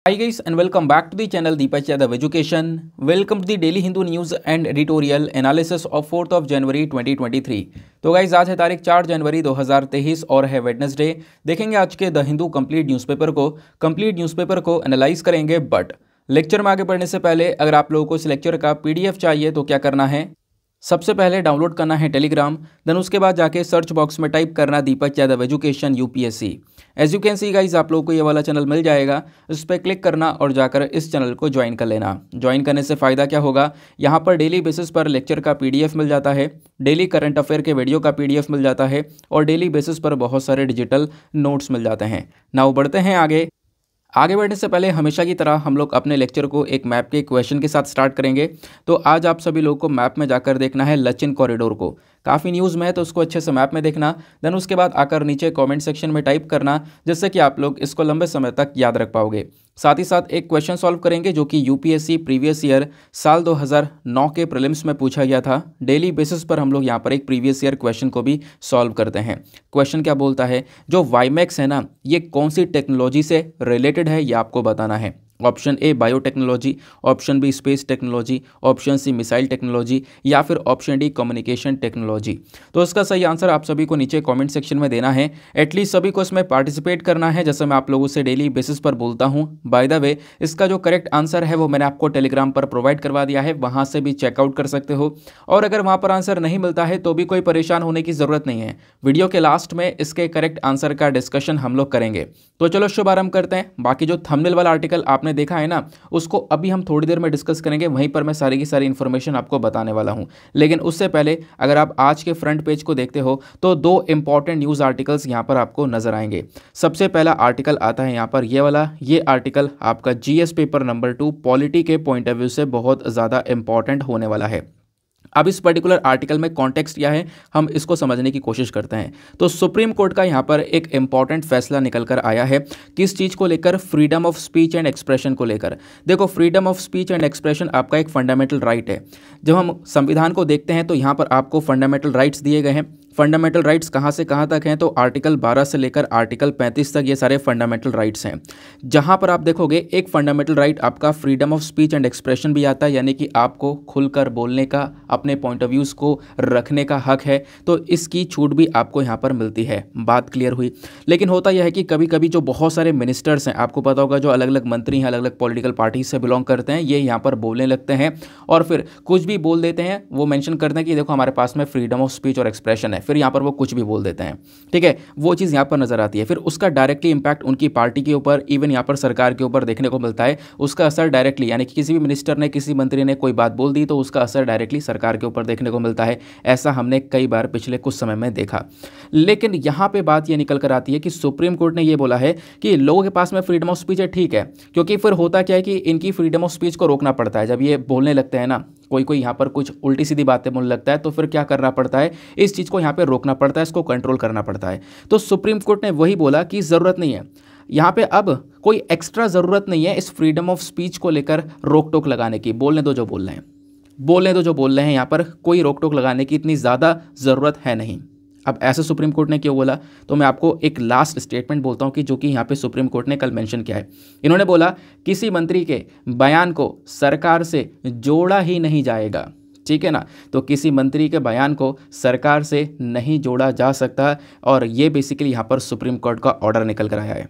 Hi guys and welcome back to the channel Deepak Yadav Education. Welcome to the Daily Hindu News and Editorial Analysis of 4th of January 2023. तो guys आज है तारीख 4 जनवरी 2023 और है Wednesday. देखेंगे आज के द हिंदू कंप्लीट न्यूज़पेपर को एनालाइज करेंगे। बट लेक्चर में आगे बढ़ने से पहले अगर आप लोगों को इस लेक्चर का पीडीएफ चाहिए तो क्या करना है, सबसे पहले डाउनलोड करना है टेलीग्राम, देन उसके बाद जाके सर्च बॉक्स में टाइप करना Deepak Yadav education UPSC. As you can see guys आप लोगों को ये वाला चैनल मिल जाएगा, उस पर क्लिक करना और जाकर इस चैनल को ज्वाइन कर लेना। ज्वाइन करने से फ़ायदा क्या होगा, यहाँ पर डेली बेसिस पर लेक्चर का पीडीएफ मिल जाता है, डेली करंट अफेयर के वीडियो का पीडीएफ मिल जाता है और डेली बेसिस पर बहुत सारे डिजिटल नोट्स मिल जाते हैं। नाउ बढ़ते हैं आगे बढ़ने से पहले हमेशा की तरह हम लोग अपने लेक्चर को एक मैप के क्वेश्चन के साथ स्टार्ट करेंगे। तो आज आप सभी लोगों को मैप में जाकर देखना है लचिन कॉरिडोर को। काफ़ी न्यूज़ में है तो उसको अच्छे से मैप में देखना, देन उसके बाद आकर नीचे कमेंट सेक्शन में टाइप करना, जिससे कि आप लोग इसको लंबे समय तक याद रख पाओगे। साथ ही साथ एक क्वेश्चन सॉल्व करेंगे जो कि यूपीएससी प्रीवियस ईयर साल 2009 के प्रीलिम्स में पूछा गया था। डेली बेसिस पर हम लोग यहाँ पर एक प्रीवियस ईयर क्वेश्चन को भी सॉल्व करते हैं। क्वेश्चन क्या बोलता है, जो वाईमैक्स है ना, ये कौन सी टेक्नोलॉजी से रिलेटेड है, ये आपको बताना है। Option A biotechnology, option B space technology, option C missile technology या फिर ऑप्शन डी कम्युनिकेशन टेक्नोलॉजी। तो इसका सही आंसर आप सभी को नीचे कमेंट सेक्शन में देना है। एटलीस्ट सभी को इसमें पार्टिसिपेट करना है, जैसे मैं आप लोगों से डेली बेसिस पर बोलता हूं। बाय द वे इसका जो करेक्ट आंसर है वो मैंने आपको टेलीग्राम पर प्रोवाइड करवा दिया है, वहां से भी चेकआउट कर सकते हो। और अगर वहां पर आंसर नहीं मिलता है तो भी कोई परेशान होने की ज़रूरत नहीं है, वीडियो के लास्ट में इसके करेक्ट आंसर का डिस्कशन हम लोग करेंगे। तो चलो शुभारंभ करते हैं। बाकी जो थंबनेल वाला आर्टिकल आपने देखा है ना, उसको अभी हम थोड़ी देर में डिस्कस करेंगे, वहीं पर मैं सारी की सारी इन्फॉर्मेशन आपको बताने वाला हूं। लेकिन उससे पहले अगर आप आज के फ्रंट पेज को देखते हो तो दो इंपॉर्टेंट न्यूज़ आर्टिकल्स यहां पर आपको नजर आएंगे। सबसे पहला आर्टिकल आता है यहां पर ये वाला, ये आर्टिकल आपका जीएस पेपर नंबर 2 पॉलिटी के पॉइंट ऑफ व्यू से बहुत ज़्यादा इंपॉर्टेंट होने वाला है। अब इस पर्टिकुलर आर्टिकल में कॉन्टेक्स्ट क्या है, हम इसको समझने की कोशिश करते हैं। तो सुप्रीम कोर्ट का यहाँ पर एक इंपॉर्टेंट फैसला निकल कर आया है। किस चीज़ को लेकर, freedom of speech and expression को लेकर। देखो, freedom of speech and expression आपका एक फंडामेंटल राइट है। जब हम संविधान को देखते हैं तो यहाँ पर आपको फंडामेंटल राइट्स दिए गए हैं। फंडामेंटल राइट्स कहाँ से कहाँ तक हैं, तो आर्टिकल 12 से लेकर आर्टिकल 35 तक ये सारे फंडामेंटल राइट्स हैं। जहाँ पर आप देखोगे एक फंडामेंटल राइट आपका freedom of speech and expression भी आता है, यानी कि आपको खुलकर बोलने का, अपने पॉइंट ऑफ व्यूज़ को रखने का हक है। तो इसकी छूट भी आपको यहाँ पर मिलती है। बात क्लियर हुई। लेकिन होता यह है कि कभी कभी जो बहुत सारे मिनिस्टर्स हैं, आपको पता होगा जो अलग अलग मंत्री हैं, अलग अलग पॉलिटिकल पार्टी से बिलोंग करते हैं, ये यहाँ पर बोलने लगते हैं और फिर कुछ भी बोल देते हैं। वो मेंशन करते हैं कि देखो हमारे पास में फ्रीडम ऑफ स्पीच और एक्सप्रेशन है, फिर यहाँ पर वो कुछ भी बोल देते हैं। ठीक है, वो चीज़ यहाँ पर नजर आती है। फिर उसका डायरेक्टली इंपैक्ट उनकी पार्टी के ऊपर, इवन यहाँ पर सरकार के ऊपर देखने को मिलता है। उसका असर डायरेक्टली, यानी कि किसी भी मिनिस्टर ने, किसी मंत्री ने कोई बात बोल दी तो उसका असर डायरेक्टली सरकार के ऊपर देखने को मिलता है। ऐसा हमने कई बार पिछले कुछ समय में देखा। लेकिन यहाँ पे बात ये निकल कर आती है कि सुप्रीम कोर्ट ने ये बोला है कि लोगों के पास में फ्रीडम ऑफ स्पीच है, ठीक है, क्योंकि फिर होता क्या है कि इनकी फ्रीडम ऑफ स्पीच को रोकना पड़ता है। जब ये बोलने लगते हैं ना, कोई यहाँ पर कुछ उल्टी सीधी बातें बोलने लगता है, तो फिर क्या करना पड़ता है, इस चीज़ को यहाँ पे रोकना पड़ता है, इसको कंट्रोल करना पड़ता है। तो सुप्रीम कोर्ट ने वही बोला कि ज़रूरत नहीं है यहाँ पे, अब कोई एक्स्ट्रा ज़रूरत नहीं है इस फ्रीडम ऑफ स्पीच को लेकर रोक टोक लगाने की। बोलने दो जो बोल रहे हैं, बोलने दो जो बोल रहे हैं, यहाँ पर कोई रोक टोक लगाने की इतनी ज़्यादा ज़रूरत है नहीं। अब ऐसे सुप्रीम कोर्ट ने क्यों बोला, तो मैं आपको एक लास्ट स्टेटमेंट बोलता हूँ कि जो कि यहाँ पे सुप्रीम कोर्ट ने कल मेंशन किया है। इन्होंने बोला किसी मंत्री के बयान को सरकार से जोड़ा ही नहीं जाएगा। ठीक है ना, तो किसी मंत्री के बयान को सरकार से नहीं जोड़ा जा सकता, और ये बेसिकली यहाँ पर सुप्रीम कोर्ट का ऑर्डर निकल कर आया है।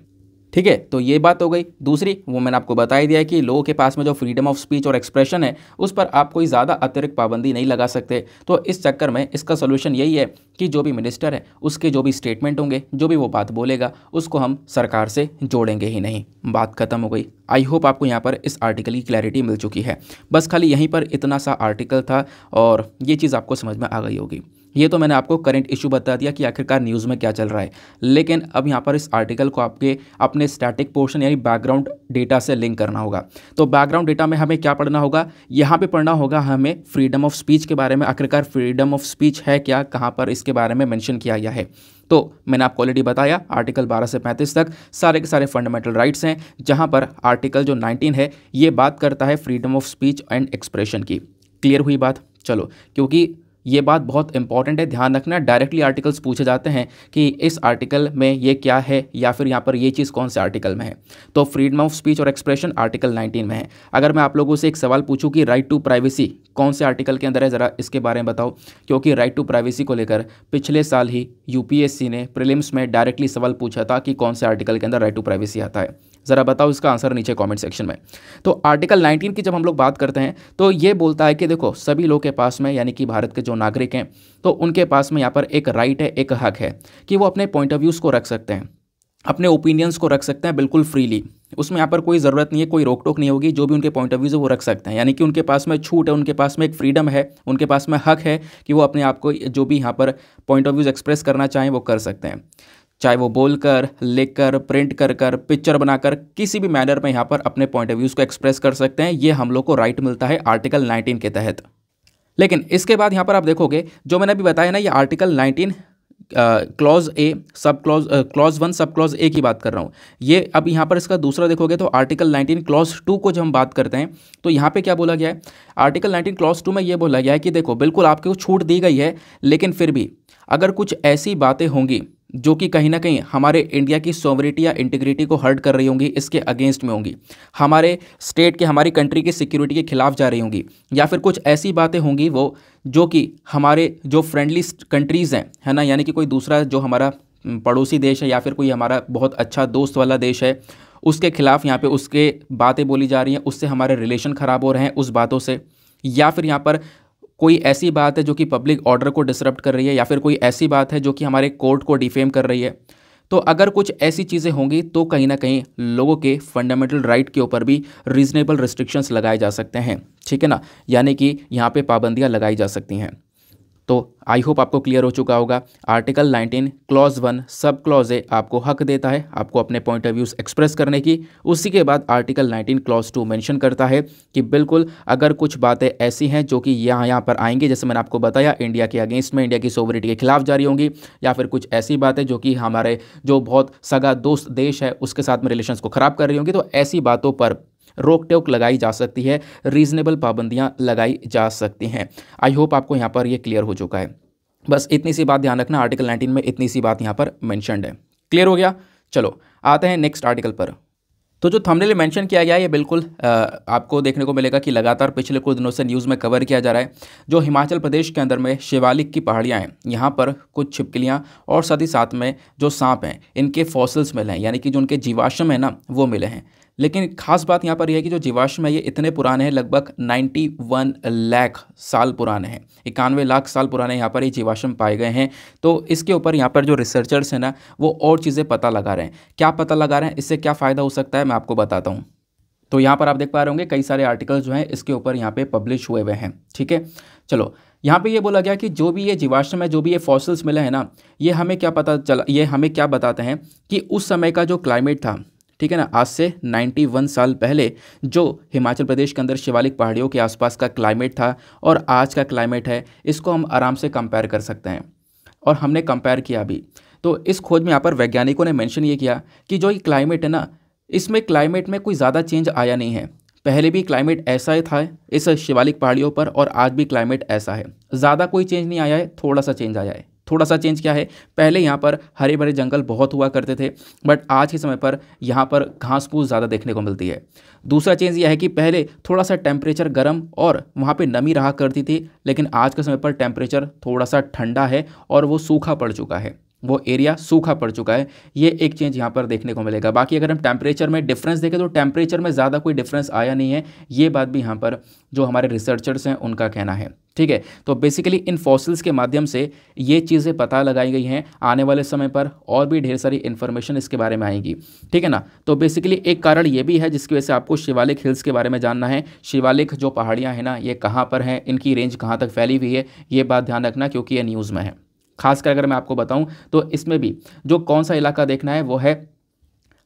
ठीक है, तो ये बात हो गई। दूसरी, वो मैंने आपको बता ही दिया है कि लोगों के पास में जो फ्रीडम ऑफ स्पीच और एक्सप्रेशन है उस पर आप कोई ज़्यादा अतिरिक्त पाबंदी नहीं लगा सकते। तो इस चक्कर में इसका सोल्यूशन यही है कि जो भी मिनिस्टर है उसके जो भी स्टेटमेंट होंगे, जो भी वो बात बोलेगा, उसको हम सरकार से जोड़ेंगे ही नहीं। बात खत्म हो गई। आई होप आपको यहाँ पर इस आर्टिकल की क्लैरिटी मिल चुकी है। बस खाली यहीं पर इतना सा आर्टिकल था और ये चीज़ आपको समझ में आ गई होगी। ये तो मैंने आपको करंट इशू बता दिया कि आखिरकार न्यूज़ में क्या चल रहा है। लेकिन अब यहाँ पर इस आर्टिकल को आपके अपने स्टैटिक पोर्शन यानी बैकग्राउंड डेटा से लिंक करना होगा। तो बैकग्राउंड डेटा में हमें क्या पढ़ना होगा, यहाँ पे पढ़ना होगा हमें फ्रीडम ऑफ स्पीच के बारे में। आखिरकार फ्रीडम ऑफ स्पीच है क्या, कहाँ पर इसके बारे में मेंशन किया गया है। तो मैंने आपको ऑलरेडी बताया, आर्टिकल 12 से 35 तक सारे के सारे फंडामेंटल राइट्स हैं, जहाँ पर आर्टिकल जो 19 है ये बात करता है freedom of speech and expression की। क्लियर हुई बात। चलो, क्योंकि ये बात बहुत इंपॉर्टेंट है, ध्यान रखना। डायरेक्टली आर्टिकल्स पूछे जाते हैं कि इस आर्टिकल में ये क्या है, या फिर यहाँ पर ये चीज़ कौन से आर्टिकल में है। तो फ्रीडम ऑफ स्पीच और एक्सप्रेशन आर्टिकल 19 में है। अगर मैं आप लोगों से एक सवाल पूछूं कि राइट टू प्राइवेसी कौन से आर्टिकल के अंदर है, ज़रा इसके बारे में बताओ, क्योंकि राइट टू प्राइवेसी को लेकर पिछले साल ही यूपीएससी ने प्रीलिम्स में डायरेक्टली सवाल पूछा था कि कौन से आर्टिकल के अंदर राइट टू प्राइवेसी आता है। ज़रा बताओ इसका आंसर नीचे कमेंट सेक्शन में। तो आर्टिकल 19 की जब हम लोग बात करते हैं तो ये बोलता है कि देखो सभी लोग के पास में, यानी कि भारत के जो नागरिक हैं, तो उनके पास में यहाँ पर एक राइट है, एक हक है कि वो अपने पॉइंट ऑफ व्यूज़ को रख सकते हैं, अपने ओपिनियंस को रख सकते हैं बिल्कुल फ्रीली। उसमें यहाँ पर कोई ज़रूरत नहीं है, कोई रोक टोक नहीं होगी, जो भी उनके पॉइंट ऑफ व्यूज़ है वो रख सकते हैं। यानी कि उनके पास में छूट है, उनके पास में एक फ्रीडम है, उनके पास में हक है कि वो अपने आप को जो भी यहाँ पर पॉइंट ऑफ व्यूज़ एक्सप्रेस करना चाहें वो कर सकते हैं, चाहे वो बोलकर, लिखकर, प्रिंट कर पिक्चर बनाकर, किसी भी मैनर में यहाँ पर अपने पॉइंट ऑफ व्यूज़ को एक्सप्रेस कर सकते हैं। ये हम लोग को राइट मिलता है आर्टिकल 19 के तहत। लेकिन इसके बाद यहाँ पर आप देखोगे, जो मैंने अभी बताया ना, ये article 19 clause A sub clause clause 1 sub clause A की बात कर रहा हूँ। ये अब यहाँ पर इसका दूसरा देखोगे तो आर्टिकल 19 क्लॉज 2 को जब हम बात करते हैं तो यहाँ पे क्या बोला गया है, आर्टिकल 19 क्लॉज 2 में ये बोला गया है कि देखो बिल्कुल आपको छूट दी गई है, लेकिन फिर भी अगर कुछ ऐसी बातें होंगी जो कि कहीं ना कहीं हमारे इंडिया की सॉवरिटी या इंटीग्रिटी को हर्ट कर रही होंगी, इसके अगेंस्ट में होंगी, हमारे स्टेट के, हमारी कंट्री की सिक्योरिटी के खिलाफ जा रही होंगी, या फिर कुछ ऐसी बातें होंगी वो जो कि हमारे जो फ्रेंडली कंट्रीज़ हैं, है ना, यानी कि कोई दूसरा जो हमारा पड़ोसी देश है या फिर कोई हमारा बहुत अच्छा दोस्त वाला देश है, उसके खिलाफ यहाँ पे उसके बातें बोली जा रही हैं, उससे हमारे रिलेशन ख़राब हो रहे हैं उस बातों से, या फिर यहाँ पर कोई ऐसी बात है जो कि पब्लिक ऑर्डर को डिसरप्ट कर रही है, या फिर कोई ऐसी बात है जो कि हमारे कोर्ट को डिफेम कर रही है। तो अगर कुछ ऐसी चीज़ें होंगी तो कहीं ना कहीं लोगों के फंडामेंटल राइट के ऊपर भी रीजनेबल रिस्ट्रिक्शंस लगाए जा सकते हैं, ठीक है ना, यानी कि यहाँ पे पाबंदियाँ लगाई जा सकती हैं। तो आई होप आपको क्लियर हो चुका होगा। Article 19 clause 1 sub clause A आपको हक देता है आपको अपने पॉइंट ऑफ व्यूज़ एक्सप्रेस करने की। उसी के बाद आर्टिकल 19 क्लॉज 2 मेंशन करता है कि बिल्कुल अगर कुछ बातें ऐसी हैं जो कि यहाँ पर आएंगी, जैसे मैंने आपको बताया इंडिया के अगेंस्ट में, इंडिया की सोवरिटी के खिलाफ जारी होंगी, या फिर कुछ ऐसी बातें जो कि हमारे जो बहुत सगा दोस्त देश है उसके साथ में रिलेशंस को ख़राब कर रही होंगी, तो ऐसी बातों पर रोक टोक लगाई जा सकती है, रीजनेबल पाबंदियां लगाई जा सकती हैं। आई होप आपको यहाँ पर ये क्लियर हो चुका है। बस इतनी सी बात ध्यान रखना, आर्टिकल 19 में इतनी सी बात यहाँ पर मेंशन्ड है। क्लियर हो गया? चलो आते हैं नेक्स्ट आर्टिकल पर। तो जो थंबनेल में मेंशन किया गया है ये बिल्कुल आपको देखने को मिलेगा कि लगातार पिछले कुछ दिनों से न्यूज़ में कवर किया जा रहा है। जो हिमाचल प्रदेश के अंदर में शिवालिक की पहाड़ियाँ हैं, यहाँ पर कुछ छिपकलियाँ और साथ ही साथ में जो सांप हैं इनके फॉसिल्स मिले हैं, यानी कि जो उनके जीवाश्म है ना वो मिले हैं। लेकिन खास बात यहाँ पर यह है कि जो जीवाश्म है ये इतने पुराने हैं, लगभग 91 लाख साल पुराने हैं, 91 लाख साल पुराने यहाँ पर ये जीवाश्म पाए गए हैं। तो इसके ऊपर यहाँ पर जो रिसर्चर्स हैं ना वो और चीज़ें पता लगा रहे हैं। क्या पता लगा रहे हैं, इससे क्या फ़ायदा हो सकता है मैं आपको बताता हूँ। तो यहाँ पर आप देख पा रहे होंगे कई सारे आर्टिकल्स जो हैं इसके ऊपर यहाँ पे पब्लिश हुए हुए हैं, ठीक है। चलो यहाँ पे ये बोला गया कि जो भी ये जीवाश्म है, जो भी ये फॉसिल्स मिले हैं ना, ये हमें क्या पता चला, ये हमें क्या बताते हैं कि उस समय का जो क्लाइमेट था, ठीक है ना, आज से 91 साल पहले जो हिमाचल प्रदेश के अंदर शिवालिक पहाड़ियों के आसपास का क्लाइमेट था और आज का क्लाइमेट है, इसको हम आराम से कंपेयर कर सकते हैं। और हमने कंपेयर किया भी। तो इस खोज में यहाँ पर वैज्ञानिकों ने मेंशन ये किया कि जो ये क्लाइमेट है ना, इसमें क्लाइमेट में कोई ज़्यादा चेंज आया नहीं है। पहले भी क्लाइमेट ऐसा ही था इस शिवालिक पहाड़ियों पर और आज भी क्लाइमेट ऐसा है, ज़्यादा कोई चेंज नहीं आया है, थोड़ा सा चेंज आया है। थोड़ा सा चेंज क्या है, पहले यहाँ पर हरे भरे जंगल बहुत हुआ करते थे, बट आज के समय पर यहाँ पर घास फूस ज़्यादा देखने को मिलती है। दूसरा चेंज यह है कि पहले थोड़ा सा टेम्परेचर गर्म और वहाँ पे नमी रहा करती थी, लेकिन आज के समय पर टेम्परेचर थोड़ा सा ठंडा है और वो सूखा पड़ चुका है, वो एरिया सूखा पड़ चुका है। ये एक चेंज यहाँ पर देखने को मिलेगा। बाकी अगर हम टेम्परेचर में डिफरेंस देखें तो टेम्परेचर में ज़्यादा कोई डिफरेंस आया नहीं है। ये बात भी यहाँ पर जो हमारे रिसर्चर्स हैं उनका कहना है, ठीक है। तो बेसिकली इन फॉसिल्स के माध्यम से ये चीज़ें पता लगाई गई हैं। आने वाले समय पर और भी ढेर सारी इन्फॉर्मेशन इसके बारे में आएगी, ठीक है ना। तो बेसिकली एक कारण ये भी है जिसकी वजह से आपको शिवालिक हिल्स के बारे में जानना है। शिवालिक जो पहाड़ियाँ हैं ना, ये कहाँ पर हैं, इनकी रेंज कहाँ तक फैली हुई है, ये बात ध्यान रखना क्योंकि ये न्यूज़ में है। खासकर अगर मैं आपको बताऊं तो इसमें भी जो कौन सा इलाका देखना है वो है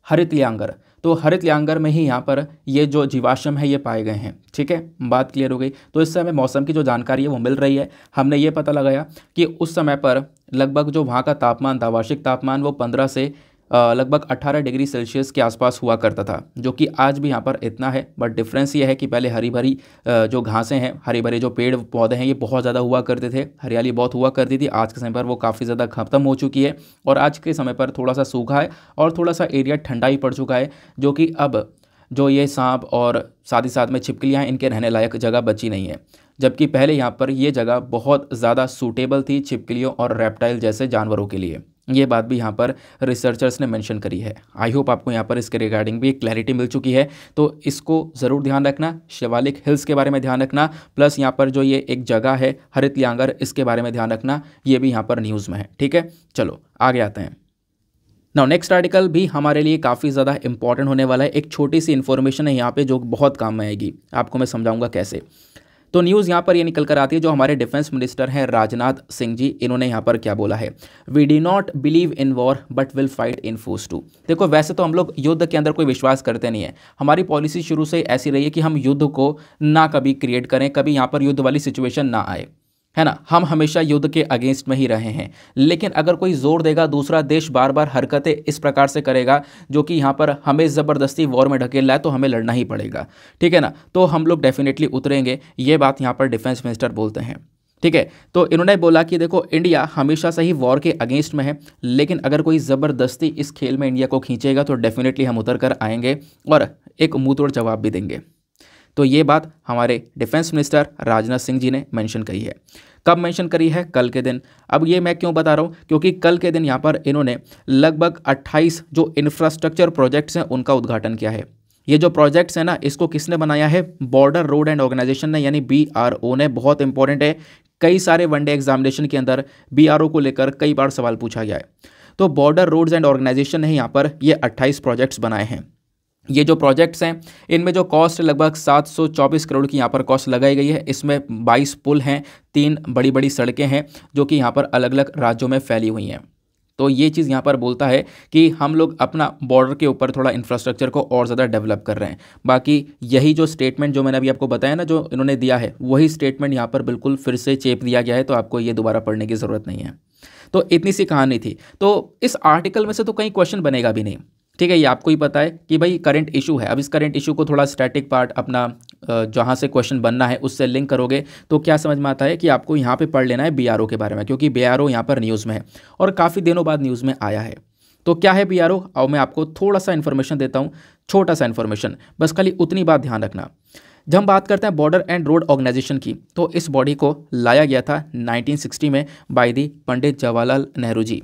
हरित लियांगर। तो हरित लियांगर में ही यहाँ पर ये जो जीवाश्म है ये पाए गए हैं, ठीक है। बात क्लियर हो गई। तो इससे हमें मौसम की जो जानकारी है वो मिल रही है। हमने ये पता लगाया कि उस समय पर लगभग जो वहाँ का तापमान था, वार्षिक तापमान, वो 15 से लगभग 18 डिग्री सेल्सियस के आसपास हुआ करता था, जो कि आज भी यहाँ पर इतना है। बट डिफरेंस ये है कि पहले हरी भरी जो घासें हैं, हरे भरे जो पेड़ पौधे हैं, ये बहुत ज़्यादा हुआ करते थे, हरियाली बहुत हुआ करती थी। आज के समय पर वो काफ़ी ज़्यादा ख़त्म हो चुकी है और आज के समय पर थोड़ा सा सूखा है और थोड़ा सा एरिया ठंडा ही पड़ चुका है, जो कि अब जो ये सांप और साथ ही साथ में छिपकलियाँ हैं, इनके रहने लायक जगह बची नहीं है। जबकि पहले यहाँ पर ये जगह बहुत ज़्यादा सूटेबल थी छिपकलियों और रेप्टाइल जैसे जानवरों के लिए। ये बात भी यहाँ पर रिसर्चर्स ने मेंशन करी है। आई होप आपको यहाँ पर इसके रिगार्डिंग भी एक क्लैरिटी मिल चुकी है, तो इसको ज़रूर ध्यान रखना। शिवालिक हिल्स के बारे में ध्यान रखना, प्लस यहाँ पर जो ये एक जगह है हरित लियांगर, इसके बारे में ध्यान रखना, ये भी यहाँ पर न्यूज़ में है। ठीक है, चलो आगे आते हैं। नाउ नेक्स्ट आर्टिकल भी हमारे लिए काफ़ी ज़्यादा इंपॉर्टेंट होने वाला है। एक छोटी सी इन्फॉर्मेशन है यहाँ पे जो बहुत काम में आएगी, आपको मैं समझाऊंगा कैसे। तो न्यूज़ यहाँ पर ये निकल कर आती है, जो हमारे डिफेंस मिनिस्टर हैं राजनाथ सिंह जी, इन्होंने यहाँ पर क्या बोला है, we do not believe in war but will fight in force to. देखो वैसे तो हम लोग युद्ध के अंदर कोई विश्वास करते नहीं है, हमारी पॉलिसी शुरू से ऐसी रही है कि हम युद्ध को ना कभी क्रिएट करें, कभी यहाँ पर युद्ध वाली सिचुएशन ना आए, है ना। हम हमेशा युद्ध के अगेंस्ट में ही रहे हैं। लेकिन अगर कोई जोर देगा, दूसरा देश बार बार हरकतें इस प्रकार से करेगा जो कि यहाँ पर हमें ज़बरदस्ती वॉर में ढकेल रहा है, तो हमें लड़ना ही पड़ेगा, ठीक है ना। तो हम लोग डेफिनेटली उतरेंगे, ये बात यहाँ पर डिफेंस मिनिस्टर बोलते हैं। ठीक है, तो इन्होंने बोला कि देखो इंडिया हमेशा से ही वॉर के अगेंस्ट में है, लेकिन अगर कोई ज़बरदस्ती इस खेल में इंडिया को खींचेगा तो डेफिनेटली हम उतर कर आएंगे और एक मुंहतोड़ जवाब भी देंगे। तो ये बात हमारे डिफेंस मिनिस्टर राजनाथ सिंह जी ने मेंशन करी है। कब मेंशन करी है? कल के दिन। अब ये मैं क्यों बता रहा हूँ, क्योंकि कल के दिन यहाँ पर इन्होंने लगभग 28 जो इंफ्रास्ट्रक्चर प्रोजेक्ट्स हैं उनका उद्घाटन किया है। ये जो प्रोजेक्ट्स हैं ना, इसको किसने बनाया है? बॉर्डर रोड एंड ऑर्गेनाइजेशन ने, यानी BRO ने। बहुत इंपॉर्टेंट है, कई सारे वनडे एग्जामिनेशन के अंदर BRO को लेकर कई बार सवाल पूछा गया है। तो बॉर्डर रोड्स एंड ऑर्गेनाइजेशन ने यहाँ पर ये 28 प्रोजेक्ट्स बनाए हैं। ये जो प्रोजेक्ट्स हैं, इनमें जो कॉस्ट लगभग 724 करोड़ की यहाँ पर कॉस्ट लगाई गई है। इसमें 22 पुल हैं, 3 बड़ी बड़ी सड़कें हैं जो कि यहाँ पर अलग अलग राज्यों में फैली हुई हैं। तो ये चीज़ यहाँ पर बोलता है कि हम लोग अपना बॉर्डर के ऊपर थोड़ा इंफ्रास्ट्रक्चर को और ज़्यादा डेवलप कर रहे हैं। बाकी यही जो स्टेटमेंट जो मैंने अभी आपको बताया ना, जो इन्होंने दिया है, वही स्टेटमेंट यहाँ पर बिल्कुल फिर से चेप दिया गया है, तो आपको ये दोबारा पढ़ने की ज़रूरत नहीं है। तो इतनी सी कहानी थी। तो इस आर्टिकल में से तो कहीं क्वेश्चन बनेगा भी नहीं, ठीक है। ये आपको ही पता है कि भाई करंट इशू है। अब इस करंट इशू को थोड़ा स्टैटिक पार्ट अपना जहाँ से क्वेश्चन बनना है उससे लिंक करोगे तो क्या समझ में आता है कि आपको यहाँ पे पढ़ लेना है BRO के बारे में, क्योंकि BRO यहाँ पर न्यूज़ में है और काफ़ी दिनों बाद न्यूज़ में आया है। तो क्या है BRO? और मैं आपको थोड़ा सा इन्फॉर्मेशन देता हूँ, छोटा सा इन्फॉर्मेशन, बस खाली उतनी बात ध्यान रखना। जब हम बात करते हैं बॉर्डर एंड रोड ऑर्गेनाइजेशन की, तो इस बॉडी को लाया गया था 1960 में बाय दी पंडित जवाहरलाल नेहरू जी,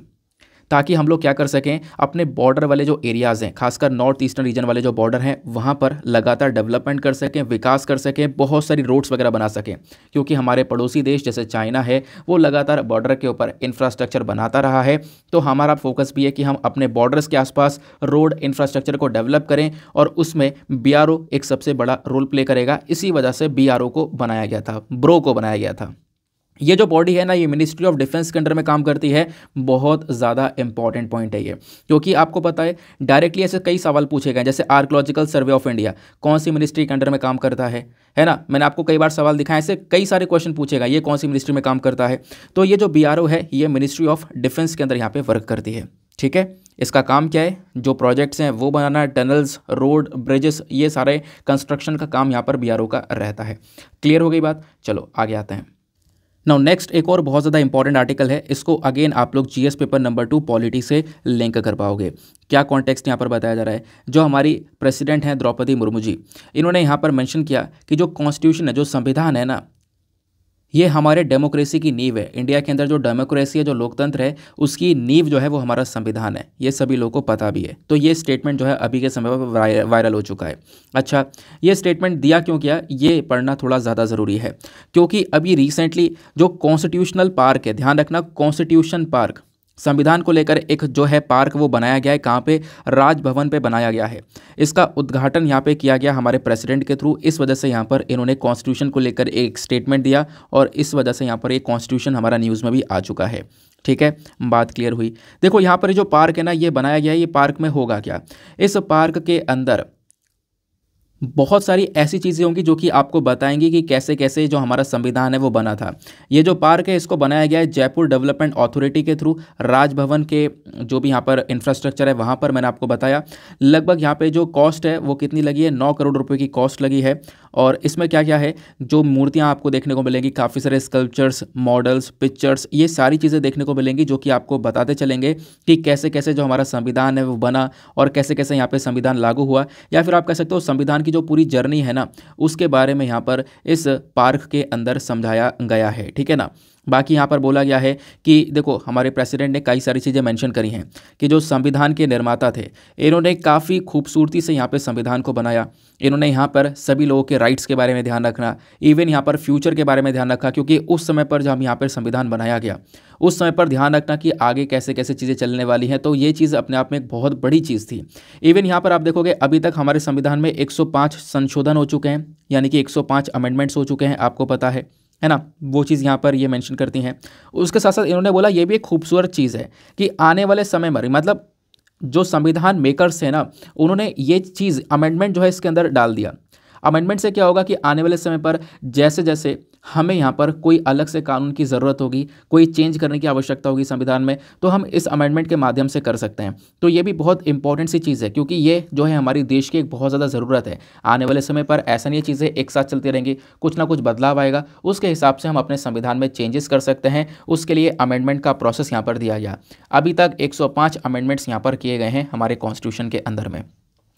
ताकि हम लोग क्या कर सकें, अपने बॉर्डर वाले जो एरियाज़ हैं, खासकर नॉर्थ ईस्टर्न रीजन वाले जो बॉर्डर हैं, वहाँ पर लगातार डेवलपमेंट कर सकें, विकास कर सकें, बहुत सारी रोड्स वगैरह बना सकें। क्योंकि हमारे पड़ोसी देश जैसे चाइना है, वो लगातार बॉर्डर के ऊपर इंफ्रास्ट्रक्चर बनाता रहा है। तो हमारा फोकस भी है कि हम अपने बॉर्डर्स के आसपास रोड इंफ्रास्ट्रक्चर को डेवलप करें, और उसमें BRO एक सबसे बड़ा रोल प्ले करेगा। इसी वजह से BRO को बनाया गया था, ब्रो को बनाया गया था। ये जो बॉडी है ना, ये मिनिस्ट्री ऑफ डिफेंस के अंडर में काम करती है। बहुत ज़्यादा इंपॉर्टेंट पॉइंट है ये, क्योंकि आपको पता है डायरेक्टली ऐसे कई सवाल पूछे गए, जैसे आर्कियोलॉजिकल सर्वे ऑफ इंडिया कौन सी मिनिस्ट्री के अंडर में काम करता है ना। मैंने आपको कई बार सवाल दिखाए, ऐसे कई सारे क्वेश्चन पूछेगा, ये कौन सी मिनिस्ट्री में काम करता है। तो ये जो BRO है, ये मिनिस्ट्री ऑफ डिफेंस के अंदर यहाँ पे वर्क करती है, ठीक है। इसका काम क्या है? जो प्रोजेक्ट्स हैं वो बनाना, टनल्स, रोड, ब्रिजेस, ये सारे कंस्ट्रक्शन का काम यहाँ पर BRO का रहता है। क्लियर हो गई बात? चलो आगे आते हैं। नाउ नेक्स्ट एक और बहुत ज़्यादा इंपॉर्टेंट आर्टिकल है, इसको अगेन आप लोग GS पेपर नंबर 2 पॉलिटी से लिंक कर पाओगे। क्या कॉन्टेक्स्ट यहाँ पर बताया जा रहा है? जो हमारी प्रेसिडेंट हैं द्रौपदी मुर्मू जी, इन्होंने यहाँ पर मेंशन किया कि जो कॉन्स्टिट्यूशन है, जो संविधान है ना, ये हमारे डेमोक्रेसी की नींव है। इंडिया के अंदर जो डेमोक्रेसी है, जो लोकतंत्र है, उसकी नींव जो है वो हमारा संविधान है। ये सभी लोगों को पता भी है। तो ये स्टेटमेंट जो है अभी के समय पर वायरल हो चुका है। अच्छा, ये स्टेटमेंट दिया क्यों किया, ये पढ़ना थोड़ा ज़्यादा ज़रूरी है, क्योंकि अभी रिसेंटली जो कॉन्स्टिट्यूशनल पार्क है, ध्यान रखना, कॉन्स्टिट्यूशन पार्क, संविधान को लेकर एक जो है पार्क वो बनाया गया है। कहाँ पे? राजभवन पे बनाया गया है। इसका उद्घाटन यहाँ पे किया गया हमारे प्रेसिडेंट के थ्रू। इस वजह से यहाँ पर इन्होंने कॉन्स्टिट्यूशन को लेकर एक स्टेटमेंट दिया, और इस वजह से यहाँ पर एक कॉन्स्टिट्यूशन हमारा न्यूज़ में भी आ चुका है, ठीक है। बात क्लियर हुई? देखो यहाँ पर जो पार्क है ना, ये बनाया गया है, ये पार्क में होगा क्या? इस पार्क के अंदर बहुत सारी ऐसी चीज़ें होंगी जो कि आपको बताएंगी कि कैसे कैसे जो हमारा संविधान है वो बना था। ये जो पार्क है इसको बनाया गया है जयपुर डेवलपमेंट अथॉरिटी के थ्रू, राजभवन के जो भी यहाँ पर इंफ्रास्ट्रक्चर है वहाँ पर, मैंने आपको बताया। लगभग यहाँ पे जो कॉस्ट है वो कितनी लगी है, 9 करोड़ रुपए की कॉस्ट लगी है। और इसमें क्या क्या है, जो मूर्तियाँ आपको देखने को मिलेंगी, काफ़ी सारे स्कल्पचर्स, मॉडल्स, पिक्चर्स, ये सारी चीज़ें देखने को मिलेंगी जो कि आपको बताते चलेंगे कि कैसे कैसे जो हमारा संविधान है वो बना और कैसे कैसे यहाँ पे संविधान लागू हुआ, या फिर आप कह सकते हो संविधान की जो पूरी जर्नी है ना उसके बारे में यहाँ पर इस पार्क के अंदर समझाया गया है। ठीक है ना। बाकी यहाँ पर बोला गया है कि देखो हमारे प्रेसिडेंट ने कई सारी चीज़ें मेंशन करी हैं कि जो संविधान के निर्माता थे इन्होंने काफ़ी खूबसूरती से यहाँ पे संविधान को बनाया। इन्होंने यहाँ पर सभी लोगों के राइट्स के बारे में ध्यान रखना, इवन यहाँ पर फ्यूचर के बारे में ध्यान रखा, क्योंकि उस समय पर जब यहाँ पर संविधान बनाया गया उस समय पर ध्यान रखना कि आगे कैसे कैसे चीज़ें चलने वाली हैं, तो ये चीज़ अपने आप में एक बहुत बड़ी चीज़ थी। इवन यहाँ पर आप देखोगे अभी तक हमारे संविधान में 105 संशोधन हो चुके हैं, यानी कि 105 अमेंडमेंट्स हो चुके हैं, आपको पता है ना। वो चीज़ यहाँ पर ये मेंशन करती हैं। उसके साथ साथ इन्होंने बोला ये भी एक खूबसूरत चीज़ है कि आने वाले समय में, मतलब जो संविधान मेकर्स है ना उन्होंने ये चीज़ अमेंडमेंट जो है इसके अंदर डाल दिया। अमेंडमेंट से क्या होगा कि आने वाले समय पर जैसे जैसे हमें यहाँ पर कोई अलग से कानून की ज़रूरत होगी, कोई चेंज करने की आवश्यकता होगी संविधान में, तो हम इस अमेंडमेंट के माध्यम से कर सकते हैं। तो ये भी बहुत इंपॉर्टेंट सी चीज़ है, क्योंकि ये जो है हमारी देश की एक बहुत ज़्यादा ज़रूरत है। आने वाले समय पर ऐसा नहीं, चीज़ें एक साथ चलती रहेंगी, कुछ ना कुछ बदलाव आएगा, उसके हिसाब से हम अपने संविधान में चेंजेस कर सकते हैं। उसके लिए अमेंडमेंट का प्रोसेस यहाँ पर दिया गया। अभी तक 105 अमेंडमेंट्स यहाँ पर किए गए हैं हमारे कॉन्स्टिट्यूशन के अंदर में।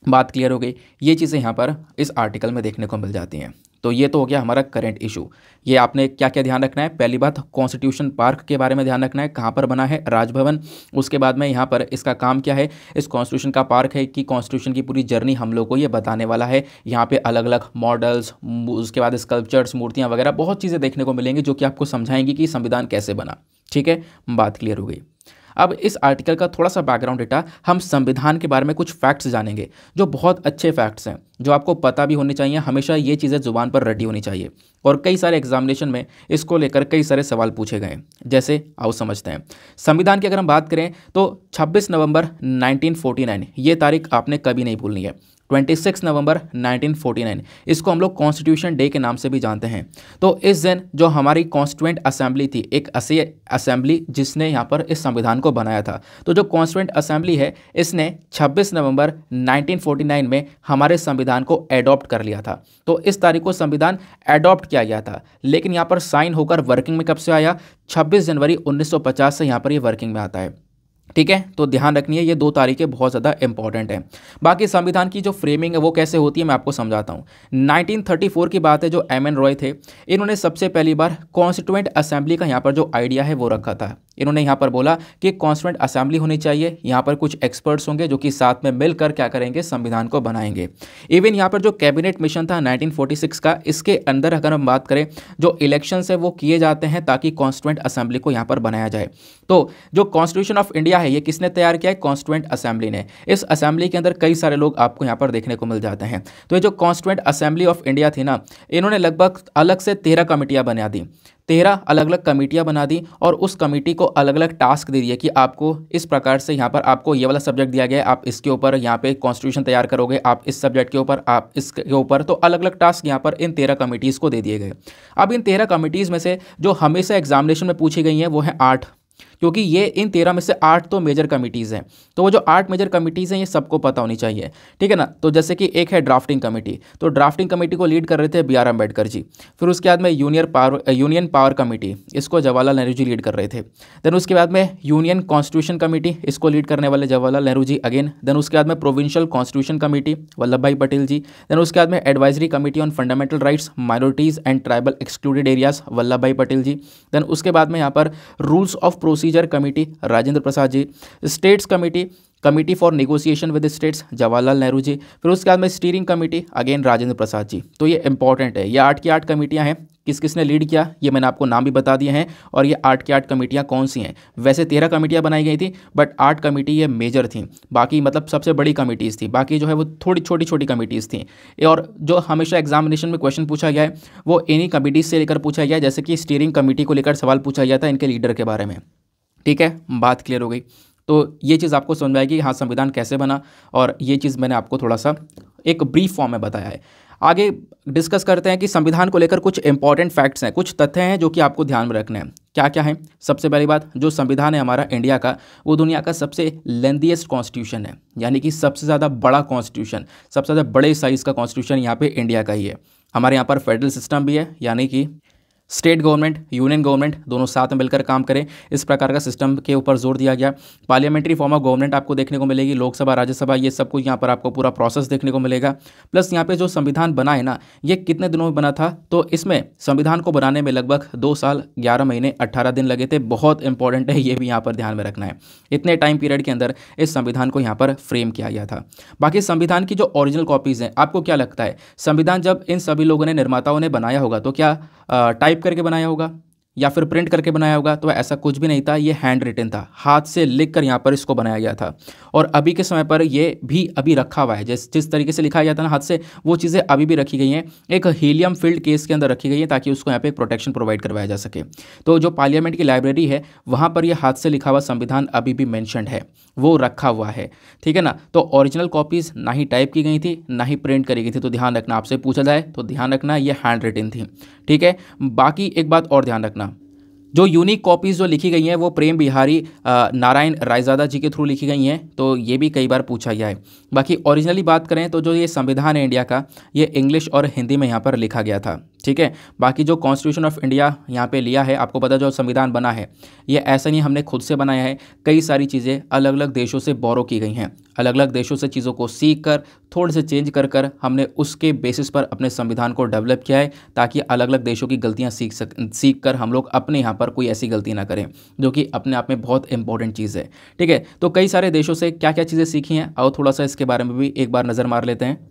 बात क्लियर हो गई। ये चीज़ें यहाँ पर इस आर्टिकल में देखने को मिल जाती हैं। तो ये तो हो गया हमारा करंट इशू। ये आपने क्या क्या ध्यान रखना है, पहली बात कॉन्स्टिट्यूशन पार्क के बारे में ध्यान रखना है, कहाँ पर बना है, राजभवन। उसके बाद में यहाँ पर इसका काम क्या है, इस कॉन्स्टिट्यूशन का पार्क है कि कॉन्स्टिट्यूशन की पूरी जर्नी हम लोग को ये बताने वाला है। यहाँ पे अलग अलग मॉडल्स, उसके बाद स्कल्पचर्स, मूर्तियाँ वगैरह बहुत चीज़ें देखने को मिलेंगी जो कि आपको समझाएंगी कि संविधान कैसे बना। ठीक है, बात क्लियर हो गई। अब इस आर्टिकल का थोड़ा सा बैकग्राउंड डेटा, हम संविधान के बारे में कुछ फैक्ट्स जानेंगे जो बहुत अच्छे फैक्ट्स हैं, जो आपको पता भी होने चाहिए। हमेशा ये चीज़ें जुबान पर रटी होनी चाहिए, और कई सारे एग्जामिनेशन में इसको लेकर कई सारे सवाल पूछे गए। जैसे आओ समझते हैं। संविधान की अगर हम बात करें तो 26 नवंबर 1949 ये तारीख आपने कभी नहीं भूलनी है। 26 नवंबर 1949 इसको हम लोग कॉन्स्टिट्यूशन डे के नाम से भी जानते हैं। तो इस दिन जो हमारी कॉन्स्टिट्यूएंट असेंबली थी, एक ऐसी असेंबली जिसने यहाँ पर इस संविधान को बनाया था, तो जो कॉन्स्टिट्यूएंट असेंबली है इसने 26 नवंबर 1949 में हमारे संविधान को एडॉप्ट कर लिया था। तो इस तारीख को संविधान एडॉप्ट किया गया था, लेकिन यहाँ पर साइन होकर वर्किंग में कब से आया, 26 जनवरी 1950 से यहाँ पर ये वर्किंग में आता है। ठीक है, तो ध्यान रखनी है, ये 2 तारीखें बहुत ज़्यादा इंपॉर्टेंट हैं। बाकी संविधान की जो फ्रेमिंग है वो कैसे होती है मैं आपको समझाता हूँ। 1934 की बात है, जो एम एन रॉय थे इन्होंने सबसे पहली बार कॉन्स्टिट्यूएंट असेंबली का यहाँ पर जो आइडिया है वो रखा था। इन्होंने यहाँ पर बोला कि कॉन्स्टिट्यूएंट असेंबली होनी चाहिए, यहाँ पर कुछ एक्सपर्ट्स होंगे जो कि साथ में मिलकर क्या करेंगे, संविधान को बनाएंगे। इवन यहाँ पर जो कैबिनेट मिशन था 1946 का, इसके अंदर अगर हम बात करें जो इलेक्शंस है वो किए जाते हैं ताकि कॉन्स्टिट्यूएंट असेंबली को यहाँ पर बनाया जाए। तो जो कॉन्स्टिट्यूशन ऑफ इंडिया है ये किसने तैयार किया है, कॉन्स्टिट्यूएंट असेंबली ने। इस असेंबली के अंदर कई सारे लोग आपको यहाँ पर देखने को मिल जाते हैं। तो ये जो कॉन्स्टिट्यूएंट असेंबली ऑफ इंडिया थी ना, इन्होंने लगभग अलग से 13 कमेटियाँ बना दी, 13 अलग अलग कमेटियाँ बना दी, और उस कमेटी को अलग अलग टास्क दे दिए कि आपको इस प्रकार से यहाँ पर आपको ये वाला सब्जेक्ट दिया गया है, आप इसके ऊपर यहाँ पे कॉन्स्टिट्यूशन तैयार करोगे, आप इस सब्जेक्ट के ऊपर, आप इसके ऊपर। तो अलग अलग टास्क यहाँ पर इन 13 कमेटीज़ को दे दिए गए। अब इन 13 कमेटीज़ में से जो हमेशा एग्जामिनेशन में पूछी गई हैं वो हैं 8, क्योंकि ये इन 13 में से 8 तो मेजर कमिटीज़ हैं। तो वो जो 8 मेजर कमिटीज़ हैं ये सबको पता होनी चाहिए। ठीक है ना। तो जैसे कि एक है ड्राफ्टिंग कमेटी, तो ड्राफ्टिंग कमेटी को लीड कर रहे थे बी आर अम्बेडकर जी। फिर उसके बाद में यूनियन पावर कमेटी, इसको जवाहरलाल नेहरू जी लीड कर रहे थे। देन उसके बाद में यूनियन कॉन्स्टिट्यूशन कमेटी, इसको लीड करने वाले जवाहरलाल नेहरू जी अगेन। देन उसके बाद में provincial constitution committee, Vallabh bhai Patel ji. Then उसके बाद में advisory committee on fundamental rights, minorities and tribal excluded areas, Vallabh bhai Patel ji. Then उसके बाद में यहाँ पर rules of procedure committee, Rajendra Prasad ji. States committee for negotiation with states, Jawaharlal Nehru ji. फिर उसके बाद में steering committee again Rajendra Prasad ji. तो ये इंपॉर्टेंट है, ये 8 की 8 कमेटियां हैं। किस किसने लीड किया ये मैंने आपको नाम भी बता दिए हैं, और ये 8 की 8 कमेटियां कौन सी हैं। वैसे 13 कमेटियां बनाई गई थी, बट 8 कमेटी ये मेजर थी, बाकी मतलब सबसे बड़ी कमेटीज़ थी, बाकी जो है वो थोड़ी छोटी छोटी कमेटीज़ थी। और जो हमेशा एग्जामिनेशन में क्वेश्चन पूछा गया है वो इन्हीं कमेटीज़ से लेकर पूछा गया, जैसे कि स्टीयरिंग कमेटी को लेकर सवाल पूछा गया था इनके लीडर के बारे में। ठीक है, बात क्लियर हो गई। तो ये चीज़ आपको समझ आएगी हाँ संविधान कैसे बना, और ये चीज़ मैंने आपको थोड़ा सा एक ब्रीफ फॉर्म में बताया है। आगे डिस्कस करते हैं कि संविधान को लेकर कुछ इंपॉर्टेंट फैक्ट्स हैं, कुछ तथ्य हैं जो कि आपको ध्यान में रखने हैं। क्या क्या है? सबसे पहली बात, जो संविधान है हमारा इंडिया का, वो दुनिया का सबसे लेंथीएस्ट कॉन्स्टिट्यूशन है, यानी कि सबसे ज़्यादा बड़ा कॉन्स्टिट्यूशन, सबसे ज़्यादा बड़े साइज़ का कॉन्स्टिट्यूशन यहाँ पे इंडिया का ही है। हमारे यहाँ पर फेडरल सिस्टम भी है, यानी कि स्टेट गवर्नमेंट यूनियन गवर्नमेंट दोनों साथ में मिलकर काम करें, इस प्रकार का सिस्टम के ऊपर जोर दिया गया। पार्लियामेंट्री फॉर्म ऑफ गवर्नमेंट आपको देखने को मिलेगी, लोकसभा राज्यसभा ये सब कुछ यहाँ पर आपको पूरा प्रोसेस देखने को मिलेगा। प्लस यहाँ पे जो संविधान बना है ना, ये कितने दिनों में बना था? तो इसमें संविधान को बनाने में लगभग 2 साल 11 महीने 18 दिन लगे थे। बहुत इंपॉर्टेंट है, ये भी यहाँ पर ध्यान में रखना है। इतने टाइम पीरियड के अंदर इस संविधान को यहाँ पर फ्रेम किया गया था। बाकी संविधान की जो ओरिजिनल कॉपीज़ हैं, आपको क्या लगता है संविधान जब इन सभी लोगों ने, निर्माताओं ने बनाया होगा तो क्या टाइप करके बनाया होगा या फिर प्रिंट करके बनाया होगा? तो ऐसा कुछ भी नहीं था, ये हैंड रिटन था, हाथ से लिख कर यहाँ पर इसको बनाया गया था। और अभी के समय पर ये भी अभी रखा हुआ है, जिस तरीके से लिखा जाता है ना हाथ से, वो चीज़ें अभी भी रखी गई हैं। एक हीलियम फील्ड केस के अंदर रखी गई है ताकि उसको यहाँ पे एक प्रोटेक्शन प्रोवाइड करवाया जा सके। तो जो पार्लियामेंट की लाइब्रेरी है वहाँ पर ये हाथ से लिखा हुआ संविधान अभी भी मैंशनड है, वो रखा हुआ है, ठीक है ना। तो ओरिजिनल कॉपीज़ ना ही टाइप की गई थी ना ही प्रिंट करी गई थी। तो ध्यान रखना, आपसे पूछा जाए तो ध्यान रखना ये हैंड रिटन थी, ठीक है। बाकी एक बात और ध्यान रखना, जो यूनिक कॉपीज़ जो लिखी गई हैं वो प्रेम बिहारी नारायण रायजादा जी के थ्रू लिखी गई हैं, तो ये भी कई बार पूछा गया है। बाकी ओरिजिनली बात करें तो जो ये संविधान है इंडिया का, ये इंग्लिश और हिंदी में यहाँ पर लिखा गया था, ठीक है। बाकी जो कॉन्स्टिट्यूशन ऑफ इंडिया यहाँ पे लिया है, आपको पता जो संविधान बना है ये ऐसा नहीं हमने खुद से बनाया है, कई सारी चीज़ें अलग अलग देशों से बोरो की गई हैं। अलग अलग देशों से चीज़ों को सीख कर, थोड़े से चेंज कर हमने उसके बेसिस पर अपने संविधान को डेवलप किया है, ताकि अलग अलग देशों की गलतियाँ सीख कर हम लोग अपने यहाँ पर कोई ऐसी गलती ना करें, जो कि अपने आप में बहुत इंपॉर्टेंट चीज़ है, ठीक है। तो कई सारे देशों से क्या क्या चीज़ें सीखी हैं, और थोड़ा सा इसके बारे में भी एक बार नज़र मार लेते हैं।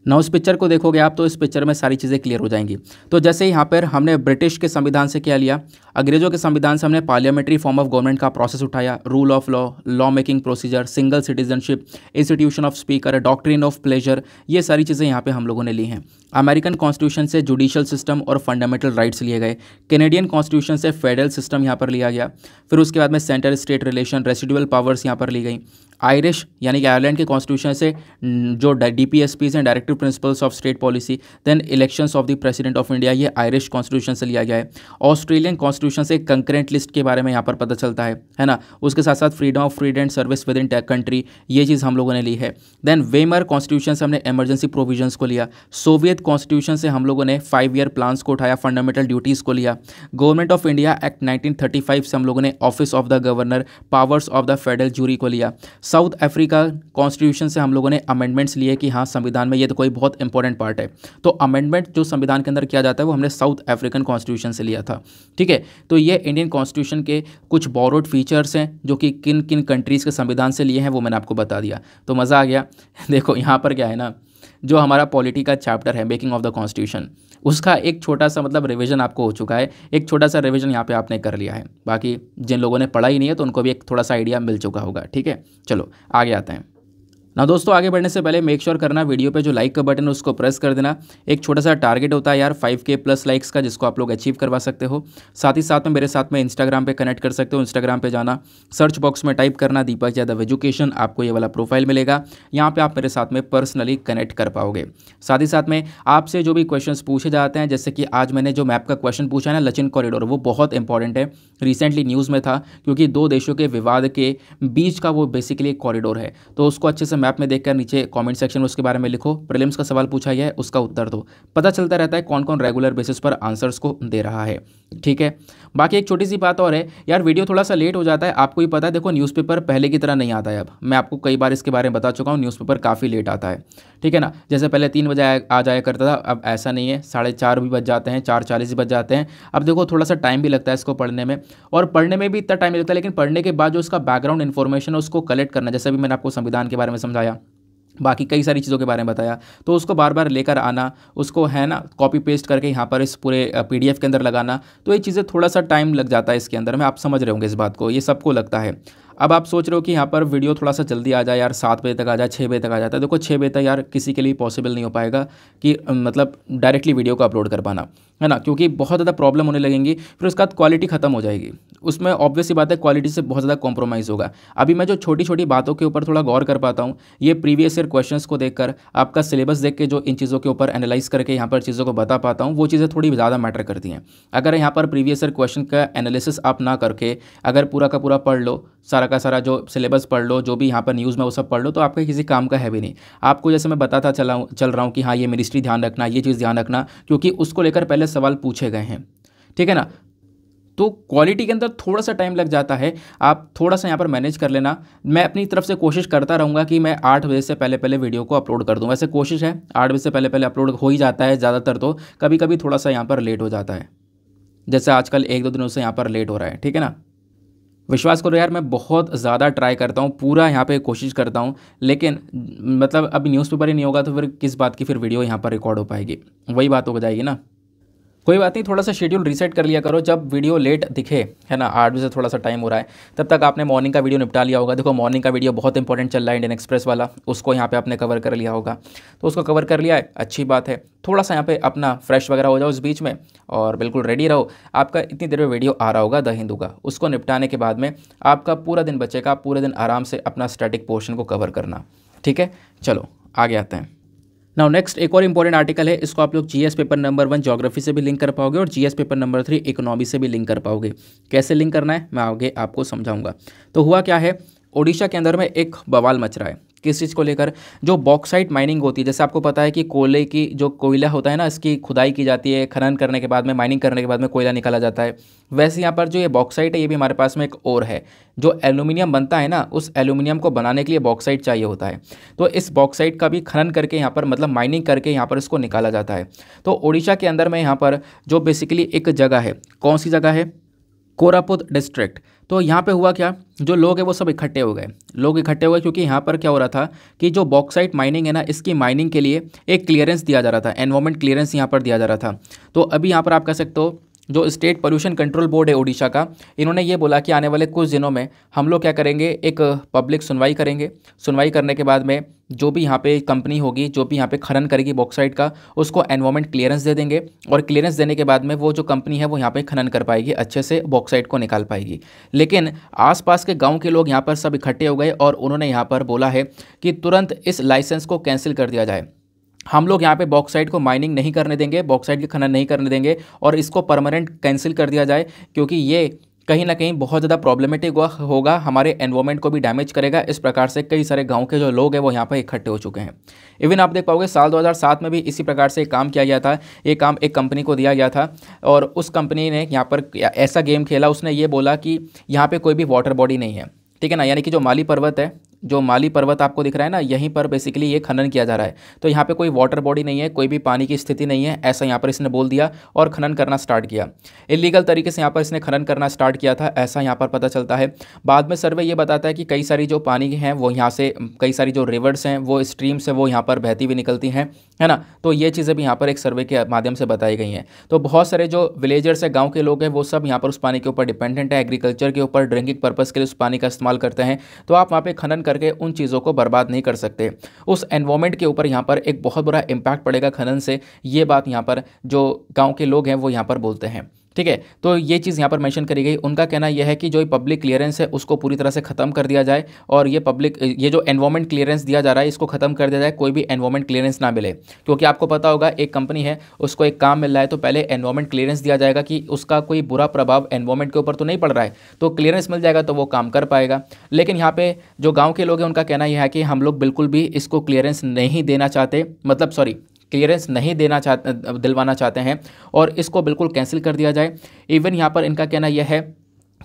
ना उस पिक्चर को देखोगे आप तो इस पिक्चर में सारी चीज़ें क्लियर हो जाएंगी। तो जैसे यहाँ पर हमने ब्रिटिश के संविधान से क्या लिया, अंग्रेजों के संविधान से हमने पार्लियामेंट्री फॉर्म ऑफ गवर्नमेंट का प्रोसेस उठाया, rule of law, law making procedure, single citizenship, institution of speaker, doctrine of pleasure, ये सारी चीज़ें यहाँ पे हम लोगों ने ली हैं। अमेरिकन कॉन्स्टिट्यूशन से जुडिशियल सिस्टम और फंडामेंटल राइट्स लिए गए। कैनेडियन कॉन्स्टिट्यूशन से फेडरल सिस्टम यहाँ पर लिया गया। फिर उसके बाद में centre state relation, residual powers यहाँ पर ली गई। आयरिश यानी कि आयरलैंड के कॉन्स्टिट्यूशन से जो DPSPs हैं, directive principles of state policy, then elections of the president of India, ये आयरिश कॉन्स्टिट्यूशन से लिया गया है। ऑस्ट्रेलियन कॉन्स्टिट्यूशन से कंकरेंट लिस्ट के बारे में यहाँ पर पता चलता है ना। उसके साथ साथ freedom of freedom and service with in country, ये चीज़ हम लोगों ने ली है। देन वेमर कॉन्स्टिट्यूशन से हमने इमरजेंसी प्रोविजंस को लिया। सोवियत कॉन्स्टिट्यूशन से हम लोगों ने 5 ईयर प्लान्स को उठाया, फंडामेंटल ड्यूटीज़ को लिया। गवर्नमेंट ऑफ इंडिया एक्ट 1935 से हम लोगों ने office of the governor, powers of the federal jury को लिया। साउथ अफ्रीका कॉन्स्टिट्यूशन से हम लोगों ने अमेंडमेंट्स लिए कि हाँ संविधान में ये तो कोई बहुत इंपॉर्टेंट पार्ट है, तो अमेंडमेंट जो संविधान के अंदर किया जाता है वो हमने साउथ अफ्रीकन कॉन्स्टिट्यूशन से लिया था, ठीक है। तो ये इंडियन कॉन्स्टिट्यूशन के कुछ बोरोड फीचर्स हैं जो कि किन किन कंट्रीज़ के संविधान से लिए हैं, वो मैंने आपको बता दिया। तो मज़ा आ गया। देखो यहाँ पर क्या है ना, जो हमारा पॉलिटी का चैप्टर है मेकिंग ऑफ द कॉन्स्टिट्यूशन, उसका एक छोटा सा मतलब रिवीजन आपको हो चुका है, एक छोटा सा रिवीजन यहाँ पे आपने कर लिया है। बाकी जिन लोगों ने पढ़ा ही नहीं है तो उनको भी एक थोड़ा सा आइडिया मिल चुका होगा, ठीक है। चलो आगे आते हैं ना दोस्तों। आगे बढ़ने से पहले मेक श्योर करना वीडियो पे जो लाइक का बटन है उसको प्रेस कर देना। एक छोटा सा टारगेट होता है यार 5K प्लस लाइक्स का, जिसको आप लोग अचीव करवा सकते हो। साथ ही साथ में मेरे साथ में इंस्टाग्राम पे कनेक्ट कर सकते हो। इंस्टाग्राम पे जाना, सर्च बॉक्स में टाइप करना दीपक यादव एजुकेशन, आपको ये वाला प्रोफाइल मिलेगा। यहाँ पर आप मेरे साथ में पर्सनली कनेक्ट कर पाओगे। साथ ही साथ में आपसे जो भी क्वेश्चन पूछे जाते हैं, जैसे कि आज मैंने जो मैप का क्वेश्चन पूछा है ना, लचिन कॉरिडोर, वो बहुत इंपॉर्टेंट है, रिसेंटली न्यूज़ में था, क्योंकि 2 देशों के विवाद के बीच का वो बेसिकली एक कॉरिडोर है। तो उसको अच्छे से मैप में देखकर नीचे कमेंट सेक्शन में उसके बारे में लिखो। प्रीलिम्स का सवाल पूछा गया है, उसका उत्तर दो। पता चलता रहता है कौन कौन रेगुलर बेसिस पर आंसर्स को दे रहा है, ठीक है। बाकी एक छोटी सी बात और है यार, वीडियो थोड़ा सा लेट हो जाता है, आपको ही पता है। देखो न्यूज़पेपर पहले की तरह नहीं आता है अब, मैं आपको कई बार इसके बारे में बता चुका हूँ, न्यूज़पेपर काफ़ी लेट आता है, ठीक है ना। जैसे पहले 3 बजे आ जाया करता था, अब ऐसा नहीं है, 4:30 भी बज जाते हैं, 4:40 भी बज जाते हैं। अब देखो थोड़ा सा टाइम भी लगता है इसको पढ़ने में, और पढ़ने में भी इतना टाइम लगता है, लेकिन पढ़ने के बाद जो उसका बैकग्राउंड इन्फॉर्मेशन है उसको कलेक्ट करना, जैसे अभी मैंने आपको संविधान के बारे में समझाया, बाकी कई सारी चीज़ों के बारे में बताया, तो उसको बार बार लेकर आना, उसको है ना कॉपी पेस्ट करके यहाँ पर इस पूरे PDF के अंदर लगाना, तो ये चीज़ें थोड़ा सा टाइम लग जाता है इसके अंदर में, आप समझ रहे होंगे इस बात को, ये सबको लगता है। अब आप सोच रहे हो कि यहाँ पर वीडियो थोड़ा सा जल्दी आ जाए यार, 7 बजे तक आ जाए, 6 बजे तक आ जाता है। देखो 6 बजे तक यार किसी के लिए पॉसिबल नहीं हो पाएगा कि मतलब डायरेक्टली वीडियो को अपलोड कर पाना, है ना, क्योंकि बहुत ज़्यादा प्रॉब्लम होने लगेंगी। फिर उसके बाद क्वालिटी खत्म हो जाएगी, उसमें ऑब्वियस सी बात है क्वालिटी से बहुत ज़्यादा कॉम्प्रोमाइज़ होगा। अभी मैं जो छोटी छोटी बातों के ऊपर थोड़ा गौर कर पाता हूँ, ये प्रीवियस ईयर क्वेश्चंस को देखकर, आपका सिलेबस देख के जो इन चीज़ों के ऊपर एनालाइज करके यहाँ पर चीज़ों को बता पाता हूँ, वो चीज़ें थोड़ी ज़्यादा मैटर करती हैं। अगर यहाँ पर प्रीवियस ईयर क्वेश्चन का एनालिसिस आप ना करके अगर पूरा का पूरा पढ़ लो, सारा का सारा जो सिलेबस पढ़ लो, जो भी यहाँ पर न्यूज़ में वो सब पढ़ लो, तो आपका किसी काम का है भी नहीं। आपको जैसे मैं बताता चल रहा हूँ कि हाँ ये मिनिस्ट्री ध्यान रखना, ये चीज़ ध्यान रखना, क्योंकि उसको लेकर पहले सवाल पूछे गए हैं, ठीक है ना। तो क्वालिटी के अंदर थोड़ा सा टाइम लग जाता है, आप थोड़ा सा यहाँ पर मैनेज कर लेना। मैं अपनी तरफ से कोशिश करता रहूँगा कि मैं 8 बजे से पहले पहले वीडियो को अपलोड कर दूँ। वैसे कोशिश है 8 बजे से पहले पहले अपलोड हो ही जाता है ज़्यादातर, तो कभी कभी थोड़ा सा यहाँ पर लेट हो जाता है, जैसे आजकल 1-2 दिनों से यहाँ पर लेट हो रहा है, ठीक है ना। विश्वास करो यार, मैं बहुत ज़्यादा ट्राई करता हूँ, पूरा यहाँ पे कोशिश करता हूँ, लेकिन मतलब अभी न्यूज़पेपर ही नहीं होगा तो फिर किस बात की फिर वीडियो यहाँ पर रिकॉर्ड हो पाएगी, वही बात हो जाएगी ना। कोई बात नहीं, थोड़ा सा शेड्यूल रीसेट कर लिया करो, जब वीडियो लेट दिखे, है ना, 8 बजे से थोड़ा सा टाइम हो रहा है, तब तक आपने मॉर्निंग का वीडियो निपटा लिया होगा। देखो मॉर्निंग का वीडियो बहुत इंपॉर्टेंट चल रहा है, इंडियन एक्सप्रेस वाला, उसको यहाँ पे आपने कवर कर लिया होगा, तो उसको कवर कर लिया है, अच्छी बात है। थोड़ा सा यहाँ पे अपना फ्रेश वगैरह हो जाओ उस बीच में, और बिल्कुल रेडी रहो। आपका इतनी देर में वीडियो आ रहा होगा द हिंदू का, उसको निपटाने के बाद में आपका पूरा दिन बचेगा, पूरे दिन आराम से अपना स्टैटिक पोर्शन को कवर करना, ठीक है। चलो आगे आते हैं। नाउ नेक्स्ट एक और इंपॉर्टेंट आर्टिकल है, इसको आप लोग जीएस पेपर नंबर 1 ज्योग्राफी से भी लिंक कर पाओगे और जीएस पेपर नंबर 3 इकोनॉमी से भी लिंक कर पाओगे। कैसे लिंक करना है मैं आगे आपको समझाऊंगा। तो हुआ क्या है, ओडिशा के अंदर में एक बवाल मच रहा है, किस चीज़ को लेकर, जो बॉक्साइट माइनिंग होती है। जैसे आपको पता है कि कोयले की जो कोयला होता है ना, इसकी खुदाई की जाती है, खनन करने के बाद में, माइनिंग करने के बाद में कोयला निकाला जाता है। वैसे यहाँ पर जो ये बॉक्साइट है, ये भी हमारे पास में एक और है। जो एल्यूमिनियम बनता है ना, उस एल्यूमिनियम को बनाने के लिए बॉक्साइट चाहिए होता है। तो इस बॉक्साइट का भी खनन करके यहाँ पर, मतलब माइनिंग करके यहाँ पर इसको निकाला जाता है। तो ओडिशा के अंदर में यहाँ पर जो बेसिकली एक जगह है, कौन सी जगह है, कोरापुट डिस्ट्रिक्ट। तो यहाँ पे हुआ क्या, जो लोग हैं वो सब इकट्ठे हो गए, क्योंकि यहाँ पर क्या हो रहा था कि जो बॉक्साइट माइनिंग है ना, इसकी माइनिंग के लिए एक क्लियरेंस दिया जा रहा था, एनवायरमेंट क्लियरेंस यहाँ पर दिया जा रहा था। तो अभी यहाँ पर आप कह सकते हो जो स्टेट पोल्यूशन कंट्रोल बोर्ड है ओडिशा का, इन्होंने ये बोला कि आने वाले कुछ दिनों में हम लोग क्या करेंगे, एक पब्लिक सुनवाई करेंगे। सुनवाई करने के बाद में जो भी यहाँ पे कंपनी होगी, जो भी यहाँ पे खनन करेगी बॉक्साइट का, उसको एनवायरमेंट क्लियरेंस दे देंगे, और क्लियरेंस देने के बाद में वो जो कंपनी है वो यहाँ पे खनन कर पाएगी, अच्छे से बॉक्साइट को निकाल पाएगी। लेकिन आसपास के गांव के लोग यहाँ पर सब इकट्ठे हो गए और उन्होंने यहाँ पर बोला है कि तुरंत इस लाइसेंस को कैंसिल कर दिया जाए। हम लोग यहाँ पे बॉक्साइट को माइनिंग नहीं करने देंगे, बॉक्साइट की खनन नहीं करने देंगे, और इसको परमानेंट कैंसिल कर दिया जाए, क्योंकि ये कहीं ना कहीं बहुत ज़्यादा प्रॉब्लमेटिक होगा, हमारे एनवायरमेंट को भी डैमेज करेगा। इस प्रकार से कई सारे गांव के जो लोग हैं वो यहाँ पर इकट्ठे हो चुके हैं। इवन आप देख पाओगे साल 2007 में भी इसी प्रकार से काम किया गया था। ये काम एक कंपनी को दिया गया था, और उस कंपनी ने यहाँ पर ऐसा गेम खेला, उसने ये बोला कि यहाँ पर कोई भी वाटर बॉडी नहीं है, ठीक है ना, यानी कि जो माली पर्वत है, जो माली पर्वत आपको दिख रहा है ना, यहीं पर बेसिकली ये खनन किया जा रहा है। तो यहाँ पे कोई वाटर बॉडी नहीं है, कोई भी पानी की स्थिति नहीं है, ऐसा यहाँ पर इसने बोल दिया और खनन करना स्टार्ट किया। इलीगल तरीके से यहाँ पर इसने खनन करना स्टार्ट किया था, ऐसा यहाँ पर पता चलता है। बाद में सर्वे ये बताता है कि कई सारी जो पानी हैं वो यहाँ से, कई सारी जो रिवर्स हैं वो स्ट्रीम से वो यहाँ पर बहती हुई निकलती हैं, है ना। तो ये चीज़ें भी यहाँ पर एक सर्वे के माध्यम से बताई गई हैं। तो बहुत सारे जो विलेजर्स है, गाँव के लोग हैं, वो सब यहाँ पर उस पानी के ऊपर डिपेंडेंट है, एग्रीकल्चर के ऊपर, ड्रिंकिंग पर्पज़ के लिए उस पानी का इस्तेमाल करते हैं। तो आप वहाँ पर खनन करके उन चीज़ों को बर्बाद नहीं कर सकते। उस एनवायरमेंट के ऊपर यहाँ पर एक बहुत बड़ा इम्पैक्ट पड़ेगा खनन से, ये बात यहाँ पर जो गांव के लोग हैं वो यहाँ पर बोलते हैं, ठीक है। तो ये चीज़ यहाँ पर मेंशन करी गई। उनका कहना यह है कि जो पब्लिक क्लियरेंस है उसको पूरी तरह से ख़त्म कर दिया जाए, और ये जो एनवायरमेंट क्लियरेंस दिया जा रहा है इसको ख़त्म कर दिया जाए, कोई भी एनवायरमेंट क्लियरेंस ना मिले। क्योंकि आपको पता होगा एक कंपनी है, उसको एक काम मिल रहा है, तो पहले एनवायरमेंट क्लियरेंस दिया जाएगा कि उसका कोई बुरा प्रभाव एनवायरमेंट के ऊपर तो नहीं पड़ रहा है, तो क्लियरेंस मिल जाएगा तो वो काम कर पाएगा। लेकिन यहाँ पे जो गाँव के लोग हैं उनका कहना यह है कि हम लोग बिल्कुल भी इसको क्लियरेंस नहीं देना चाहते, मतलब सॉरी क्लियरेंस नहीं दिलवाना चाहते हैं, और इसको बिल्कुल कैंसिल कर दिया जाए। इवन यहाँ पर इनका कहना यह है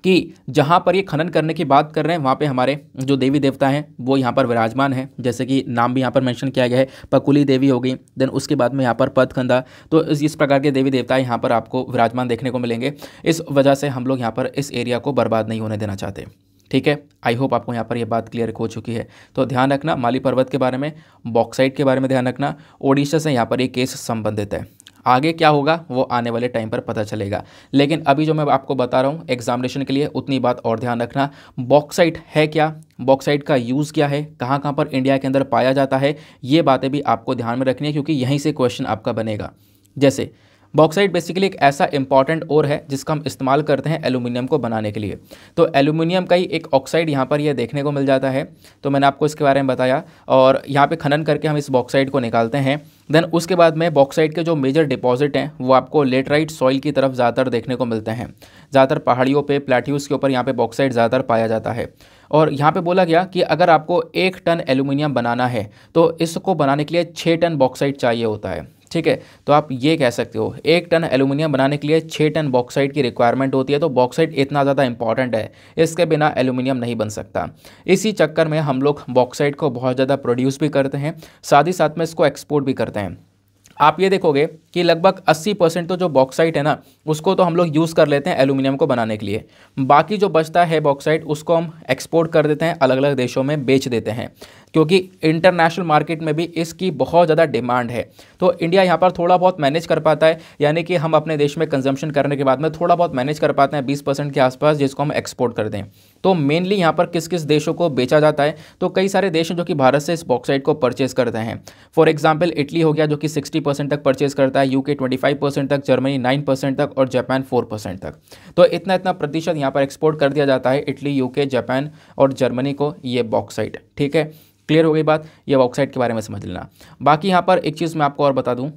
कि जहाँ पर ये खनन करने की बात कर रहे हैं वहाँ पे हमारे जो देवी देवता हैं वो यहाँ पर विराजमान है, जैसे कि नाम भी यहाँ पर मेंशन किया गया है, पकुली देवी हो गई, देन उसके बाद में यहाँ पर पदखंदा। तो इस प्रकार के देवी देवता यहाँ पर आपको विराजमान देखने को मिलेंगे। इस वजह से हम लोग यहाँ पर इस एरिया को बर्बाद नहीं होने देना चाहते, ठीक है। आई होप आपको यहाँ पर ये बात क्लियर हो चुकी है। तो ध्यान रखना, माली पर्वत के बारे में, बॉक्साइट के बारे में ध्यान रखना, ओडिशा से यहाँ पर ये केस संबंधित है। आगे क्या होगा वो आने वाले टाइम पर पता चलेगा। लेकिन अभी जो मैं आपको बता रहा हूँ एग्जामिनेशन के लिए, उतनी बात और ध्यान रखना। बॉक्साइट है क्या, बॉक्साइट का यूज़ क्या है, कहाँ कहाँ पर इंडिया के अंदर पाया जाता है, ये बातें भी आपको ध्यान में रखनी है, क्योंकि यहीं से क्वेश्चन आपका बनेगा। जैसे बॉक्साइट बेसिकली एक ऐसा इंपॉर्टेंट ओर है जिसका हम इस्तेमाल करते हैं एल्यूमिनियम को बनाने के लिए। तो एल्यूमिनियम का ही एक ऑक्साइड यहाँ पर ये देखने को मिल जाता है। तो मैंने आपको इसके बारे में बताया, और यहाँ पे खनन करके हम इस बॉक्साइट को निकालते हैं। देन उसके बाद में बॉक्साइट के जो मेजर डिपॉजिट हैं वो आपको लेटराइट सॉइल की तरफ ज़्यादातर देखने को मिलते हैं। ज़्यादातर पहाड़ियों पे, प्लेट्यूज़ के ऊपर यहाँ पे बॉक्साइट ज़्यादातर पाया जाता है। और यहाँ पे बोला गया कि अगर आपको 1 टन एल्यूमिनियम बनाना है तो इसको बनाने के लिए 6 टन बॉक्साइट चाहिए होता है। ठीक है, तो आप ये कह सकते हो 1 टन एल्यूमिनियम बनाने के लिए 6 टन बॉक्साइट की रिक्वायरमेंट होती है। तो बॉक्साइट इतना ज़्यादा इंपॉर्टेंट है, इसके बिना एल्यूमिनियम नहीं बन सकता। इसी चक्कर में हम लोग बॉक्साइट को बहुत ज़्यादा प्रोड्यूस भी करते हैं, साथ ही साथ में इसको एक्सपोर्ट भी करते हैं। आप ये देखोगे कि लगभग 80% तो जो बॉक्साइट है ना उसको तो हम लोग यूज़ कर लेते हैं एल्यूमिनियम को बनाने के लिए। बाकी जो बचता है बॉक्साइट उसको हम एक्सपोर्ट कर देते हैं, अलग अलग देशों में बेच देते हैं, क्योंकि इंटरनेशनल मार्केट में भी इसकी बहुत ज़्यादा डिमांड है। तो इंडिया यहाँ पर थोड़ा बहुत मैनेज कर पाता है, यानी कि हम अपने देश में कंजम्पशन करने के बाद में थोड़ा बहुत मैनेज कर पाते हैं 20% के आसपास, जिसको हम एक्सपोर्ट कर दें। तो मेनली यहाँ पर किस किस देशों को बेचा जाता है, तो कई सारे देश हैं जो कि भारत से इस बॉक्साइट को परचेज करते हैं। फॉर एग्जाम्पल इटली हो गया जो कि 60% तक परचेज करता है, यूके 25% तक, जर्मनी 9% तक और जापान 4% तक। तो इतना इतना प्रतिशत यहाँ पर एक्सपोर्ट कर दिया जाता है इटली, यूके, जापान और जर्मनी को ये बॉक्साइट। ठीक है, क्लियर हो गई बात, ये बॉक्साइट के बारे में समझ लेना। बाकी यहाँ पर एक चीज़ मैं आपको और बता दूँ,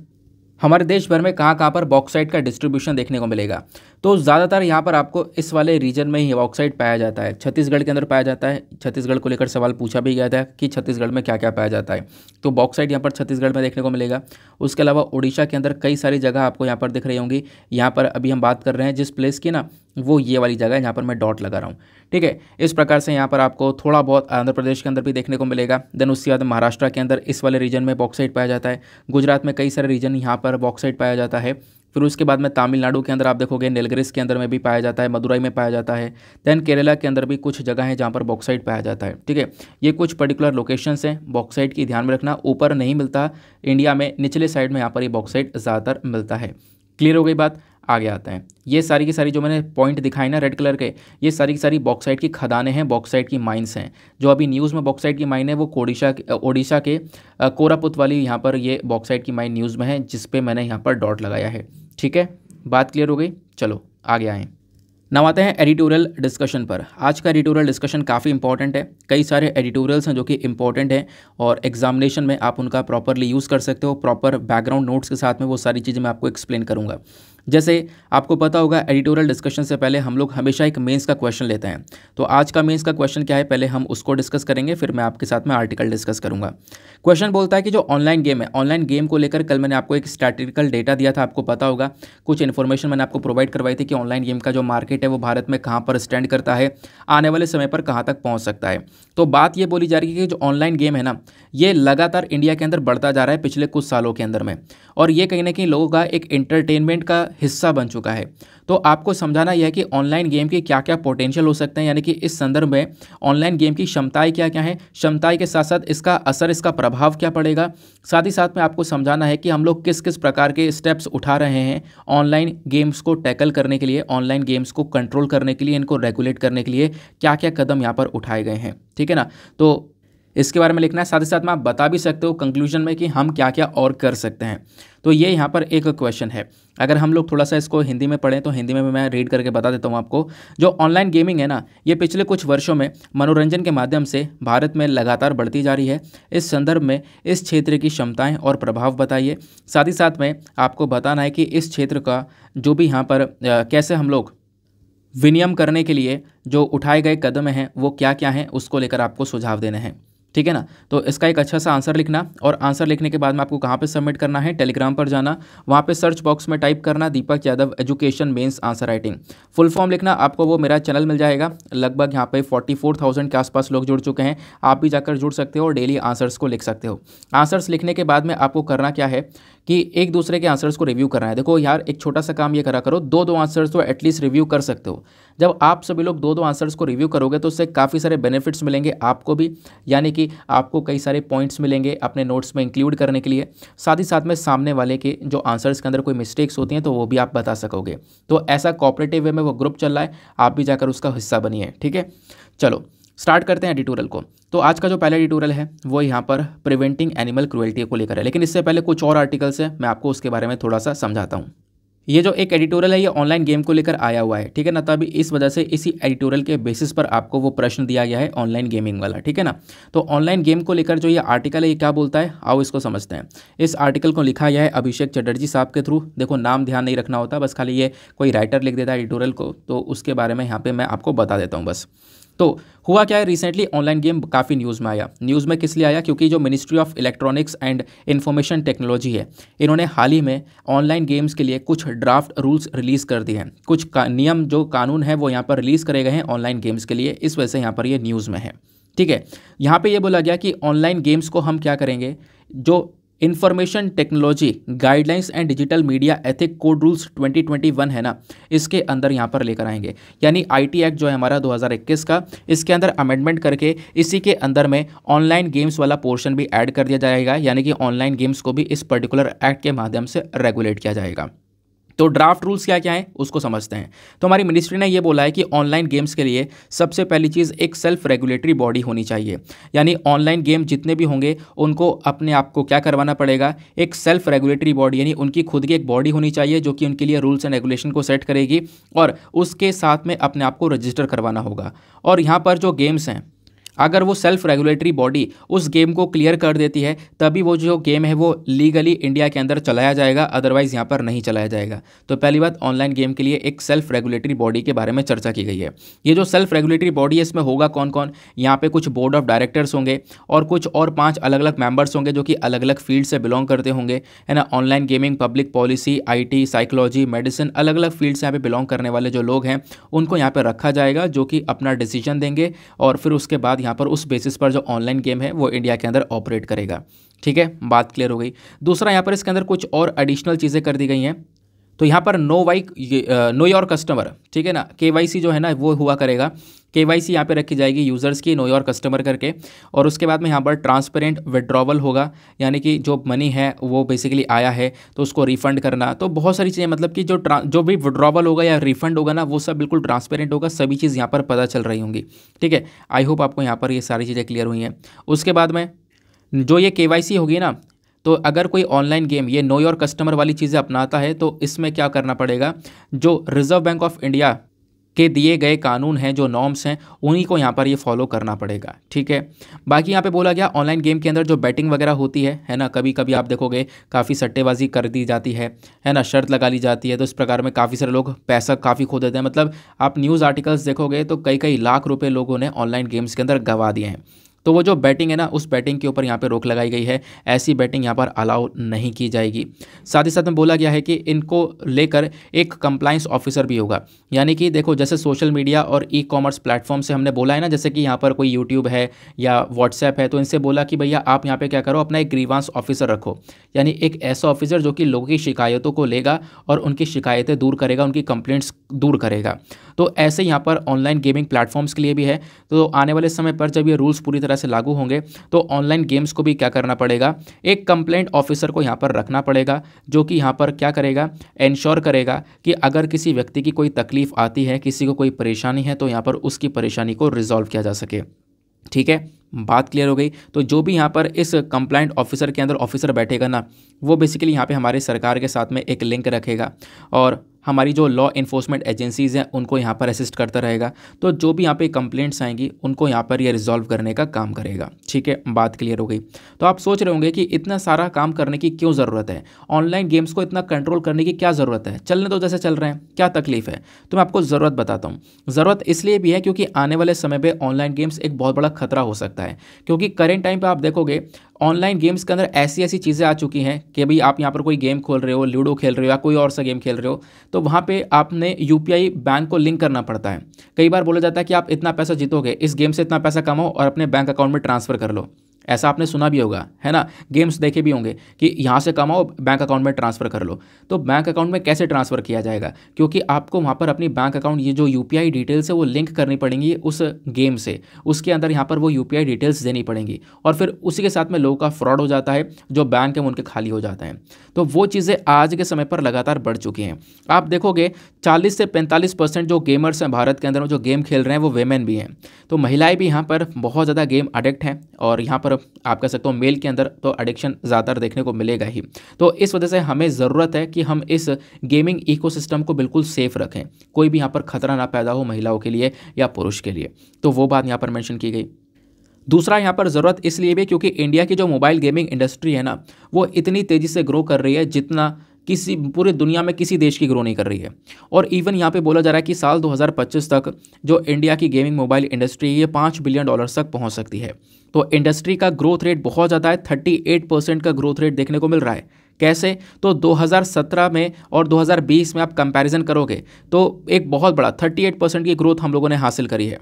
हमारे देश भर में कहाँ कहाँ पर बॉक्साइट का डिस्ट्रीब्यूशन देखने को मिलेगा। तो ज़्यादातर यहाँ पर आपको इस वाले रीजन में ही बॉक्साइट पाया जाता है। छत्तीसगढ़ के अंदर पाया जाता है। छत्तीसगढ़ को लेकर सवाल पूछा भी गया था कि छत्तीसगढ़ में क्या क्या पाया जाता है, तो बॉक्साइट यहाँ पर छत्तीसगढ़ में देखने को मिलेगा। उसके अलावा उड़ीसा के अंदर कई सारी जगह आपको यहाँ पर दिख रही होंगी। यहाँ पर अभी हम बात कर रहे हैं जिस प्लेस की ना, वो ये वाली जगह है जहाँ पर मैं डॉट लगा रहा हूँ। ठीक है, इस प्रकार से यहाँ पर आपको थोड़ा बहुत आंध्र प्रदेश के अंदर भी देखने को मिलेगा। देन उसके बाद महाराष्ट्र के अंदर इस वाले रीजन में बॉक्साइट पाया जाता है। गुजरात में कई सारे रीजन यहाँ पर बॉक्साइट पाया जाता है। फिर उसके बाद में तमिलनाडु के अंदर आप देखोगे नीलगिरिस के अंदर में भी पाया जाता है, मदुरई में पाया जाता है। देन केरला के अंदर भी कुछ जगह है जहाँ पर बॉक्साइट पाया जाता है। ठीक है, ये कुछ पर्टिकुलर लोकेशंस हैं बॉक्साइट की, ध्यान में रखना। ऊपर नहीं मिलता इंडिया में, निचले साइड में यहाँ पर ये बॉक्साइट ज़्यादातर मिलता है। क्लियर हो गई बात, आगे आते हैं। ये सारी की सारी जो मैंने पॉइंट दिखाई ना रेड कलर के, ये सारी की सारी बॉक्साइट की खदानें हैं, बॉक्साइट की माइंस हैं। जो अभी न्यूज़ में बॉक्साइट की माइन है वो ओडिशा के कोरापुत वाली यहाँ पर ये बॉक्साइट की माइन न्यूज़ में है, जिस पे मैंने यहाँ पर डॉट लगाया है। ठीक है, बात क्लियर हो गई, चलो आगे आएँ। नाउ आते हैं एडिटोरियल डिस्कशन पर। आज का एडिटोरियल डिस्कशन काफ़ी इंपॉर्टेंट है। कई सारे एडिटोरियल्स हैं जो कि इंपॉर्टेंट हैं और एग्जामिनेशन में आप उनका प्रॉपरली यूज़ कर सकते हो। प्रॉपर बैकग्राउंड नोट्स के साथ में वो सारी चीज़ें मैं आपको एक्सप्लेन करूँगा। जैसे आपको पता होगा एडिटोरियल डिस्कशन से पहले हम लोग हमेशा एक मेंस का क्वेश्चन लेते हैं। तो आज का मेंस का क्वेश्चन क्या है, पहले हम उसको डिस्कस करेंगे, फिर मैं आपके साथ में आर्टिकल डिस्कस करूँगा। क्वेश्चन बोलता है कि जो ऑनलाइन गेम है, ऑनलाइन गेम को लेकर कल मैंने आपको एक स्टैटिस्टिकल डेटा दिया था, आपको पता होगा। कुछ इन्फॉर्मेशन मैंने आपको प्रोवाइड करवाई थी कि ऑनलाइन गेम का जो मार्केट है वो भारत में कहाँ पर स्टैंड करता है, आने वाले समय पर कहाँ तक पहुँच सकता है। तो बात ये बोली जा रही है कि जो ऑनलाइन गेम है ना, ये लगातार इंडिया के अंदर बढ़ता जा रहा है पिछले कुछ सालों के अंदर में, और ये कहीं ना कहीं लोगों का एक एंटरटेनमेंट का हिस्सा बन चुका है। तो आपको समझाना यह है कि ऑनलाइन गेम के क्या क्या पोटेंशियल हो सकते हैं, यानी कि इस संदर्भ में ऑनलाइन गेम की क्षमताएं क्या क्या हैं, क्षमताएं के साथ साथ इसका असर, इसका प्रभाव क्या पड़ेगा। साथ ही साथ में आपको समझाना है कि हम लोग किस किस प्रकार के स्टेप्स उठा रहे हैं ऑनलाइन गेम्स को टैकल करने के लिए, ऑनलाइन गेम्स को कंट्रोल करने के लिए, इनको रेगुलेट करने के लिए क्या क्या कदम यहाँ पर उठाए गए हैं। ठीक है ना, तो इसके बारे में लिखना है। साथ ही साथ में आप बता भी सकते हो कंक्लूजन में कि हम क्या क्या और कर सकते हैं। तो ये यहाँ पर एक क्वेश्चन है। अगर हम लोग थोड़ा सा इसको हिंदी में पढ़ें तो हिंदी में मैं रीड करके बता देता हूँ आपको। जो ऑनलाइन गेमिंग है ना, ये पिछले कुछ वर्षों में मनोरंजन के माध्यम से भारत में लगातार बढ़ती जा रही है। इस संदर्भ में इस क्षेत्र की क्षमताएं और प्रभाव बताइए। साथ ही साथ में आपको बताना है कि इस क्षेत्र का जो भी यहाँ पर कैसे हम लोग विनियम करने के लिए जो उठाए गए कदम हैं वो क्या क्या हैं, उसको लेकर आपको सुझाव देने हैं। ठीक है ना, तो इसका एक अच्छा सा आंसर लिखना, और आंसर लिखने के बाद में आपको कहाँ पे सबमिट करना है, टेलीग्राम पर जाना, वहाँ पे सर्च बॉक्स में टाइप करना Deepak Yadav education mains answer writing, full form लिखना। आपको वो मेरा चैनल मिल जाएगा। लगभग यहाँ पे 44,000 के आसपास लोग जुड़ चुके हैं। आप भी जाकर जुड़ सकते हो और डेली आंसर्स को लिख सकते हो। आंसर्स लिखने के बाद में आपको करना क्या है कि एक दूसरे के आंसर्स को रिव्यू करना है। देखो यार, एक छोटा सा काम ये करा करो, दो दो आंसर्स तो एटलीस्ट रिव्यू कर सकते हो। जब आप सभी लोग दो दो आंसर्स को रिव्यू करोगे तो उससे काफ़ी सारे बेनिफिट्स मिलेंगे आपको भी, यानी कि आपको कई सारे पॉइंट्स मिलेंगे अपने नोट्स में इंक्लूड करने के लिए। साथ ही साथ में सामने वाले के जो आंसर्स के अंदर कोई मिस्टेक्स होती हैं तो वो भी आप बता सकोगे। तो ऐसा कोऑपरेटिव वे में वो ग्रुप चल रहा है, आप भी जाकर उसका हिस्सा बनिए। ठीक है, चलो स्टार्ट करते हैं एडिटोरियल को। तो आज का जो पहला एडिटोरियल है वो यहाँ पर प्रिवेंटिंग एनिमल क्रुएल्टी को लेकर है, लेकिन इससे पहले कुछ और आर्टिकल्स हैं, मैं आपको उसके बारे में थोड़ा सा समझाता हूँ। ये जो एक एडिटोरियल है ये ऑनलाइन गेम को लेकर आया हुआ है, ठीक है ना। तभी इस वजह से इसी एडिटोरियल के बेसिस पर आपको वो प्रश्न दिया गया है ऑनलाइन गेमिंग वाला, ठीक है ना। तो ऑनलाइन गेम को लेकर जो ये आर्टिकल है ये क्या बोलता है, आओ इसको समझते हैं। इस आर्टिकल को लिखा गया है अभिषेक चटर्जी साहब के थ्रू। देखो नाम ध्यान नहीं रखना होता, बस खाली ये कोई राइटर लिख देता है एडिटोरियल को, तो उसके बारे में यहाँ पे मैं आपको बता देता हूँ बस। तो हुआ क्या है, रिसेंटली ऑनलाइन गेम काफ़ी न्यूज़ में आया। न्यूज़ में किस लिए आया, क्योंकि जो ministry of electronics and information technology है, इन्होंने हाल ही में ऑनलाइन गेम्स के लिए कुछ ड्राफ्ट रूल्स रिलीज़ कर दिए हैं। कुछ नियम जो कानून है वो यहाँ पर रिलीज़ करे गए हैं ऑनलाइन गेम्स के लिए, इस वजह से यहाँ पर ये न्यूज़ में है। ठीक है, यहाँ पर ये बोला गया कि ऑनलाइन गेम्स को हम क्या करेंगे, जो information technology guidelines and digital media ethic code rules 2021 है ना, इसके अंदर यहाँ पर लेकर आएंगे। यानी आईटी एक्ट जो है हमारा 2021 का, इसके अंदर अमेंडमेंट करके इसी के अंदर में ऑनलाइन गेम्स वाला पोर्शन भी ऐड कर दिया जाएगा, यानी कि ऑनलाइन गेम्स को भी इस पर्टिकुलर एक्ट के माध्यम से रेगुलेट किया जाएगा। तो ड्राफ्ट रूल्स क्या क्या हैं उसको समझते हैं। तो हमारी मिनिस्ट्री ने ये बोला है कि ऑनलाइन गेम्स के लिए सबसे पहली चीज़ एक सेल्फ रेगुलेटरी बॉडी होनी चाहिए, यानी ऑनलाइन गेम जितने भी होंगे उनको अपने आप को क्या करवाना पड़ेगा, एक सेल्फ रेगुलेटरी बॉडी, यानी उनकी खुद की एक बॉडी होनी चाहिए जो कि उनके लिए रूल्स एंड रेगुलेशन को सेट करेगी, और उसके साथ में अपने आप को रजिस्टर करवाना होगा। और यहाँ पर जो गेम्स हैं, अगर वो सेल्फ रेगुलेटरी बॉडी उस गेम को क्लियर कर देती है तभी वो जो गेम है वो लीगली इंडिया के अंदर चलाया जाएगा, अदरवाइज़ यहाँ पर नहीं चलाया जाएगा। तो पहली बात, ऑनलाइन गेम के लिए एक सेल्फ रेगुलेटरी बॉडी के बारे में चर्चा की गई है। ये जो सेल्फ रेगुलेटरी बॉडी है इसमें होगा कौन कौन, यहाँ पे कुछ बोर्ड ऑफ डायरेक्टर्स होंगे और कुछ और 5 अलग अलग मेंबर्स होंगे जो कि अलग अलग फील्ड से बिलोंग करते होंगे, है ना। Online gaming, public policy, IT, psychology, medicine, अलग अलग फील्ड से यहाँ पे बिलोंग करने वाले जो लोग हैं उनको यहाँ पर रखा जाएगा, जो कि अपना डिसीजन देंगे और फिर उसके बाद यहाँ पर उस बेसिस पर जो ऑनलाइन गेम है वो इंडिया के अंदर ऑपरेट करेगा। ठीक है, बात क्लियर हो गई। दूसरा, यहाँ पर इसके अंदर कुछ और एडिशनल चीज़ें कर दी गई हैं। तो यहाँ पर नो योर कस्टमर, ठीक है ना, KYC जो है ना वो हुआ करेगा। KYC यहाँ पे रखी जाएगी यूज़र्स की, नो योर कस्टमर करके। और उसके बाद में यहाँ पर ट्रांसपेरेंट विड्रॉवल होगा, यानी कि जो मनी है वो बेसिकली आया है तो उसको रिफ़ंड करना। तो बहुत सारी चीज़ें, मतलब कि जो भी विड्रॉवल होगा या रिफ़ंड होगा ना वो सब बिल्कुल ट्रांसपेरेंट होगा, सभी चीज़ यहाँ पर पता चल रही होंगी। ठीक है, आई होप आपको यहाँ पर ये सारी चीज़ें क्लियर हुई हैं। उसके बाद में जो ये KYC होगी ना, तो अगर कोई ऑनलाइन गेम ये नो योर कस्टमर वाली चीज़ें अपनाता है तो इसमें क्या करना पड़ेगा, जो रिजर्व बैंक ऑफ इंडिया के दिए गए कानून हैं, जो नॉर्म्स हैं, उन्हीं को यहाँ पर ये फॉलो करना पड़ेगा। ठीक है, बाकी यहाँ पे बोला गया ऑनलाइन गेम के अंदर जो बैटिंग वगैरह होती है ना, कभी कभी आप देखोगे काफ़ी सट्टेबाजी कर दी जाती है ना, शर्त लगा ली जाती है, तो इस प्रकार में काफ़ी सारे लोग पैसा काफ़ी खो देते हैं। मतलब आप न्यूज़ आर्टिकल्स देखोगे तो कई कई लाख रुपये लोगों ने ऑनलाइन गेम्स के अंदर गंवा दिए हैं। तो वो जो बैटिंग है ना, उस बैटिंग के ऊपर यहाँ पे रोक लगाई गई है, ऐसी बैटिंग यहाँ पर अलाउ नहीं की जाएगी। साथ ही साथ में बोला गया है कि इनको लेकर एक कंप्लाइंस ऑफिसर भी होगा, यानी कि देखो जैसे सोशल मीडिया और ई-कॉमर्स प्लेटफॉर्म से हमने बोला है ना, जैसे कि यहाँ पर कोई यूट्यूब है या व्हाट्सएप है, तो इनसे बोला कि भैया आप यहाँ पर क्या करो, अपना एक ग्रीवांस ऑफिसर रखो, यानी एक ऐसा ऑफिसर जो कि लोगों की शिकायतों को लेगा और उनकी शिकायतें दूर करेगा, उनकी कंप्लेंट्स दूर करेगा। तो ऐसे यहाँ पर ऑनलाइन गेमिंग प्लेटफॉर्म्स के लिए भी है। तो आने वाले समय पर जब ये रूल्स पूरी तरह से लागू होंगे तो ऑनलाइन गेम्स को भी क्या करना पड़ेगा, एक कंप्लेंट ऑफिसर को यहाँ पर रखना पड़ेगा, जो कि यहाँ पर क्या करेगा, इंश्योर करेगा कि अगर किसी व्यक्ति की कोई तकलीफ आती है, किसी को कोई परेशानी है, तो यहाँ पर उसकी परेशानी को रिजॉल्व किया जा सके। ठीक है, बात क्लियर हो गई। तो जो भी यहाँ पर इस कंप्लाइंट ऑफिसर के अंदर ऑफिसर बैठेगा ना, वो बेसिकली यहाँ पे हमारे सरकार के साथ में एक लिंक रखेगा और हमारी जो लॉ इन्फोर्समेंट एजेंसीज़ हैं उनको यहाँ पर असिस्ट करता रहेगा। तो जो भी यहाँ पे कंप्लेंट्स आएंगी उनको यहाँ पर ये रिजॉल्व करने का काम करेगा। ठीक है, बात क्लियर हो गई। तो आप सोच रहे होंगे कि इतना सारा काम करने की क्यों ज़रूरत है, ऑनलाइन गेम्स को इतना कंट्रोल करने की क्या ज़रूरत है, चलने तो जैसे चल रहे हैं, क्या तकलीफ है। तो मैं आपको ज़रूरत बताता हूँ। ज़रूरत इसलिए भी है क्योंकि आने वाले समय पर ऑनलाइन गेम्स एक बहुत बड़ा खतरा हो सकता है, क्योंकि करेंट टाइम पर आप देखोगे ऑनलाइन गेम्स के अंदर ऐसी ऐसी चीज़ें आ चुकी हैं कि भाई आप यहाँ पर कोई गेम खोल रहे हो, लूडो खेल रहे हो या कोई और सा गेम खेल रहे हो, तो वहाँ पे आपने UPI बैंक को लिंक करना पड़ता है। कई बार बोला जाता है कि आप इतना पैसा जीतोगे, इस गेम से इतना पैसा कमाओ और अपने बैंक अकाउंट में ट्रांसफ़र कर लो। ऐसा आपने सुना भी होगा, है ना, गेम्स देखे भी होंगे कि यहाँ से कमाओ बैंक अकाउंट में ट्रांसफ़र कर लो। तो बैंक अकाउंट में कैसे ट्रांसफ़र किया जाएगा, क्योंकि आपको वहाँ पर अपनी बैंक अकाउंट ये जो यूपीआई डिटेल्स है वो लिंक करनी पड़ेंगी उस गेम से, उसके अंदर यहाँ पर वो यूपीआई डिटेल्स देनी पड़ेंगी, और फिर उसी के साथ में लोगों का फ्रॉड हो जाता है, जो बैंक है उनके खाली हो जाता है। तो वो चीज़ें आज के समय पर लगातार बढ़ चुकी हैं। आप देखोगे 40 से 45% जो गेमर्स हैं भारत के अंदर जो गेम खेल रहे हैं वो वेमेन भी हैं। तो महिलाएं भी यहाँ पर बहुत ज़्यादा गेम अडिक्ट हैं, और यहाँ पर आप कह सकते हो मेल के अंदर तो एडिक्शन ज़्यादातर देखने को मिलेगा ही। तो इस वजह से हमें ज़रूरत है कि हम इस गेमिंग इकोसिस्टम को बिल्कुल सेफ रखें, कोई भी यहाँ पर खतरा ना पैदा हो महिलाओं के लिए या पुरुष के लिए। तो वो बात यहाँ पर मेंशन की गई। दूसरा यहाँ पर ज़रूरत इसलिए भी क्योंकि इंडिया की जो मोबाइल गेमिंग इंडस्ट्री है ना, वो इतनी तेज़ी से ग्रो कर रही है जितना किसी पूरे दुनिया में किसी देश की ग्रो नहीं कर रही है। और इवन यहाँ पे बोला जा रहा है कि साल 2025 तक जो इंडिया की गेमिंग मोबाइल इंडस्ट्री है ये $5 बिलियन तक पहुँच सकती है। तो इंडस्ट्री का ग्रोथ रेट बहुत ज़्यादा है, 38% का ग्रोथ रेट देखने को मिल रहा है। कैसे? तो 2017 में और 2020 में आप कंपैरिजन करोगे तो एक बहुत बड़ा 38% की ग्रोथ हम लोगों ने हासिल करी है।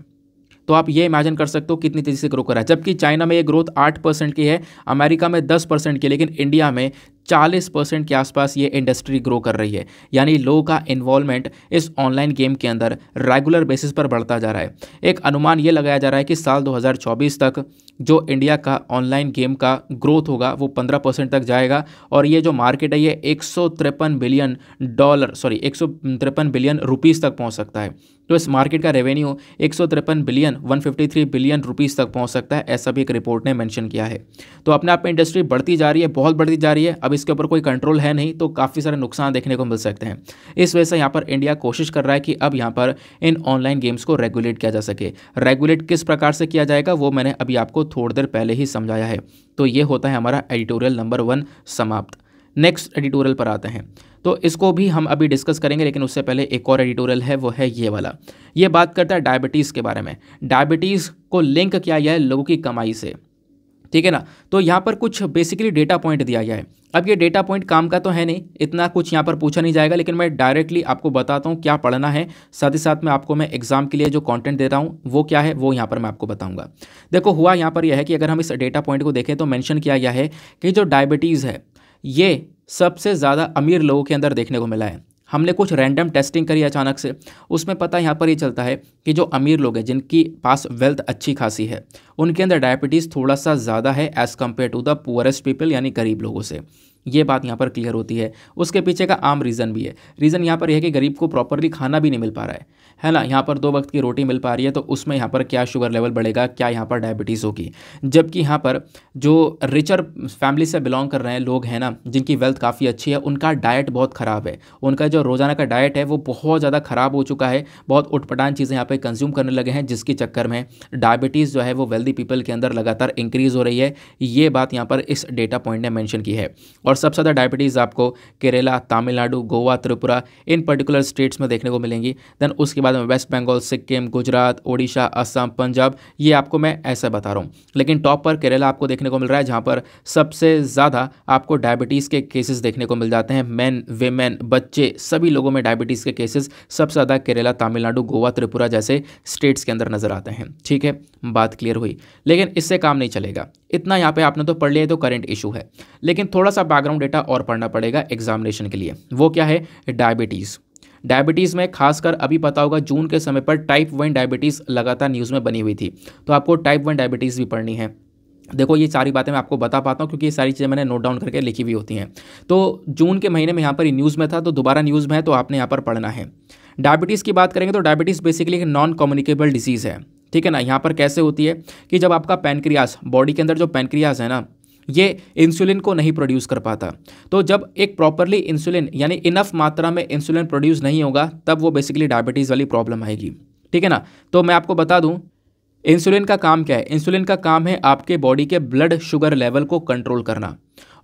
तो आप ये इमेजिन कर सकते हो कितनी तेज़ी से ग्रो कर रहा है, जबकि चाइना में ये ग्रोथ 8% की है, अमेरिका में 10% की, लेकिन इंडिया में 40% के आसपास ये इंडस्ट्री ग्रो कर रही है। यानी लोगों का इन्वॉल्वमेंट इस ऑनलाइन गेम के अंदर रेगुलर बेसिस पर बढ़ता जा रहा है। एक अनुमान ये लगाया जा रहा है कि साल 2024 तक जो इंडिया का ऑनलाइन गेम का ग्रोथ होगा वो 15% तक जाएगा, और ये जो मार्केट है ये 153 बिलियन रुपीज़ तक पहुंच सकता है। तो इस मार्केट का रेवेन्यू 153 बिलियन रुपीज़ तक पहुंच सकता है, ऐसा भी एक रिपोर्ट ने मेंशन किया है। तो अपने आप में इंडस्ट्री बढ़ती जा रही है, बहुत बढ़ती जा रही है। अब इसके ऊपर कोई कंट्रोल है नहीं, तो काफ़ी सारे नुकसान देखने को मिल सकते हैं। इस वजह से यहाँ पर इंडिया कोशिश कर रहा है कि अब यहाँ पर इन ऑनलाइन गेम्स को रेगुलेट किया जा सके। रेगुलेट किस प्रकार से किया जाएगा वो मैंने अभी आपको थोड़ी देर पहले ही समझाया है। तो ये होता है हमारा एडिटोरियल नंबर 1 समाप्त। नेक्स्ट एडिटोरियल पर आते हैं, तो इसको भी हम अभी डिस्कस करेंगे, लेकिन उससे पहले एक और एडिटोरियल है, वो है ये वाला। ये बात करता है डायबिटीज़ के बारे में। डायबिटीज़ को लिंक किया गया है लोगों की कमाई से, ठीक है ना। तो यहाँ पर कुछ बेसिकली डेटा पॉइंट दिया गया है। अब ये डेटा पॉइंट काम का तो है नहीं, इतना कुछ यहाँ पर पूछा नहीं जाएगा, लेकिन मैं डायरेक्टली आपको बताता हूँ क्या पढ़ना है, साथ ही साथ में आपको मैं एग्जाम के लिए जो कंटेंट दे रहा हूँ वो क्या है वो यहाँ पर मैं आपको बताऊँगा। देखो हुआ यहाँ पर यह है कि अगर हम इस डेटा पॉइंट को देखें तो मेंशन किया गया है कि जो डायबिटीज़ है ये सबसे ज़्यादा अमीर लोगों के अंदर देखने को मिला है। हमने कुछ रैंडम टेस्टिंग करी अचानक से, उसमें पता यहाँ पर ये चलता है कि जो अमीर लोग हैं जिनकी पास वेल्थ अच्छी खासी है उनके अंदर डायबिटीज़ थोड़ा सा ज़्यादा है as compared to the poorest people, यानी गरीब लोगों से। ये बात यहाँ पर क्लियर होती है। उसके पीछे का आम रीज़न भी है। रीज़न यहाँ पर यह है कि गरीब को प्रॉपरली खाना भी नहीं मिल पा रहा है ना। यहाँ पर 2 वक्त की रोटी मिल पा रही है, तो उसमें यहाँ पर क्या शुगर लेवल बढ़ेगा, क्या यहाँ पर डायबिटीज़ होगी। जबकि यहाँ पर जो रिचर फैमिली से बिलोंग कर रहे हैं लोग हैं ना, जिनकी वेल्थ काफ़ी अच्छी है, उनका डाइट बहुत ख़राब है। उनका जो रोज़ाना का डाइट है वो बहुत ज़्यादा ख़राब हो चुका है, बहुत उटपटांग चीज़ें यहाँ पर कंज्यूम करने लगे हैं, जिसके चक्कर में डायबिटीज़ जो है वो वेल्दी पीपल के अंदर लगातार इंक्रीज़ हो रही है। ये बात यहाँ पर इस डेटा पॉइंट ने मेंशन की है। और सबसे ज़्यादा डायबिटीज़ आपको केरला, तमिलनाडु, गोवा, त्रिपुरा इन पर्टिकुलर स्टेट्स में देखने को मिलेंगी। देन उसके बाद में वेस्ट बंगाल, सिक्किम, गुजरात, ओडिशा, असम, पंजाब, ये आपको मैं ऐसा बता रहा हूँ। लेकिन टॉप पर केरला आपको देखने को मिल रहा है, जहाँ पर सबसे ज़्यादा आपको डायबिटीज़ के केसेस देखने को मिल जाते हैं। मैन, वेमेन, बच्चे, सभी लोगों में डायबिटीज़ के केसेस सबसे ज़्यादा केरला, तमिलनाडु, गोवा, त्रिपुरा जैसे स्टेट्स के अंदर नजर आते हैं। ठीक है, बात क्लियर हुई। लेकिन इससे काम नहीं चलेगा, इतना यहाँ पे आपने तो पढ़ लिया, तो करंट इशू है, लेकिन थोड़ा सा बैकग्राउंड डेटा और पढ़ना पड़ेगा एग्जामिनेशन के लिए। वो क्या है? डायबिटीज़। डायबिटीज़ में खासकर अभी पता होगा जून के समय पर टाइप 1 डायबिटीज़ लगातार न्यूज़ में बनी हुई थी, तो आपको टाइप 1 डायबिटीज़ भी पढ़नी है। देखो ये सारी बातें मैं आपको बता पाता हूँ क्योंकि ये सारी चीज़ें मैंने नोट डाउन करके लिखी हुई होती हैं। तो जून के महीने में यहाँ पर न्यूज़ में था, तो दोबारा न्यूज़ में है, तो आपने यहाँ पर पढ़ना है। डायबिटीज़ की बात करेंगे तो डायबिटीज़ बेसिकली एक नॉन कम्युनिकेबल डिजीज़ है, ठीक है ना। यहाँ पर कैसे होती है कि जब आपका पैनक्रियास, बॉडी के अंदर जो पैनक्रियास है ना, ये इंसुलिन को नहीं प्रोड्यूस कर पाता। तो जब एक प्रॉपरली इंसुलिन यानी इनफ मात्रा में इंसुलिन प्रोड्यूस नहीं होगा, तब वो बेसिकली डायबिटीज़ वाली प्रॉब्लम आएगी, ठीक है ना। तो मैं आपको बता दूं इंसुलिन का काम क्या है। इंसुलिन का काम है आपके बॉडी के ब्लड शुगर लेवल को कंट्रोल करना,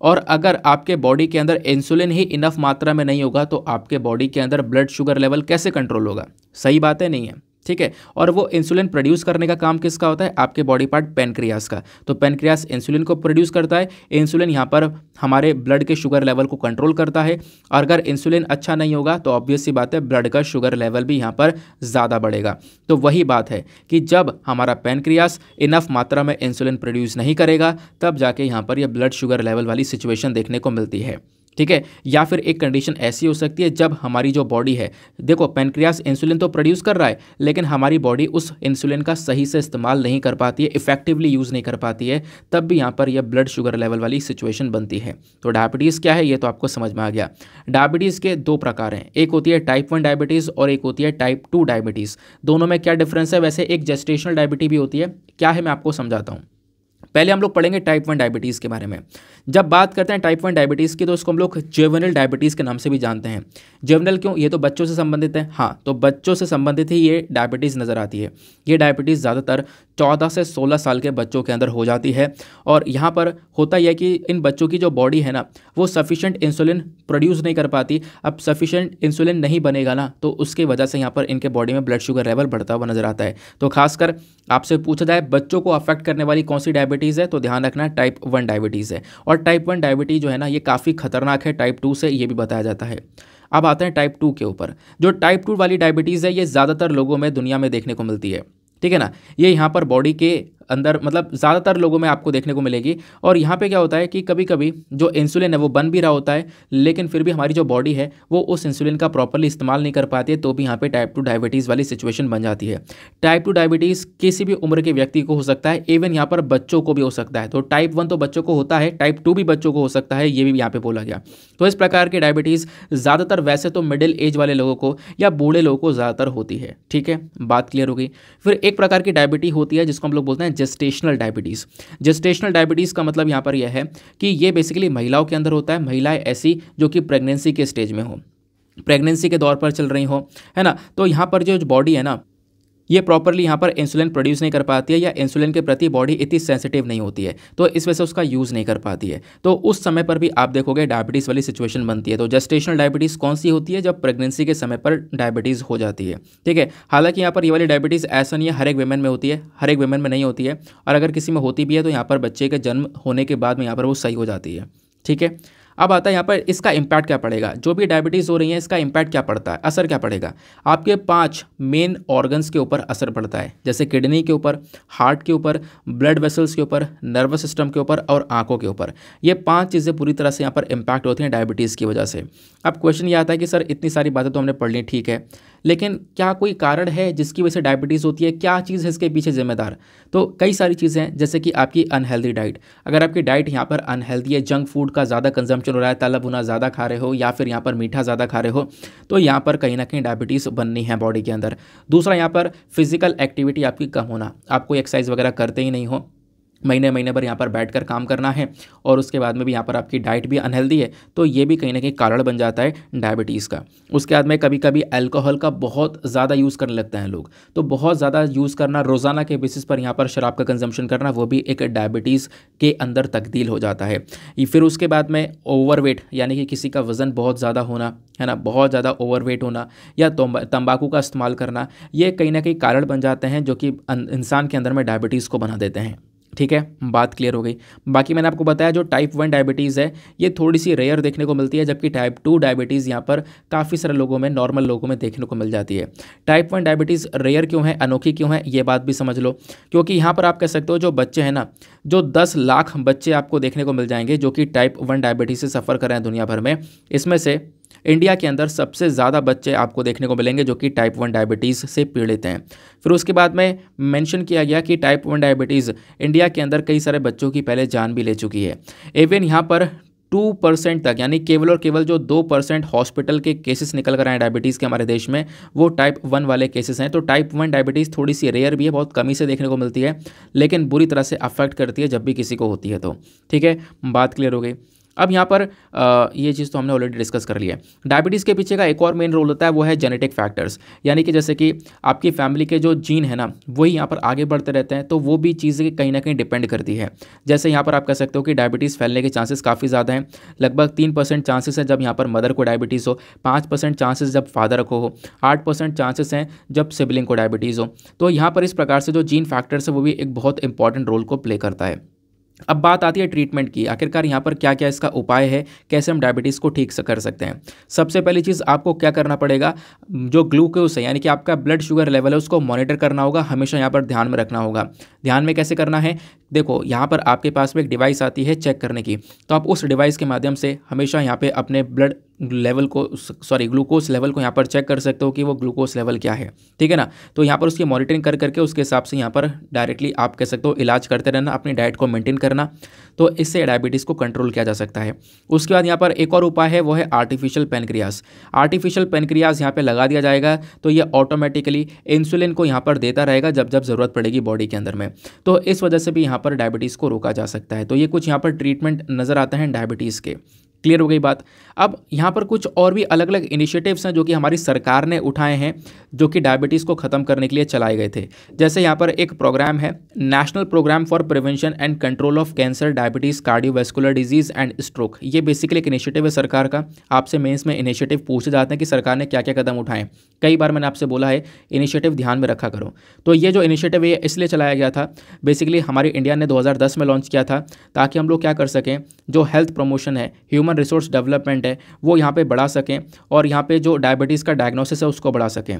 और अगर आपके बॉडी के अंदर इंसुलिन ही इनफ मात्रा में नहीं होगा तो आपके बॉडी के अंदर ब्लड शुगर लेवल कैसे कंट्रोल होगा? सही बात है, नहीं है, ठीक है। और वो इंसुलिन प्रोड्यूस करने का काम किसका होता है? आपके बॉडी पार्ट पेनक्रियास का। तो पेनक्रियास इंसुलिन को प्रोड्यूस करता है। इंसुलिन यहाँ पर हमारे ब्लड के शुगर लेवल को कंट्रोल करता है, और अगर इंसुलिन अच्छा नहीं होगा तो ऑब्वियस सी बात है ब्लड का शुगर लेवल भी यहाँ पर ज़्यादा बढ़ेगा। तो वही बात है कि जब हमारा पेनक्रियास इनफ मात्रा में इंसुलिन प्रोड्यूस नहीं करेगा तब जाके यहाँ पर यह ब्लड शुगर लेवल वाली सिचुएशन देखने को मिलती है, ठीक है। या फिर एक कंडीशन ऐसी हो सकती है जब हमारी जो बॉडी है, देखो पेनक्रियास इंसुलिन तो प्रोड्यूस कर रहा है लेकिन हमारी बॉडी उस इंसुलिन का सही से इस्तेमाल नहीं कर पाती है, इफेक्टिवली यूज़ नहीं कर पाती है, तब भी यहाँ पर यह ब्लड शुगर लेवल वाली सिचुएशन बनती है। तो डायबिटीज़ क्या है ये तो आपको समझ में आ गया। डायबिटीज़ के दो प्रकार हैं, एक होती है टाइप 1 डायबिटीज़ और एक होती है टाइप 2 डायबिटीज़। दोनों में क्या डिफरेंस है? वैसे एक जेस्टेशनल डायबिटीज़ भी होती है, क्या है मैं आपको समझाता हूँ। पहले हम लोग पढ़ेंगे टाइप 1 डायबिटीज़ के बारे में। जब बात करते हैं टाइप 1 डायबिटीज़ की तो उसको हम लोग जुवेनाइल डायबिटीज़ के नाम से भी जानते हैं। जुवेनाइल क्यों? ये तो बच्चों से संबंधित है। हाँ, तो बच्चों से संबंधित ही ये डायबिटीज़ नज़र आती है। ये डायबिटीज़ ज़्यादातर 14 से 16 साल के बच्चों के अंदर हो जाती है, और यहाँ पर होता यह कि इन बच्चों की जो बॉडी है ना वो सफिशेंट इंसुलिन प्रोड्यूस नहीं कर पाती। अब सफिशेंट इंसुलिन नहीं बनेगा ना तो उसकी वजह से यहाँ पर इनके बॉडी में ब्लड शुगर लेवल बढ़ता हुआ नजर आता है। तो खासकर आपसे पूछा जाए बच्चों को अफेक्ट करने वाली कौन सी डायबिटीज़ है तो ध्यान रखना टाइप 1 डायबिटीज़ है। और टाइप 1 डायबिटीज़ जो है ना ये काफ़ी खतरनाक है टाइप 2 से, ये भी बताया जाता है। अब आते हैं टाइप 2 के ऊपर। जो टाइप 2 वाली डायबिटीज़ है ये ज़्यादातर लोगों में दुनिया में देखने को मिलती है, ठीक है ना। ये यहाँ पर बॉडी के अंदर मतलब ज़्यादातर लोगों में आपको देखने को मिलेगी। और यहाँ पे क्या होता है कि कभी कभी जो इंसुलिन है वो बन भी रहा होता है लेकिन फिर भी हमारी जो बॉडी है वो उस इंसुलिन का प्रॉपरली इस्तेमाल नहीं कर पाती है, तो भी यहाँ पे टाइप 2 डायबिटीज़ वाली सिचुएशन बन जाती है। टाइप 2 डायबिटीज़ किसी भी उम्र के व्यक्ति को हो सकता है, इवन यहाँ पर बच्चों को भी हो सकता है। तो टाइप 1 तो बच्चों को होता है, टाइप 2 भी बच्चों को हो सकता है, ये भी यहाँ पे बोला गया। तो इस प्रकार की डायबिटीज़ ज़्यादातर वैसे तो मिडिल एज वाले लोगों को या बूढ़े लोगों को ज़्यादातर होती है, ठीक है, बात क्लियर हो गई। फिर एक प्रकार की डायबिटीज़ होती है जिसको हम लोग बोलते हैं जेस्टेशनल डायबिटीज़। जेस्टेशनल डायबिटीज़ का मतलब यहाँ पर यह है कि ये बेसिकली महिलाओं के अंदर होता है। महिलाएं ऐसी जो कि प्रेगनेंसी के स्टेज में हो, प्रेगनेंसी के दौर पर चल रही हो, है ना। तो यहाँ पर जो बॉडी है ना ये प्रॉपरली यहाँ पर इंसुलिन प्रोड्यूस नहीं कर पाती है या इंसुलिन के प्रति बॉडी इतनी सेंसिटिव नहीं होती है, तो इस वजह से उसका यूज़ नहीं कर पाती है। तो उस समय पर भी आप देखोगे डायबिटीज़ वाली सिचुएशन बनती है। तो जेस्टेशनल डायबिटीज़ कौन सी होती है? जब प्रेगनेंसी के समय पर डायबिटीज़ हो जाती है, ठीक है। हालांकि यहाँ पर ये वाली डायबिटीज़ ऐसा नहीं है हर एक वीमेन में होती है, हर एक वीमेन में नहीं होती है, और अगर किसी में होती भी है तो यहाँ पर बच्चे के जन्म होने के बाद में यहाँ पर वो सही हो जाती है, ठीक है। अब आता है यहाँ पर इसका इम्पैक्ट क्या पड़ेगा। जो भी डायबिटीज़ हो रही है इसका इम्पैक्ट क्या पड़ता है, असर क्या पड़ेगा? आपके 5 मेन ऑर्गन्स के ऊपर असर पड़ता है, जैसे किडनी के ऊपर, हार्ट के ऊपर, ब्लड वेसल्स के ऊपर, नर्वस सिस्टम के ऊपर और आंखों के ऊपर। ये 5 चीज़ें पूरी तरह से यहाँ पर इम्पैक्ट होती हैं डायबिटीज़ की वजह से। अब क्वेश्चन ये आता है कि सर इतनी सारी बातें तो हमने पढ़ ली, ठीक है, लेकिन क्या कोई कारण है जिसकी वजह से डायबिटीज़ होती है? क्या चीज़ है इसके पीछे जिम्मेदार? तो कई सारी चीज़ें हैं, जैसे कि आपकी अनहेल्दी डाइट। अगर आपकी डाइट यहाँ पर अनहेल्दी है, जंक फूड का ज़्यादा कंजम्पशन हो रहा है, तला भुना ज़्यादा खा रहे हो या फिर यहाँ पर मीठा ज़्यादा खा रहे हो, तो यहाँ पर कहीं ना कहीं डायबिटीज़ बननी है बॉडी के अंदर। दूसरा यहाँ पर फिजिकल एक्टिविटी आपकी कम होना, आप कोई एक्सरसाइज वगैरह करते ही नहीं हो, महीने महीने भर यहाँ पर बैठकर काम करना है, और उसके बाद में भी यहाँ पर आपकी डाइट भी अनहेल्दी है, तो ये भी कहीं ना कहीं कारण बन जाता है डायबिटीज़ का। उसके बाद में कभी कभी अल्कोहल का बहुत ज़्यादा यूज़ करने लगते हैं लोग, तो बहुत ज़्यादा यूज़ करना, रोज़ाना के बेसिस पर यहाँ पर शराब का कंजम्पशन करना, वो भी एक डायबिटीज़ के अंदर तब्दील हो जाता है। फिर उसके बाद में ओवरवेट, यानी कि किसी का वज़न बहुत ज़्यादा होना, है ना, बहुत ज़्यादा ओवरवेट होना, या तंबाकू का इस्तेमाल करना, ये कहीं ना कहीं कारण बन जाते हैं जो कि इंसान के अंदर में डायबिटीज़ को बना देते हैं, ठीक है, बात क्लियर हो गई। बाकी मैंने आपको बताया जो टाइप 1 डायबिटीज़ है ये थोड़ी सी रेयर देखने को मिलती है, जबकि टाइप 2 डायबिटीज़ यहाँ पर काफ़ी सारे लोगों में, नॉर्मल लोगों में देखने को मिल जाती है। टाइप 1 डायबिटीज़ रेयर क्यों है, अनोखी क्यों है, ये बात भी समझ लो। क्योंकि यहाँ पर आप कह सकते हो जो बच्चे हैं ना, जो 10 लाख बच्चे आपको देखने को मिल जाएंगे जो कि टाइप 1 डायबिटीज़ से सफ़र कर रहे हैं दुनिया भर में, इसमें से इंडिया के अंदर सबसे ज़्यादा बच्चे आपको देखने को मिलेंगे जो कि टाइप 1 डायबिटीज़ से पीड़ित हैं। फिर उसके बाद में मेंशन किया गया कि टाइप 1 डायबिटीज़ इंडिया के अंदर कई सारे बच्चों की पहले जान भी ले चुकी है। इवन यहाँ पर 2% तक, यानी केवल और केवल जो 2% हॉस्पिटल के केसेस निकल कर आए डायबिटीज़ के हमारे देश में, वो टाइप 1 वाले केसेस हैं। तो टाइप 1 डायबिटीज़ थोड़ी सी रेयर भी है, बहुत कमी से देखने को मिलती है, लेकिन बुरी तरह से अफेक्ट करती है जब भी किसी को होती है तो, ठीक है, बात क्लियर हो गई। अब यहाँ पर ये चीज़ तो हमने ऑलरेडी डिस्कस कर लिया है। डायबिटीज़ के पीछे का एक और मेन रोल होता है, वो है जेनेटिक फैक्टर्स, यानी कि जैसे कि आपकी फैमिली के जो जीन है ना वही यहाँ पर आगे बढ़ते रहते हैं, तो वो भी चीज़ें कहीं ना कहीं डिपेंड करती है। जैसे यहाँ पर आप कह सकते हो कि डायबिटीज़ फैलने के चांसेस काफ़ी ज़्यादा हैं। लगभग 3% चांसेस है जब यहाँ पर मदर को डायबिटीज़ हो, 5% चांसेस जब फादर को हो, 8% चांसेस हैं जब सिबलिंग को डायबिटीज़ हो। तो यहाँ पर इस प्रकार से जो जीन फैक्टर्स है वो भी एक बहुत इंपॉर्टेंट रोल को प्ले करता है। अब बात आती है ट्रीटमेंट की, आखिरकार यहाँ पर क्या क्या इसका उपाय है, कैसे हम डायबिटीज़ को ठीक से कर सकते हैं। सबसे पहली चीज़ आपको क्या करना पड़ेगा, जो ग्लूकोज है यानी कि आपका ब्लड शुगर लेवल है उसको मॉनिटर करना होगा, हमेशा यहाँ पर ध्यान में रखना होगा। ध्यान में कैसे करना है, देखो यहाँ पर आपके पास में एक डिवाइस आती है चेक करने की, तो आप उस डिवाइस के माध्यम से हमेशा यहाँ पे अपने ब्लड लेवल को ग्लूकोज लेवल को यहाँ पर चेक कर सकते हो कि वो ग्लूकोज लेवल क्या है, ठीक है ना। तो यहाँ पर उसकी मॉनिटरिंग कर करके उसके हिसाब से यहाँ पर डायरेक्टली आप कह सकते हो इलाज करते रहना, अपनी डाइट को मेंटेन करना, तो इससे डायबिटीज़ को कंट्रोल किया जा सकता है। उसके बाद यहाँ पर एक और उपाय है, वो है आर्टिफिशियल पेनक्रियाज। आर्टिफिशियल पेनक्रियाज यहाँ पर लगा दिया जाएगा तो ये ऑटोमेटिकली इंसुलिन को यहाँ पर देता रहेगा जब जब ज़रूरत पड़ेगी बॉडी के अंदर में, तो इस वजह से भी यहाँ पर डायबिटीज़ को रोका जा सकता है। तो ये कुछ यहाँ पर ट्रीटमेंट नज़र आते हैं डायबिटीज़ के। क्लियर हो गई बात। अब यहाँ पर कुछ और भी अलग अलग इनिशिएटिव्स हैं जो कि हमारी सरकार ने उठाए हैं, जो कि डायबिटीज़ को ख़त्म करने के लिए चलाए गए थे। जैसे यहाँ पर एक प्रोग्राम है, national program for prevention and control of cancer, diabetes, cardiovascular disease and stroke. ये बेसिकली एक इनिशिएटिव है सरकार का। आपसे मेंस में इनिशिएटिव पूछे जाते हैं कि सरकार ने क्या क्या कदम उठाए। कई बार मैंने आपसे बोला है इनिशिएटिव ध्यान में रखा करो। तो ये जो इनिशिएटिव है इसलिए चलाया गया था, बेसिकली हमारी इंडिया ने 2010 में लॉन्च किया था, ताकि हम लोग क्या कर सकें, जो हेल्थ प्रमोशन है, ह्यूमन रिसोर्स डेवलपमेंट है, वो यहाँ पे बढ़ा सकें और यहाँ पे जो डायबिटीज़ का डायग्नोसिस है उसको बढ़ा सकें।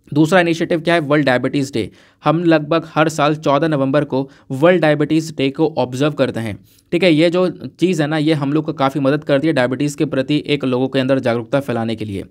दूसरा इनिशिएटिव क्या है, वर्ल्ड डायबिटीज़ डे। हम लगभग हर साल 14 नवंबर को वर्ल्ड डायबिटीज़ डे को ऑब्जर्व करते हैं, ठीक है। ये जो चीज़ है ना, ये हम लोग को काफ़ी मदद करती है डायबिटीज़ के प्रति एक लोगों के अंदर जागरूकता फैलाने के लिए।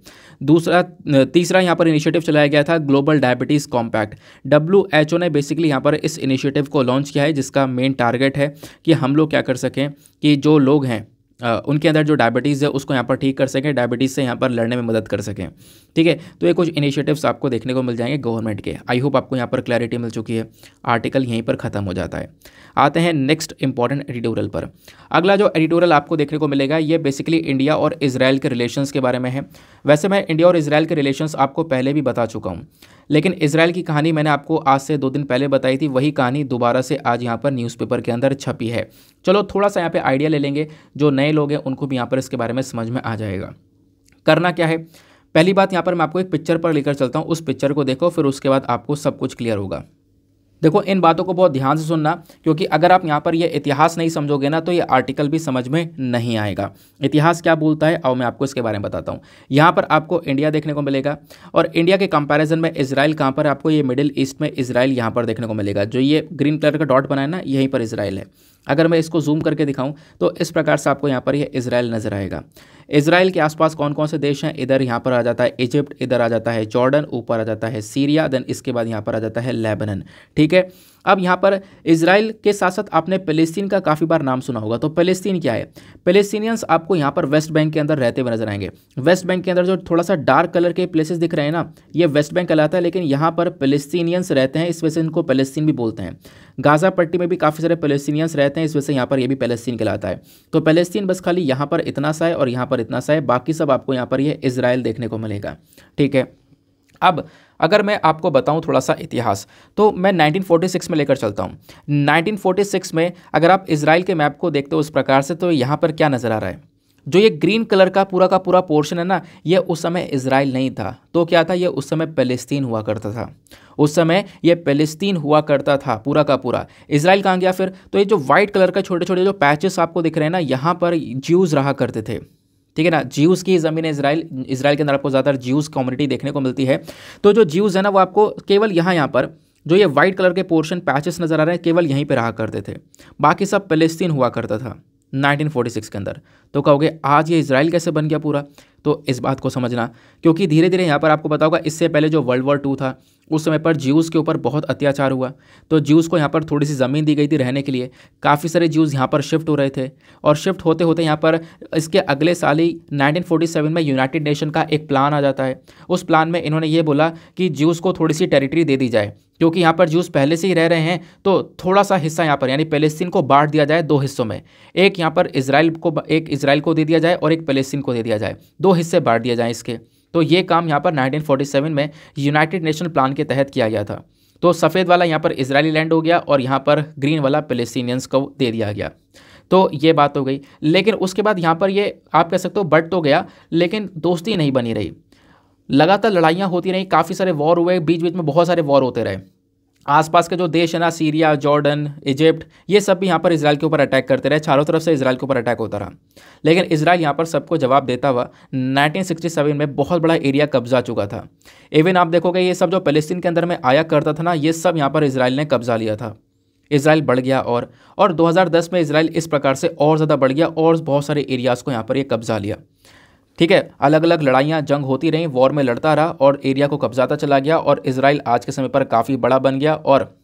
तीसरा यहाँ पर इनिशिएटिव चलाया गया था ग्लोबल डायबिटीज़ कॉम्पैक्ट। WHO ने बेसिकली यहाँ पर इस इनिशिएटिव को लॉन्च किया है, जिसका मेन टारगेट है कि हम लोग क्या कर सकें कि जो लोग हैं उनके अंदर जो डायबिटीज़ है उसको यहाँ पर ठीक कर सकें, डायबिटीज़ से यहाँ पर लड़ने में मदद कर सकें, ठीक है। तो ये कुछ इनिशिएटिव्स आपको देखने को मिल जाएंगे गवर्नमेंट के। आई होप आपको यहाँ पर क्लैरिटी मिल चुकी है। आर्टिकल यहीं पर ख़त्म हो जाता है। आते हैं नेक्स्ट इंपॉर्टेंट एडिटोरियल पर। अगला जो एडिटोरियल आपको देखने को मिलेगा ये बेसिकली इंडिया और इजराइल के रिलेशंस के बारे में है। वैसे मैं इंडिया और इजराइल के रिलेशंस आपको पहले भी बता चुका हूँ, लेकिन इजराइल की कहानी मैंने आपको आज से 2 दिन पहले बताई थी, वही कहानी दोबारा से आज यहाँ पर न्यूज़पेपर के अंदर छपी है। चलो थोड़ा सा यहाँ पे आइडिया ले लेंगे, जो नए लोग हैं उनको भी यहाँ पर इसके बारे में समझ में आ जाएगा। करना क्या है, पहली बात यहाँ पर मैं आपको एक पिक्चर पर लेकर चलता हूँ, उस पिक्चर को देखो, फिर उसके बाद आपको सब कुछ क्लियर होगा। देखो इन बातों को बहुत ध्यान से सुनना, क्योंकि अगर आप यहाँ पर ये इतिहास नहीं समझोगे ना तो ये आर्टिकल भी समझ में नहीं आएगा। इतिहास क्या बोलता है आओ मैं आपको इसके बारे में बताता हूँ। यहाँ पर आपको इंडिया देखने को मिलेगा और इंडिया के कंपैरिजन में इजराइल कहाँ पर, आपको ये मिडिल ईस्ट में इजराइल यहाँ पर देखने को मिलेगा। जो ये ग्रीन कलर का डॉट बना है ना, यहीं पर इजराइल है। अगर मैं इसको जूम करके दिखाऊं तो इस प्रकार से आपको यहाँ पर ये इजराइल नजर आएगा। इजराइल के आसपास कौन कौन से देश हैं, इधर यहाँ पर आ जाता है इजिप्ट, इधर आ जाता है जॉर्डन, ऊपर आ जाता है सीरिया, देन इसके बाद यहाँ पर आ जाता है लेबनान, ठीक है। अब यहाँ पर इजराइल के साथ साथ आपने फ़लस्तीन का काफ़ी बार नाम सुना होगा। तो फ़लस्तीन क्या है, फ़लस्तीनियंस आपको यहाँ पर वेस्ट बैंक के अंदर रहते हुए नजर आएंगे। वेस्ट बैंक के अंदर जो थोड़ा सा डार्क कलर के प्लेसेस दिख रहे हैं ना, ये वेस्ट बैंक कहलाता है, लेकिन यहाँ पर फ़लस्तीनियंस रहते हैं, इस वजह से इनको फ़लस्तीन भी बोलते हैं। गाज़ा पट्टी में भी काफ़ी सारे फ़लस्तीनियंस रहते हैं, इस वजह से यहाँ पर ये भी फ़लस्तीन कहलाता है। तो फ़लस्तीन बस खाली यहाँ पर इतना सा है और यहाँ पर इतना सा है, बाकी सब आपको यहाँ पर ये इजराइल देखने को मिलेगा, ठीक है। अब अगर मैं आपको बताऊं थोड़ा सा इतिहास, तो मैं 1946 में लेकर चलता हूं। 1946 में अगर आप इजराइल के मैप को देखते हो उस प्रकार से, तो यहाँ पर क्या नज़र आ रहा है, जो ये ग्रीन कलर का पूरा पोर्शन है ना, ये उस समय इजराइल नहीं था। तो क्या था, ये उस समय फ़लस्तीन हुआ करता था। उस समय ये फ़लस्तीन हुआ करता था पूरा का पूरा। इजराइल कहाँ गया फिर, तो ये जो वाइट कलर का छोटे छोटे जो पैचेस आपको दिख रहे हैं ना, यहाँ पर ज्यूज़ रहा करते थे, ठीक है ना। ज्यूज़ की ज़मीन है इजराइल के अंदर आपको ज़्यादातर ज्यूज़ कम्युनिटी देखने को मिलती है। तो जो ज्यूज़ है ना, वो आपको केवल यहाँ पर जो ये वाइट कलर के पोर्शन पैचेस नज़र आ रहे हैं, केवल यहीं पे रहा करते थे, बाकी सब फ़लस्तीन हुआ करता था 1946 के अंदर। तो कहोगे आज ये इजराइल कैसे बन गया पूरा, तो इस बात को समझना, क्योंकि धीरे धीरे यहाँ पर आपको पता होगा इससे पहले जो वर्ल्ड वॉर 2 था उस समय पर ज्यूज़ के ऊपर बहुत अत्याचार हुआ, तो ज्यूज़ को यहाँ पर थोड़ी सी ज़मीन दी गई थी रहने के लिए। काफ़ी सारे ज्यूज़ यहाँ पर शिफ्ट हो रहे थे और शिफ्ट होते होते यहाँ पर इसके अगले साल ही 1947 में यूनाइटेड नेशन का एक प्लान आ जाता है। उस प्लान में इन्होंने ये बोला कि ज्यूज़ को थोड़ी सी टेरिटरी दे दी जाए, क्योंकि यहाँ पर ज्यूज़ पहले से ही रह रहे हैं, तो थोड़ा सा हिस्सा यहाँ पर यानी पैलेस्तीन को बांट दिया जाए 2 हिस्सों में। एक यहाँ पर एक इजराइल को दे दिया जाए और एक पैलेस्तीन को दे दिया जाए, 2 हिस्से बांट दिए जाए इसके। तो ये काम यहाँ पर 1947 में यूनाइटेड नेशन प्लान के तहत किया गया था। तो सफ़ेद वाला यहाँ पर इजरायली लैंड हो गया और यहाँ पर ग्रीन वाला पैलेस्टीनियंस को दे दिया गया। तो ये बात हो गई, लेकिन उसके बाद यहाँ पर ये आप कह सकते हो बट तो गया, लेकिन दोस्ती नहीं बनी रही। लगातार लड़ाइयाँ होती रहीं, काफ़ी सारे वॉर हुए, बीच बीच में बहुत सारे वॉर होते रहे। आसपास के जो देश है ना, सीरिया, जॉर्डन, इजिप्ट, ये सब भी यहाँ पर इजराइल के ऊपर अटैक करते रहे, चारों तरफ से इजराइल के ऊपर अटैक होता रहा। लेकिन इजराइल यहाँ पर सबको जवाब देता हुआ 1967 में बहुत बड़ा एरिया कब्जा चुका था। इवन आप देखोगे ये सब जो पैलेस्टीन के अंदर में आया करता था ना, ये सब यहाँ पर इजराइल ने कब्जा लिया था। इजराइल बढ़ गया और 2010 में इजराइल इस प्रकार से और ज़्यादा बढ़ गया और बहुत सारे एरियाज़ को यहाँ पर ये कब्जा लिया। ठीक है, अलग अलग लड़ाइयाँ जंग होती रहीं, वॉर में लड़ता रहा और एरिया को कब्जाता चला गया और इजराइल आज के समय पर काफ़ी बड़ा बन गया और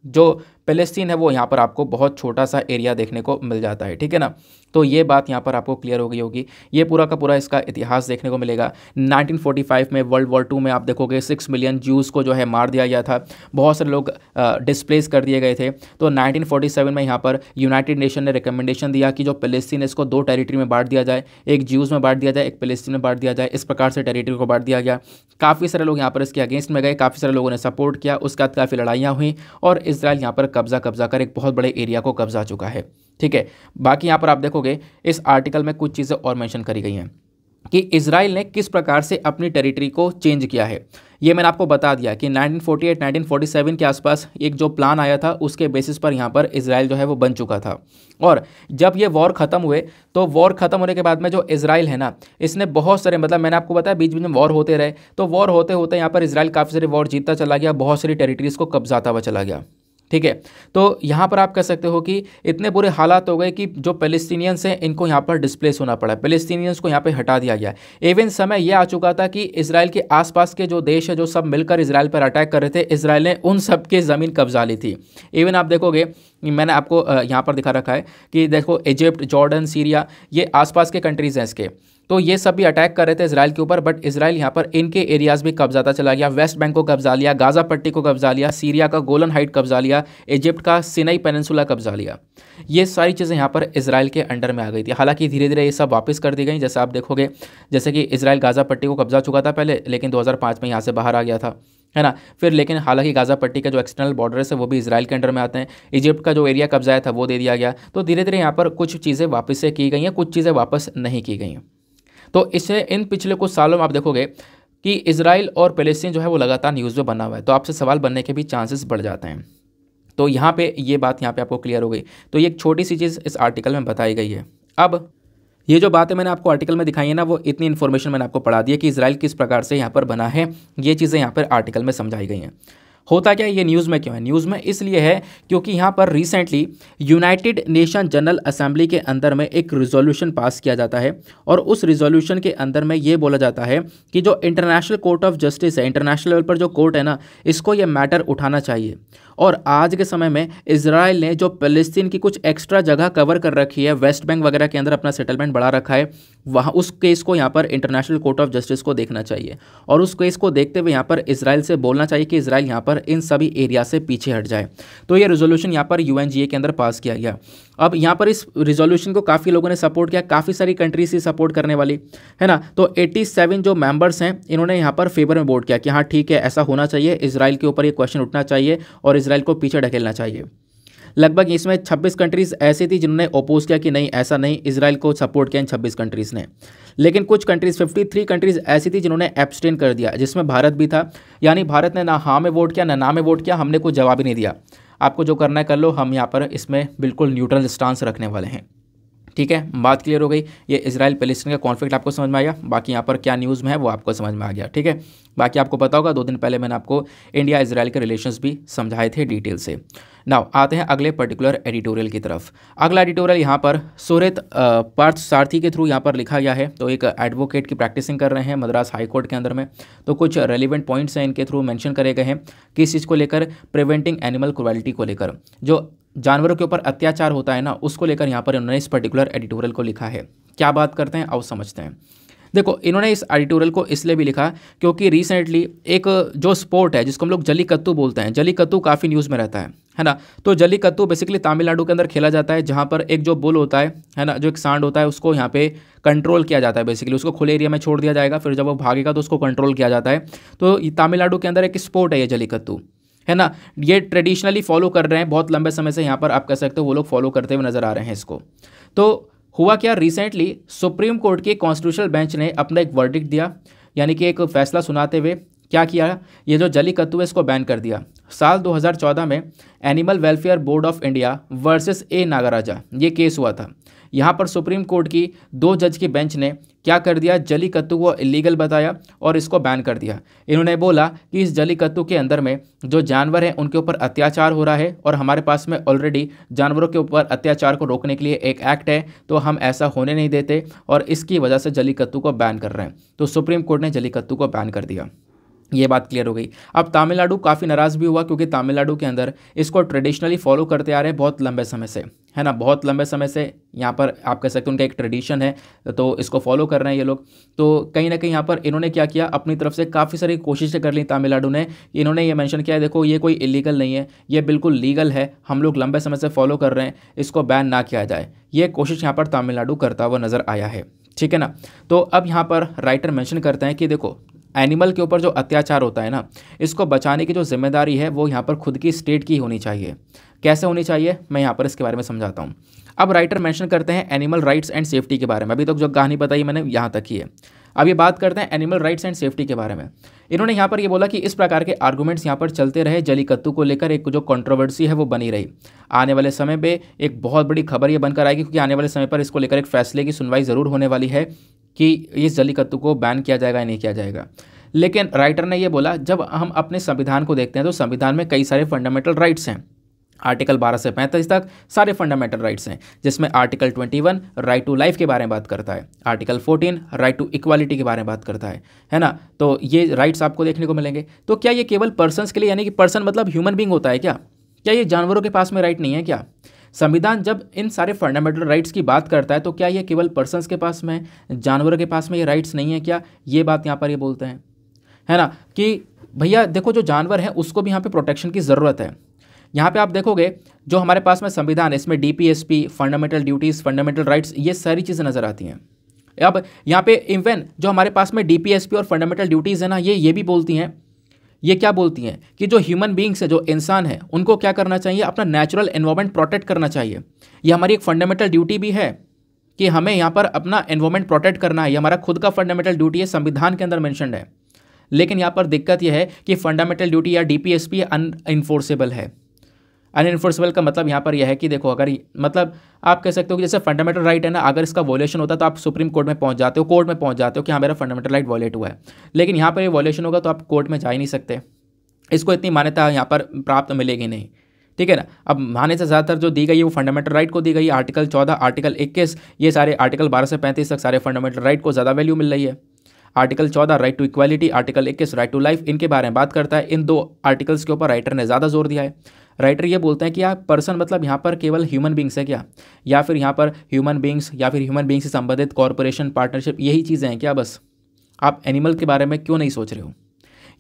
जो पैलेस्टीन है वो यहाँ पर आपको बहुत छोटा सा एरिया देखने को मिल जाता है। ठीक है ना, तो ये बात यहाँ पर आपको क्लियर हो गई होगी। ये पूरा का पूरा इसका इतिहास देखने को मिलेगा। 1945 में वर्ल्ड वॉर 2 में आप देखोगे 6 मिलियन ज्यूज़ को जो है मार दिया गया था, बहुत सारे लोग डिस्प्लेस कर दिए गए थे। तो 1947 में यहाँ पर यूनाइटेड नेशन ने रिकमेंडेशन दिया कि जो पैलेस्टीन है इसको 2 टेरिटरी में बांट दिया जाए, एक ज्यूज़ में बांट दिया जाए, एक पैलेस्टीन में बांट दिया जाए। इस प्रकार से टेरिटरी को बांट दिया गया। काफ़ी सारे लोग यहाँ पर इसके अगेंस्ट में गए, काफ़ी सारे लोगों ने सपोर्ट किया, उसके बाद काफ़ी लड़ाइयाँ हुई और इजराइल यहाँ पर कब्जा कर एक बहुत बड़े एरिया को कब्जा चुका है। ठीक है, बाकी यहाँ पर आप देखोगे इस आर्टिकल में कुछ चीज़ें और मेंशन करी गई हैं कि इजराइल ने किस प्रकार से अपनी टेरिटरी को चेंज किया है। ये मैंने आपको बता दिया कि 1948-1947 के आसपास एक जो प्लान आया था उसके बेसिस पर यहाँ पर इजराइल जो है वो बन चुका था। और जब ये वॉर ख़त्म हुए तो वॉर ख़त्म होने के बाद में जो इजराइल है ना, इसने बहुत सारे मैंने आपको बताया बीच बीच में वॉर होते रहे, तो वॉर होते होते यहाँ पर इजराइल काफ़ी सारे वॉर जीतता चला गया, बहुत सारी टेरिटरीज़ को कब्जाता हुआ चला गया। ठीक है, तो यहाँ पर आप कह सकते हो कि इतने बुरे हालात हो गए कि जो पैलेस्टीनियंस हैं इनको यहाँ पर डिस्प्लेस होना पड़ा, पैलेस्टीनियंस को यहाँ पे हटा दिया गया। इवन समय यह आ चुका था कि इजराइल के आसपास के जो देश है जो सब मिलकर इजराइल पर अटैक कर रहे थे, इजराइल ने उन सब के ज़मीन कब्जा ली थी। इवन आप देखोगे मैंने आपको यहाँ पर दिखा रखा है कि देखो इजिप्ट, जॉर्डन, सीरिया, ये आसपास के कंट्रीज़ हैं इसके, तो ये सब भी अटैक कर रहे थे इजराइल के ऊपर, बट इजराइल यहाँ पर इनके एरियाज़ भी कब्जाता चला गया। वेस्ट बैंक को कब्जा लिया, गाज़ा पट्टी को कब्जा लिया, सीरिया का गोलन हाइट कब्जा लिया, इजिप्ट का सिनाई पेनिनसुला कब्जा लिया। ये सारी चीज़ें यहाँ पर इजराइल के अंडर में आ गई थी। हालांकि धीरे धीरे ये सब वापस कर दी गई। जैसे आप देखोगे, जैसे कि इजराइल गाज़ा पट्टी को कब्जा चुका था पहले, लेकिन 2005 में यहाँ से बाहर आ गया था, है ना। फिर लेकिन हालांकि गाज़ा पट्टी का जो एक्सटर्नल बॉर्डर्स है वो भी इजराइल के अंडर में आते हैं। इजिप्ट का जो एरिया कब्जाया था वो दे दिया गया। तो धीरे धीरे यहाँ पर कुछ चीज़ें वापस से की गई हैं, कुछ चीज़ें वापस नहीं की गई हैं। तो इससे इन पिछले कुछ सालों में आप देखोगे कि इजराइल और पैलेस्टीन जो है वो लगातार न्यूज़ में बना हुआ है, तो आपसे सवाल बनने के भी चांसेस बढ़ जाते हैं। तो यहाँ पे ये बात यहाँ पे आपको क्लियर हो गई। तो ये एक छोटी सी चीज़ इस आर्टिकल में बताई गई है। अब ये जो बातें मैंने आपको आर्टिकल में दिखाई है ना, वो इतनी इन्फॉर्मेशन मैंने आपको पढ़ा दी है कि इजराइल किस प्रकार से यहाँ पर बना है, ये चीज़ें यहाँ पर आर्टिकल में समझाई गई हैं। होता क्या है, ये न्यूज़ में क्यों है? न्यूज़ में इसलिए है क्योंकि यहाँ पर recently United nation general assembly के अंदर में एक रिजोल्यूशन पास किया जाता है और उस रिजोल्यूशन के अंदर में ये बोला जाता है कि जो इंटरनेशनल कोर्ट ऑफ जस्टिस है, इंटरनेशनल लेवल पर जो कोर्ट है ना, इसको ये मैटर उठाना चाहिए। और आज के समय में इजराइल ने जो फ़लस्तीन की कुछ एक्स्ट्रा जगह कवर कर रखी है, वेस्ट बैंक वगैरह के अंदर अपना सेटलमेंट बढ़ा रखा है, वहाँ उस केस को यहाँ पर इंटरनेशनल कोर्ट ऑफ जस्टिस को देखना चाहिए और उस केस को देखते हुए यहाँ पर इजराइल से बोलना चाहिए कि इजराइल यहाँ पर इन सभी एरिया से पीछे हट जाए। तो ये रिजोल्यूशन यहाँ पर UNGA के अंदर पास किया गया। अब यहाँ पर इस रिजोल्यूशन को काफ़ी लोगों ने सपोर्ट किया, काफ़ी सारी कंट्रीज से सपोर्ट करने वाली है ना। तो 87 जो मेंबर्स हैं इन्होंने यहाँ पर फेवर में वोट किया कि हाँ ठीक है, ऐसा होना चाहिए, इजराइल के ऊपर ये क्वेश्चन उठना चाहिए और इजराइल को पीछे ढकेलना चाहिए। लगभग इसमें 26 कंट्रीज़ ऐसी थी जिन्होंने अपोज किया कि नहीं ऐसा नहीं, इजराइल को सपोर्ट किया इन 26 कंट्रीज़ ने। लेकिन कुछ कंट्रीज़ 53 कंट्रीज़ ऐसी थी जिन्होंने एब्सटेन कर दिया, जिसमें भारत भी था। यानी भारत ने ना हाँ में वोट किया ना में वोट किया, हमने कुछ जवाब ही नहीं दिया, आपको जो करना है कर लो, हम यहाँ पर इसमें बिल्कुल न्यूट्रल स्टांस रखने वाले हैं। ठीक है, बात क्लियर हो गई। ये इजराइल पैलेस्टीन का कॉन्फ्लिक्ट आपको समझ में आ गया। बाकी यहाँ पर क्या न्यूज़ में है वो आपको समझ में आ गया। ठीक है, बाकी आपको पता होगा 2 दिन पहले मैंने आपको इंडिया इजराइल के रिलेशंस भी समझाए थे डिटेल से। नाउ आते हैं अगले पर्टिकुलर एडिटोरियल की तरफ। अगला एडिटोरियल यहाँ पर सुहृत पार्थ सारथी के थ्रू यहाँ पर लिखा गया है। तो एक एडवोकेट की प्रैक्टिसिंग कर रहे हैं मद्रास हाई कोर्ट के अंदर में। तो कुछ रेलिवेंट पॉइंट्स हैं इनके थ्रू मेंशन करे गए हैं किस चीज़ को लेकर, प्रिवेंटिंग एनिमल क्रुएल्टी को लेकर, जो जानवरों के ऊपर अत्याचार होता है ना, उसको लेकर यहाँ पर उन्होंने इस पर्टिकुलर एडिटोरियल को लिखा है। क्या बात करते हैं आओ समझते हैं। देखो इन्होंने इस एडिटोरियल को इसलिए भी लिखा क्योंकि रिसेंटली एक जो स्पोर्ट है जिसको हम लोग जल्लीकट्टू बोलते हैं, जल्लीकट्टू काफ़ी न्यूज़ में रहता है ना। तो जल्लीकट्टू बेसिकली तमिलनाडु के अंदर खेला जाता है, जहाँ पर एक जो बुल होता है ना, जो एक सांड होता है, उसको यहाँ पे कंट्रोल किया जाता है। बेसिकली उसको खुले एरिया में छोड़ दिया जाएगा, फिर जब वो भागेगा तो उसको कंट्रोल किया जाता है। तो तमिलनाडु के अंदर एक स्पोर्ट है ये जल्लीकट्टू, है ना। ये ट्रेडिशनली फॉलो कर रहे हैं बहुत लंबे समय से, यहाँ पर आप कह सकते हो वो लोग फॉलो करते हुए नजर आ रहे हैं इसको। तो हुआ क्या, रिसेंटली सुप्रीम कोर्ट के कॉन्स्टिट्यूशनल बेंच ने अपना एक वर्डिक्ट दिया, यानी कि एक फैसला सुनाते हुए क्या किया, ये जो जल्लीकट्टू है इसको बैन कर दिया। साल 2014 में animal welfare board of India versus A Nagaraja ये केस हुआ था। यहाँ पर सुप्रीम कोर्ट की 2 जज की बेंच ने क्या कर दिया, जल्लीकट्टू को इलीगल बताया और इसको बैन कर दिया। इन्होंने बोला कि इस जल्लीकट्टू के अंदर में जो जानवर हैं उनके ऊपर अत्याचार हो रहा है और हमारे पास में ऑलरेडी जानवरों के ऊपर अत्याचार को रोकने के लिए एक एक्ट है, तो हम ऐसा होने नहीं देते और इसकी वजह से जल्लीकट्टू को बैन कर रहे हैं। तो सुप्रीम कोर्ट ने जल्लीकट्टू को बैन कर दिया। ये बात क्लियर हो गई। अब तमिलनाडु काफ़ी नाराज़ भी हुआ क्योंकि तमिलनाडु के अंदर इसको ट्रेडिशनली फॉलो करते आ रहे हैं बहुत लंबे समय से, है ना, बहुत लंबे समय से। यहाँ पर आप कह सकते हैं उनका एक ट्रेडिशन है, तो इसको फॉलो कर रहे हैं ये लोग। तो कहीं ना कहीं यहाँ पर इन्होंने क्या किया, अपनी तरफ से काफ़ी सारी कोशिशें कर ली तमिलनाडु ने। इन्होंने ये मेंशन किया है देखो ये कोई इलीगल नहीं है, ये बिल्कुल लीगल है, हम लोग लंबे समय से फॉलो कर रहे हैं, इसको बैन ना किया जाए। ये कोशिश यहाँ पर तमिलनाडु करता हुआ नज़र आया है, ठीक है ना। तो अब यहाँ पर राइटर मेंशन करते हैं कि देखो एनिमल के ऊपर जो अत्याचार होता है ना, इसको बचाने की जो जिम्मेदारी है वो यहाँ पर खुद की स्टेट की होनी चाहिए। कैसे होनी चाहिए मैं यहाँ पर इसके बारे में समझाता हूँ। अब राइटर मेंशन करते हैं एनिमल राइट्स एंड सेफ्टी के बारे में। अभी तक जो कहानी बताई मैंने यहाँ तक ही है। अब ये बात करते हैं एनिमल राइट्स एंड सेफ्टी के बारे में। इन्होंने यहाँ पर ये बोला कि इस प्रकार के आर्गूमेंट्स यहाँ पर चलते रहे, जल्लीकट्टू को लेकर एक जो कंट्रोवर्सी है वो बनी रही। आने वाले समय पे एक बहुत बड़ी खबर ये बनकर आएगी क्योंकि आने वाले समय पर इसको लेकर एक फैसले की सुनवाई ज़रूर होने वाली है कि इस जल्लीकट्टू को बैन किया जाएगा या नहीं किया जाएगा। लेकिन राइटर ने ये बोला जब हम अपने संविधान को देखते हैं तो संविधान में कई सारे फंडामेंटल राइट्स हैं। आर्टिकल 12 से 35 तक सारे फंडामेंटल राइट्स हैं, जिसमें आर्टिकल 21 राइट टू लाइफ के बारे में बात करता है, आर्टिकल 14 राइट टू इक्वालिटी के बारे में बात करता है ना। तो ये राइट्स आपको देखने को मिलेंगे। तो क्या ये केवल पर्सन्स के लिए, यानी कि पर्सन मतलब ह्यूमन बींग होता है क्या ये जानवरों के पास में राइट नहीं है क्या? संविधान जब इन सारे फंडामेंटल राइट्स की बात करता है तो क्या ये केवल पर्सन्स के पास में, जानवरों के पास में ये राइट्स नहीं है क्या? ये बात यहाँ पर ये बोलते हैं, है ना, कि भैया देखो जो जानवर है उसको भी यहाँ पे प्रोटेक्शन की ज़रूरत है। यहाँ पे आप देखोगे जो हमारे पास में संविधान है इसमें DPSP, fundamental duties, fundamental rights, ये सारी चीज़ें नज़र आती हैं। अब यहाँ पे इवन जो हमारे पास में डीपीएसपी और फंडामेंटल ड्यूटीज़ है ना, ये भी बोलती हैं, ये क्या बोलती हैं कि जो ह्यूमन बींग्स है, जो इंसान है, उनको क्या करना चाहिए, अपना नेचुरल एनवायरनमेंट प्रोटेक्ट करना चाहिए। ये हमारी एक फंडामेंटल ड्यूटी भी है कि हमें यहाँ पर अपना एनवायरनमेंट प्रोटेक्ट करना है, ये हमारा खुद का फंडामेंटल ड्यूटी है, संविधान के अंदर मेंशन्ड है। लेकिन यहाँ पर दिक्कत यह है कि फंडामेंटल ड्यूटी या डीपीएसपी अनइन्फोर्सेबल है। अनइन्फोर्सेबल का मतलब यहाँ पर यह है कि देखो अगर मतलब आप कह सकते हो कि जैसे फंडामेंटल राइट है ना, अगर इसका वॉयलेशन होता है तो आप सुप्रीम कोर्ट में पहुँच जाते हो, कोर्ट में पहुँच जाते हो कि हाँ मेरा फंडामेंटल राइट वॉयलेट हुआ है। लेकिन यहाँ पर ये वॉयलेशन होगा तो आप कोर्ट में जा ही नहीं सकते, इसको इतनी मान्यता यहाँ पर प्राप्त मिलेगी नहीं, ठीक है ना। अब मान्यता ज़्यादातर जो दी गई है वो फंडामेंटल राइट को दी गई है। आर्टिकल 14, आर्टिकल 21, ये सारे आर्टिकल 12 से 35 तक सारे फंडामेंटल राइट को ज़्यादा वैल्यू मिल रही है। Article 14 right to equality, article 21 right to life, इनके बारे में बात करता है। इन 2 आर्टिकल्स के ऊपर राइटर ने ज़्यादा जोर दिया है। राइटर ये बोलते हैं कि आप पर्सन मतलब यहाँ पर केवल ह्यूमन बींग्स है क्या, या फिर यहाँ पर ह्यूमन बींग्स या फिर ह्यूमन बींग्स से संबंधित कॉर्पोरेशन, पार्टनरशिप, यही चीज़ें हैं क्या बस? आप एनिमल के बारे में क्यों नहीं सोच रहे हो?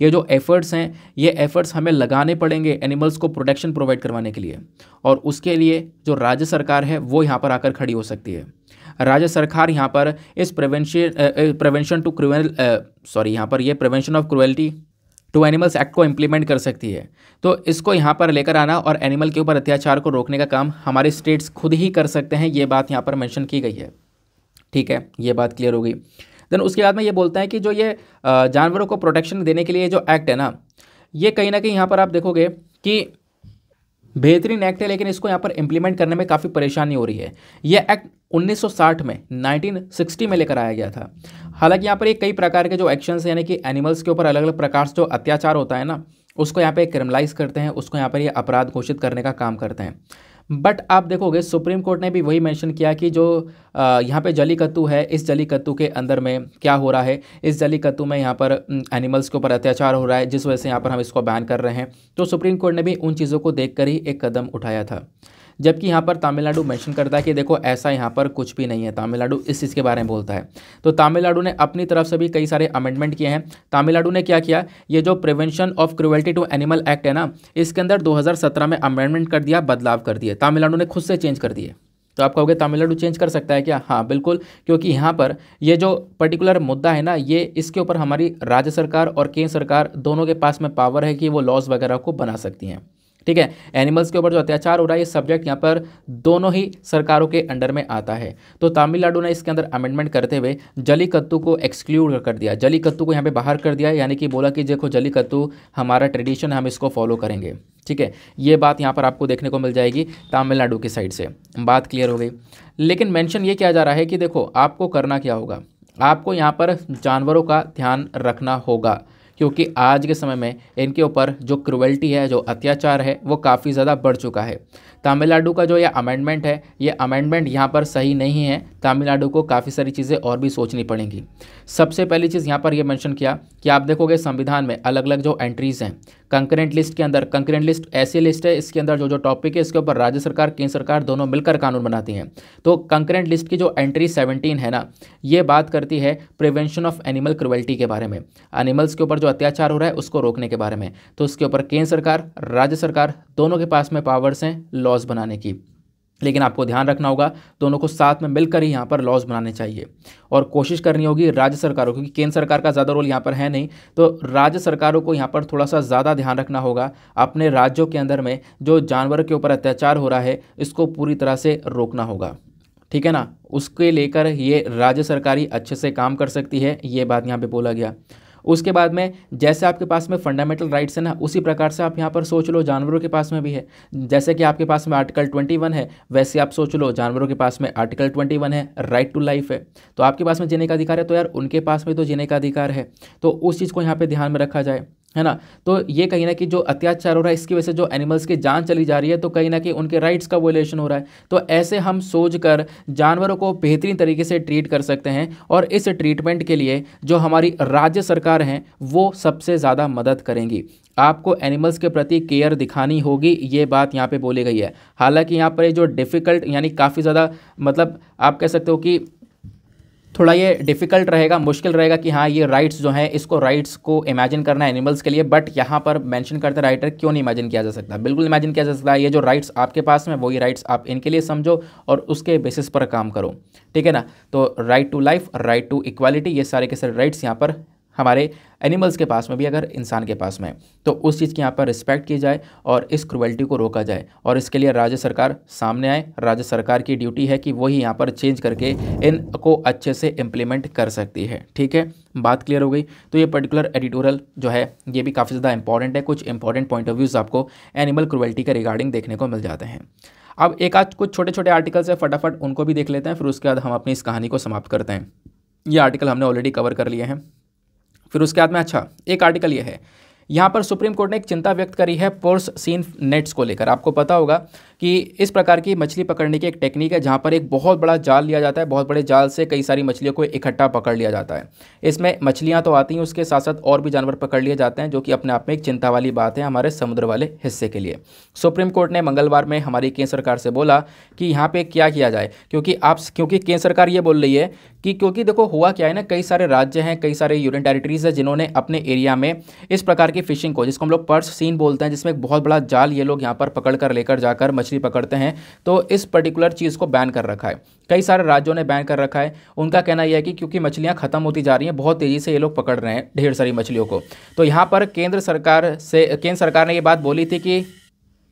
ये जो एफर्ट्स हैं, ये एफर्ट्स हमें लगाने पड़ेंगे एनिमल्स को प्रोटेक्शन प्रोवाइड करवाने के लिए, और उसके लिए जो राज्य सरकार है वो यहाँ पर आकर खड़ी हो सकती है। राज्य सरकार यहाँ पर इस prevention of cruelty to animals act को इम्प्लीमेंट कर सकती है। तो इसको यहाँ पर लेकर आना और एनिमल के ऊपर अत्याचार को रोकने का काम हमारे स्टेट्स खुद ही कर सकते हैं, ये बात यहाँ पर मेंशन की गई है, ठीक है, ये बात क्लियर हो गई। देन उसके बाद में ये बोलता है कि जो ये जानवरों को प्रोटेक्शन देने के लिए जो एक्ट है ना, ये कहीं ना कहीं यहाँ पर आप देखोगे कि बेहतरीन एक्ट है, लेकिन इसको यहाँ पर इम्प्लीमेंट करने में काफ़ी परेशानी हो रही है। ये एक्ट 1960 में 1960 में लेकर आया गया था। हालांकि यहाँ पर ये कई प्रकार के जो एक्शंस यानी कि एनिमल्स के ऊपर अलग अलग प्रकार से जो अत्याचार होता है ना, उसको यहाँ पे क्रिमिनलाइज करते हैं, उसको यहाँ पर ये अपराध घोषित करने का काम करते हैं। बट आप देखोगे सुप्रीम कोर्ट ने भी वही मेंशन किया कि जो यहाँ पे जलीकट्टू है, इस जलीकट्टू के अंदर में क्या हो रहा है, इस जलीकट्टू में यहाँ पर एनिमल्स के ऊपर अत्याचार हो रहा है, जिस वजह से यहाँ पर हम इसको बैन कर रहे हैं। तो सुप्रीम कोर्ट ने भी उन चीज़ों को देख कर ही एक कदम उठाया था। जबकि यहाँ पर तमिलनाडु मेंशन करता है कि देखो ऐसा यहाँ पर कुछ भी नहीं है, तमिलनाडु इस चीज़ के बारे में बोलता है। तो तमिलनाडु ने अपनी तरफ से भी कई सारे अमेंडमेंट किए हैं। तमिलनाडु ने क्या किया, ये जो prevention of cruelty to animal act है ना, इसके अंदर 2017 में अमेंडमेंट कर दिया, बदलाव कर दिए, तमिलनाडु ने खुद से चेंज कर दिए। तो आप कहोगे तमिलनाडु चेंज कर सकता है क्या? हाँ बिल्कुल, क्योंकि यहाँ पर ये जो पर्टिकुलर मुद्दा है ना, ये इसके ऊपर हमारी राज्य सरकार और केंद्र सरकार दोनों के पास में पावर है कि वो लॉज वगैरह को बना सकती हैं। ठीक है, एनिमल्स के ऊपर जो अत्याचार हो रहा है ये सब्जेक्ट यहाँ पर दोनों ही सरकारों के अंडर में आता है। तो तमिलनाडु ने इसके अंदर अमेंडमेंट करते हुए जलीकट्टू को एक्सक्लूड कर दिया, जलीकट्टू को यहाँ पे बाहर कर दिया, यानी कि बोला कि देखो जलीकट्टू हमारा ट्रेडिशन है, हम इसको फॉलो करेंगे। ठीक है, ये बात यहाँ पर आपको देखने को मिल जाएगी तमिलनाडु की साइड से। बात क्लियर हो गई। लेकिन मेंशन ये किया जा रहा है कि देखो आपको करना क्या होगा, आपको यहाँ पर जानवरों का ध्यान रखना होगा, क्योंकि आज के समय में इनके ऊपर जो क्रुएल्टी है, जो अत्याचार है, वो काफ़ी ज़्यादा बढ़ चुका है। तमिलनाडु का जो ये अमेंडमेंट है, ये अमेंडमेंट यहाँ पर सही नहीं है। तमिलनाडु को काफ़ी सारी चीज़ें और भी सोचनी पड़ेंगी। सबसे पहली चीज़ यहाँ पर ये मेंशन किया कि आप देखोगे संविधान में अलग अलग जो एंट्रीज़ हैं, कंकरेंट लिस्ट के अंदर, कंकरेंट लिस्ट ऐसी लिस्ट है, इसके अंदर जो जो टॉपिक है इसके ऊपर राज्य सरकार केंद्र सरकार दोनों मिलकर कानून बनाती हैं। तो कंकरेंट लिस्ट की जो एंट्री 17 है ना, ये बात करती है प्रिवेंशन ऑफ एनिमल क्रुएल्टी के बारे में, एनिमल्स के ऊपर जो अत्याचार हो रहा है उसको रोकने के बारे में। तो उसके ऊपर केंद्र सरकार राज्य सरकार दोनों के पास में पावर्स हैं लॉज बनाने की। लेकिन आपको ध्यान रखना होगा दोनों को साथ में मिलकर ही यहाँ पर लॉज बनाने चाहिए और कोशिश करनी होगी राज्य सरकारों, क्योंकि केंद्र सरकार का ज़्यादा रोल यहाँ पर है नहीं, तो राज्य सरकारों को यहाँ पर थोड़ा सा ज़्यादा ध्यान रखना होगा। अपने राज्यों के अंदर में जो जानवर के ऊपर अत्याचार हो रहा है इसको पूरी तरह से रोकना होगा। ठीक है ना, उसके लेकर ये राज्य सरकार ही अच्छे से काम कर सकती है, ये बात यहाँ पर बोला गया। उसके बाद में जैसे आपके पास में फंडामेंटल राइट्स है ना, उसी प्रकार से आप यहाँ पर सोच लो जानवरों के पास में भी है। जैसे कि आपके पास में आर्टिकल 21 है, वैसे आप सोच लो जानवरों के पास में आर्टिकल 21 है, राइट टू लाइफ है। तो आपके पास में जीने का अधिकार है, तो यार उनके पास में तो जीने का अधिकार है। तो उस चीज़ को यहाँ पर ध्यान में रखा जाए, है ना। तो ये कहीं ना कहीं जो अत्याचार हो रहा है इसकी वजह से जो एनिमल्स की जान चली जा रही है, तो कहीं ना कहीं उनके राइट्स का वोलेशन हो रहा है। तो ऐसे हम सोचकर जानवरों को बेहतरीन तरीके से ट्रीट कर सकते हैं और इस ट्रीटमेंट के लिए जो हमारी राज्य सरकार हैं वो सबसे ज़्यादा मदद करेंगी। आपको एनिमल्स के प्रति केयर दिखानी होगी, ये बात यहाँ पे बोली गई है। हालांकि यहाँ पर जो डिफ़िकल्ट यानी काफ़ी ज़्यादा मतलब आप कह सकते हो कि थोड़ा ये डिफ़िकल्ट रहेगा, मुश्किल रहेगा कि हाँ ये राइट्स जो हैं इसको राइट्स को इमेजिन करना है एनिमल्स के लिए। बट यहाँ पर मेंशन करते राइटर क्यों नहीं इमेजिन किया जा सकता, बिल्कुल इमेजिन किया जा सकता है। ये जो राइट्स आपके पास में वही राइट्स आप इनके लिए समझो और उसके बेसिस पर काम करो। ठीक है ना। तो right to life, right to equality, ये सारे के सारे राइट्स यहाँ पर हमारे एनिमल्स के पास में भी अगर इंसान के पास में, तो उस चीज़ की यहाँ पर रिस्पेक्ट की जाए और इस क्रुएल्टी को रोका जाए। और इसके लिए राज्य सरकार सामने आए, राज्य सरकार की ड्यूटी है कि वही यहाँ पर चेंज करके इनको अच्छे से इम्प्लीमेंट कर सकती है। ठीक है, बात क्लियर हो गई। तो ये पर्टिकुलर एडिटोरियल जो है ये भी काफ़ी ज़्यादा इंपॉर्टेंट है। कुछ इंपॉर्टेंट पॉइंट ऑफ व्यूज़ आपको एनिमल क्रुएल्टी के रिगार्डिंग देखने को मिल जाते हैं। अब एक आज कुछ छोटे छोटे आर्टिकल्स है, फटाफट उनको भी देख लेते हैं, फिर उसके बाद हम अपनी इस कहानी को समाप्त करते हैं। ये आर्टिकल हमने ऑलरेडी कवर कर लिए हैं। फिर उसके बाद में अच्छा एक आर्टिकल ये है, यहाँ पर सुप्रीम कोर्ट ने एक चिंता व्यक्त करी है पोर्स सीन नेट्स को लेकर। आपको पता होगा कि इस प्रकार की मछली पकड़ने की एक टेक्निक है जहाँ पर एक बहुत बड़ा जाल लिया जाता है, बहुत बड़े जाल से कई सारी मछलियों को इकट्ठा पकड़ लिया जाता है। इसमें मछलियाँ तो आती हैं, उसके साथ साथ और भी जानवर पकड़ लिए जाते हैं, जो कि अपने आप में एक चिंता वाली बात है हमारे समुद्र वाले हिस्से के लिए। सुप्रीम कोर्ट ने मंगलवार में हमारी केंद्र सरकार से बोला कि यहाँ पर क्या किया जाए, क्योंकि केंद्र सरकार ये बोल रही है कि क्योंकि देखो हुआ क्या है ना, कई सारे राज्य हैं, कई सारे यूनियन टेरिटरीज हैं जिन्होंने अपने एरिया में इस प्रकार की फिशिंग को, जिसको हम लोग पर्स सीन बोलते हैं, जिसमें एक बहुत बड़ा जाल ये लोग यहाँ पर पकड़ कर लेकर जाकर मछली पकड़ते हैं, तो इस पर्टिकुलर चीज़ को बैन कर रखा है। कई सारे राज्यों ने बैन कर रखा है। उनका कहना यह है कि क्योंकि मछलियाँ खत्म होती जा रही हैं, बहुत तेज़ी से ये लोग पकड़ रहे हैं ढेर सारी मछलियों को। तो यहाँ पर केंद्र सरकार ने ये बात बोली थी कि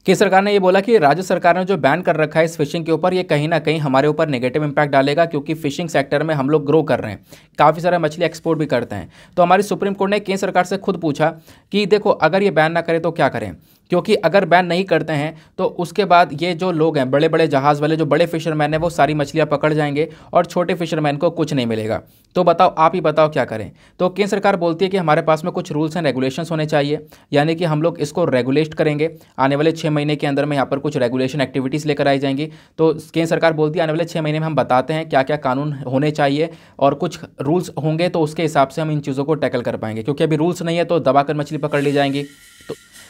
केंद्र सरकार ने ये बोला कि राज्य सरकार ने जो बैन कर रखा है इस फिशिंग के ऊपर, ये कहीं ना कहीं हमारे ऊपर नेगेटिव इंपैक्ट डालेगा, क्योंकि फिशिंग सेक्टर में हम लोग ग्रो कर रहे हैं, काफ़ी सारा मछली एक्सपोर्ट भी करते हैं। तो हमारी सुप्रीम कोर्ट ने केंद्र सरकार से खुद पूछा कि देखो अगर ये बैन ना करें तो क्या करें, क्योंकि अगर बैन नहीं करते हैं तो उसके बाद ये जो लोग हैं, बड़े बड़े जहाज़ वाले जो बड़े फिशरमैन हैं, वो सारी मछलियाँ पकड़ जाएंगे और छोटे फिशरमैन को कुछ नहीं मिलेगा। तो बताओ, आप ही बताओ क्या करें। तो केंद्र सरकार बोलती है कि हमारे पास में कुछ रूल्स एंड रेगुलेशंस होने चाहिए, यानी कि हम लोग इसको रेगुलेट करेंगे। आने वाले 6 महीने के अंदर में यहाँ पर कुछ रेगुलेशन एक्टिविटीज़ लेकर आई जाएंगी। तो केंद्र सरकार बोलती है आने वाले 6 महीने में हम बताते हैं क्या क्या कानून होने चाहिए और कुछ रूल्स होंगे, तो उसके हिसाब से हम इन चीज़ों को टैकल कर पाएंगे। क्योंकि अभी रूल्स नहीं है तो दबाकर मछली पकड़ ली जाएंगी।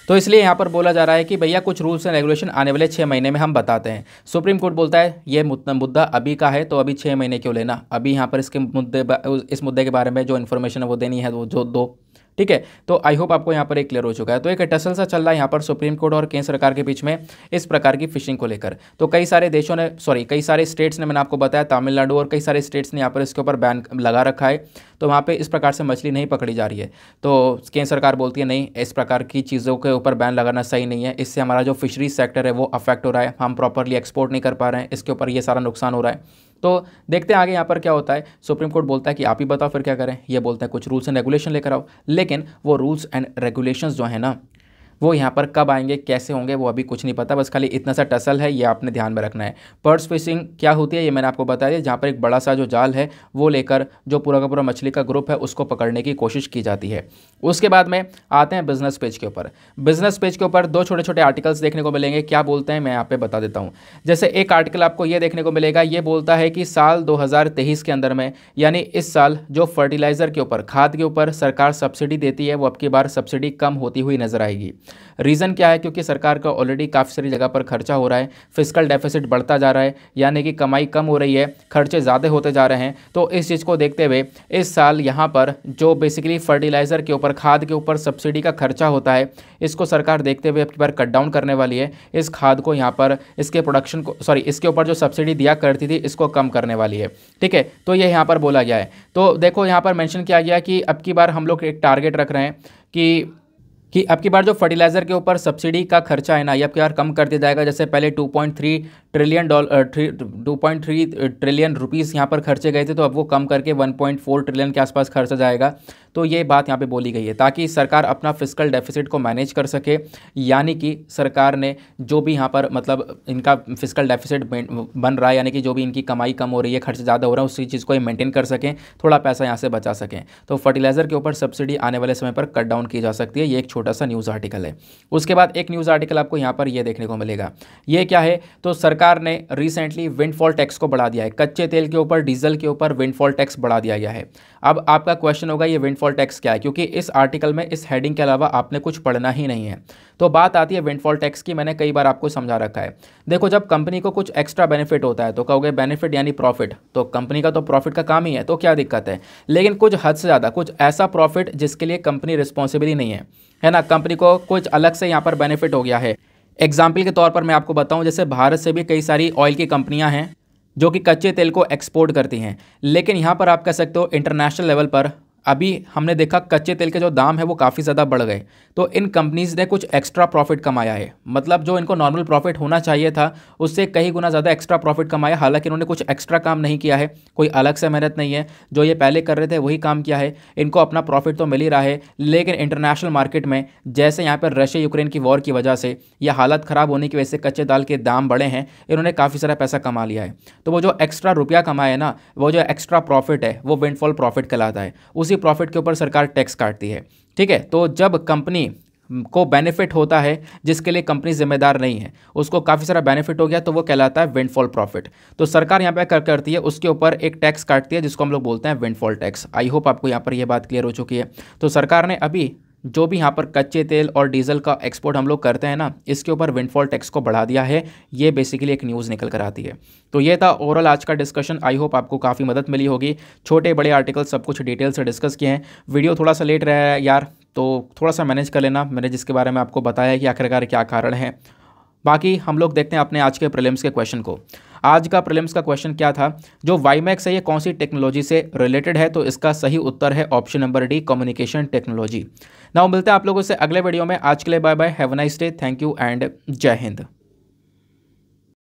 तो इसलिए यहाँ पर बोला जा रहा है कि भैया कुछ रूल्स एंड रेगुलेशन आने वाले 6 महीने में हम बताते हैं। सुप्रीम कोर्ट बोलता है ये मुद्दा अभी का है, तो अभी 6 महीने क्यों लेना, अभी यहाँ पर इस मुद्दे के बारे में जो इन्फॉर्मेशन है वो देनी है वो जो दो। ठीक है, तो आई होप आपको यहाँ पर एक क्लियर हो चुका है। तो एक टसल सा चल रहा है यहाँ पर सुप्रीम कोर्ट और केंद्र सरकार के बीच में इस प्रकार की फिशिंग को लेकर। तो कई सारे स्टेट्स ने, मैंने आपको बताया तमिलनाडु और कई सारे स्टेट्स ने यहाँ पर इसके ऊपर बैन लगा रखा है। तो वहाँ पे इस प्रकार से मछली नहीं पकड़ी जा रही है। तो केंद्र सरकार बोलती है नहीं, इस प्रकार की चीज़ों के ऊपर बैन लगाना सही नहीं है, इससे हमारा जो फिशरीज सेक्टर है वो अफेक्ट हो रहा है, हम प्रॉपरली एक्सपोर्ट नहीं कर पा रहे हैं, इसके ऊपर ये सारा नुकसान हो रहा है। तो देखते हैं आगे यहाँ पर क्या होता है। सुप्रीम कोर्ट बोलता है कि आप ही बताओ फिर क्या करें। ये बोलते हैं कुछ रूल्स एंड रेगुलेशन लेकर आओ, लेकिन वो रूल्स एंड रेगुलेशंस जो है ना, वो यहाँ पर कब आएंगे, कैसे होंगे, वो अभी कुछ नहीं पता। बस खाली इतना सा टसल है, ये आपने ध्यान में रखना है। पर्स फिशिंग क्या होती है ये मैंने आपको बता दिया, जहाँ पर एक बड़ा सा जो जाल है वो लेकर जो पूरा का पूरा मछली का ग्रुप है उसको पकड़ने की कोशिश की जाती है। उसके बाद में आते हैं बिजनेस पेज के ऊपर। बिजनेस पेज के ऊपर 2 छोटे छोटे आर्टिकल्स देखने को मिलेंगे। क्या बोलते हैं मैं यहाँ पे बता देता हूँ। जैसे एक आर्टिकल आपको ये देखने को मिलेगा, ये बोलता है कि साल 2023 के अंदर में, यानी इस साल जो फर्टिलाइज़र के ऊपर, खाद के ऊपर सरकार सब्सिडी देती है, वो अब की बार सब्सिडी कम होती हुई नजर आएगी। रीज़न क्या है, क्योंकि सरकार का ऑलरेडी काफ़ी सारी जगह पर खर्चा हो रहा है, फिस्कल डेफिसिट बढ़ता जा रहा है, यानी कि कमाई कम हो रही है, खर्चे ज़्यादा होते जा रहे हैं। तो इस चीज़ को देखते हुए इस साल यहाँ पर जो बेसिकली फर्टिलाइज़र के ऊपर, खाद के ऊपर सब्सिडी का खर्चा होता है, इसको सरकार देखते हुए अब की बार कट डाउन करने वाली है। इस खाद को यहाँ पर इसके प्रोडक्शन को इसके ऊपर जो सब्सिडी दिया करती थी इसको कम करने वाली है। ठीक है, तो ये यहाँ पर बोला गया है। तो देखो यहाँ पर मेंशन किया गया कि अब की बार हम लोग एक टारगेट रख रहे हैं कि अब की बार जो फर्टिलाइज़र के ऊपर सब्सिडी का खर्चा है ना, ये अब की बार कम कर दिया जाएगा। जैसे पहले 2.3 ट्रिलियन रुपीस यहाँ पर खर्चे गए थे, तो अब वो कम करके 1.4 ट्रिलियन के आसपास खर्चा जाएगा। तो ये बात यहाँ पे बोली गई है ताकि सरकार अपना फिस्कल डेफिसिट को मैनेज कर सके, यानी कि सरकार ने जो भी यहाँ पर मतलब इनका फिस्कल डेफिसिट बन रहा है, यानी कि जो भी इनकी कमाई कम हो रही है, खर्च ज़्यादा हो रहा है, उसी चीज़ को ये मेंटेन कर सकें, थोड़ा पैसा यहाँ से बचा सकें। तो फर्टिलाइज़र के ऊपर सब्सिडी आने वाले समय पर कट डाउन की जा सकती है। ये एक छोटा सा न्यूज़ आर्टिकल है। उसके बाद एक न्यूज़ आर्टिकल आपको यहाँ पर ये देखने को मिलेगा। ये क्या है, तो सरकार ने रिसेंटली विंडफॉल टैक्स को बढ़ा दिया है। कच्चे तेल के ऊपर, डीजल के ऊपर विंडफॉल टैक्स बढ़ा दिया गया है। अब आपका क्वेश्चन होगा ये विंडफॉल टैक्स क्या है, क्योंकि इस आर्टिकल में इस हेडिंग के अलावा आपने कुछ पढ़ना ही नहीं है। तो बात आती है विंडफॉल टैक्स की, मैंने कई बार आपको समझा रखा है। देखो, जब कंपनी को कुछ एक्स्ट्रा बेनिफिट होता है तो कहोगे बेनिफिट यानी प्रॉफिट, तो कंपनी का तो प्रॉफिट का काम ही है, तो क्या दिक्कत है। लेकिन कुछ हद से ज़्यादा, कुछ ऐसा प्रॉफिट जिसके लिए कंपनी रिस्पॉन्सिबल नहीं है ना, कंपनी को कुछ अलग से यहाँ पर बेनिफिट हो गया है। एग्जाम्पल के तौर पर मैं आपको बताऊं, जैसे भारत से भी कई सारी ऑयल की कंपनियां हैं जो कि कच्चे तेल को एक्सपोर्ट करती हैं, लेकिन यहाँ पर आप कह सकते हो इंटरनेशनल लेवल पर अभी हमने देखा कच्चे तेल के जो दाम है वो काफ़ी ज़्यादा बढ़ गए। तो इन कंपनीज़ ने कुछ एक्स्ट्रा प्रॉफिट कमाया है, मतलब जो इनको नॉर्मल प्रॉफिट होना चाहिए था उससे कई गुना ज़्यादा एक्स्ट्रा प्रॉफिट कमाया। हालांकि इन्होंने कुछ एक्स्ट्रा काम नहीं किया है, कोई अलग से मेहनत नहीं है, जो ये पहले कर रहे थे वही काम किया है। इनको अपना प्रॉफिट तो मिल ही रहा है, लेकिन इंटरनेशनल मार्केट में जैसे यहाँ पर रशिया यूक्रेन की वॉर की वजह से या हालत ख़राब होने की वजह से कच्चे तेल के दाम बढ़े हैं, इन्होंने काफ़ी सारा पैसा कमा लिया है। तो वो जो एक्स्ट्रा रुपया कमाया है ना, वो जो एक्स्ट्रा प्रॉफिट है वो विंडफॉल प्रॉफिट कहलाता है। उसी प्रॉफिट के ऊपर सरकार टैक्स काटती है। ठीक है, तो जब कंपनी को बेनिफिट होता है जिसके लिए कंपनी जिम्मेदार नहीं है, उसको काफ़ी सारा बेनिफिट हो गया, तो वो कहलाता है विंडफॉल प्रॉफिट। तो सरकार यहाँ पे करती है, उसके ऊपर एक टैक्स काटती है जिसको हम लोग बोलते हैं विंडफॉल टैक्स। आई होप आपको यहाँ पर यह बात क्लियर हो चुकी है। तो सरकार ने अभी जो भी यहाँ पर कच्चे तेल और डीजल का एक्सपोर्ट हम लोग करते हैं ना, इसके ऊपर विंडफॉल टैक्स को बढ़ा दिया है। ये बेसिकली एक न्यूज़ निकल कर आती है। तो ये था ओवरऑल आज का डिस्कशन। आई होप आपको काफ़ी मदद मिली होगी। छोटे बड़े आर्टिकल सब कुछ डिटेल से डिस्कस किए हैं। वीडियो थोड़ा सा लेट रहा है यार, तो थोड़ा सा मैनेज कर लेना, मैंने जिसके बारे में आपको बताया कि आखिरकार क्या कारण है। बाकी हम लोग देखते हैं अपने आज के प्रीलिम्स के क्वेश्चन को। आज का प्रीलिम्स का क्वेश्चन क्या था, जो वाईमैक्स है ये कौन सी टेक्नोलॉजी से रिलेटेड है, तो इसका सही उत्तर है option number D, communication technology. Now मिलते हैं आप लोगों से अगले वीडियो में। आज के लिए bye bye, have a nice day, thank you and जय हिंद।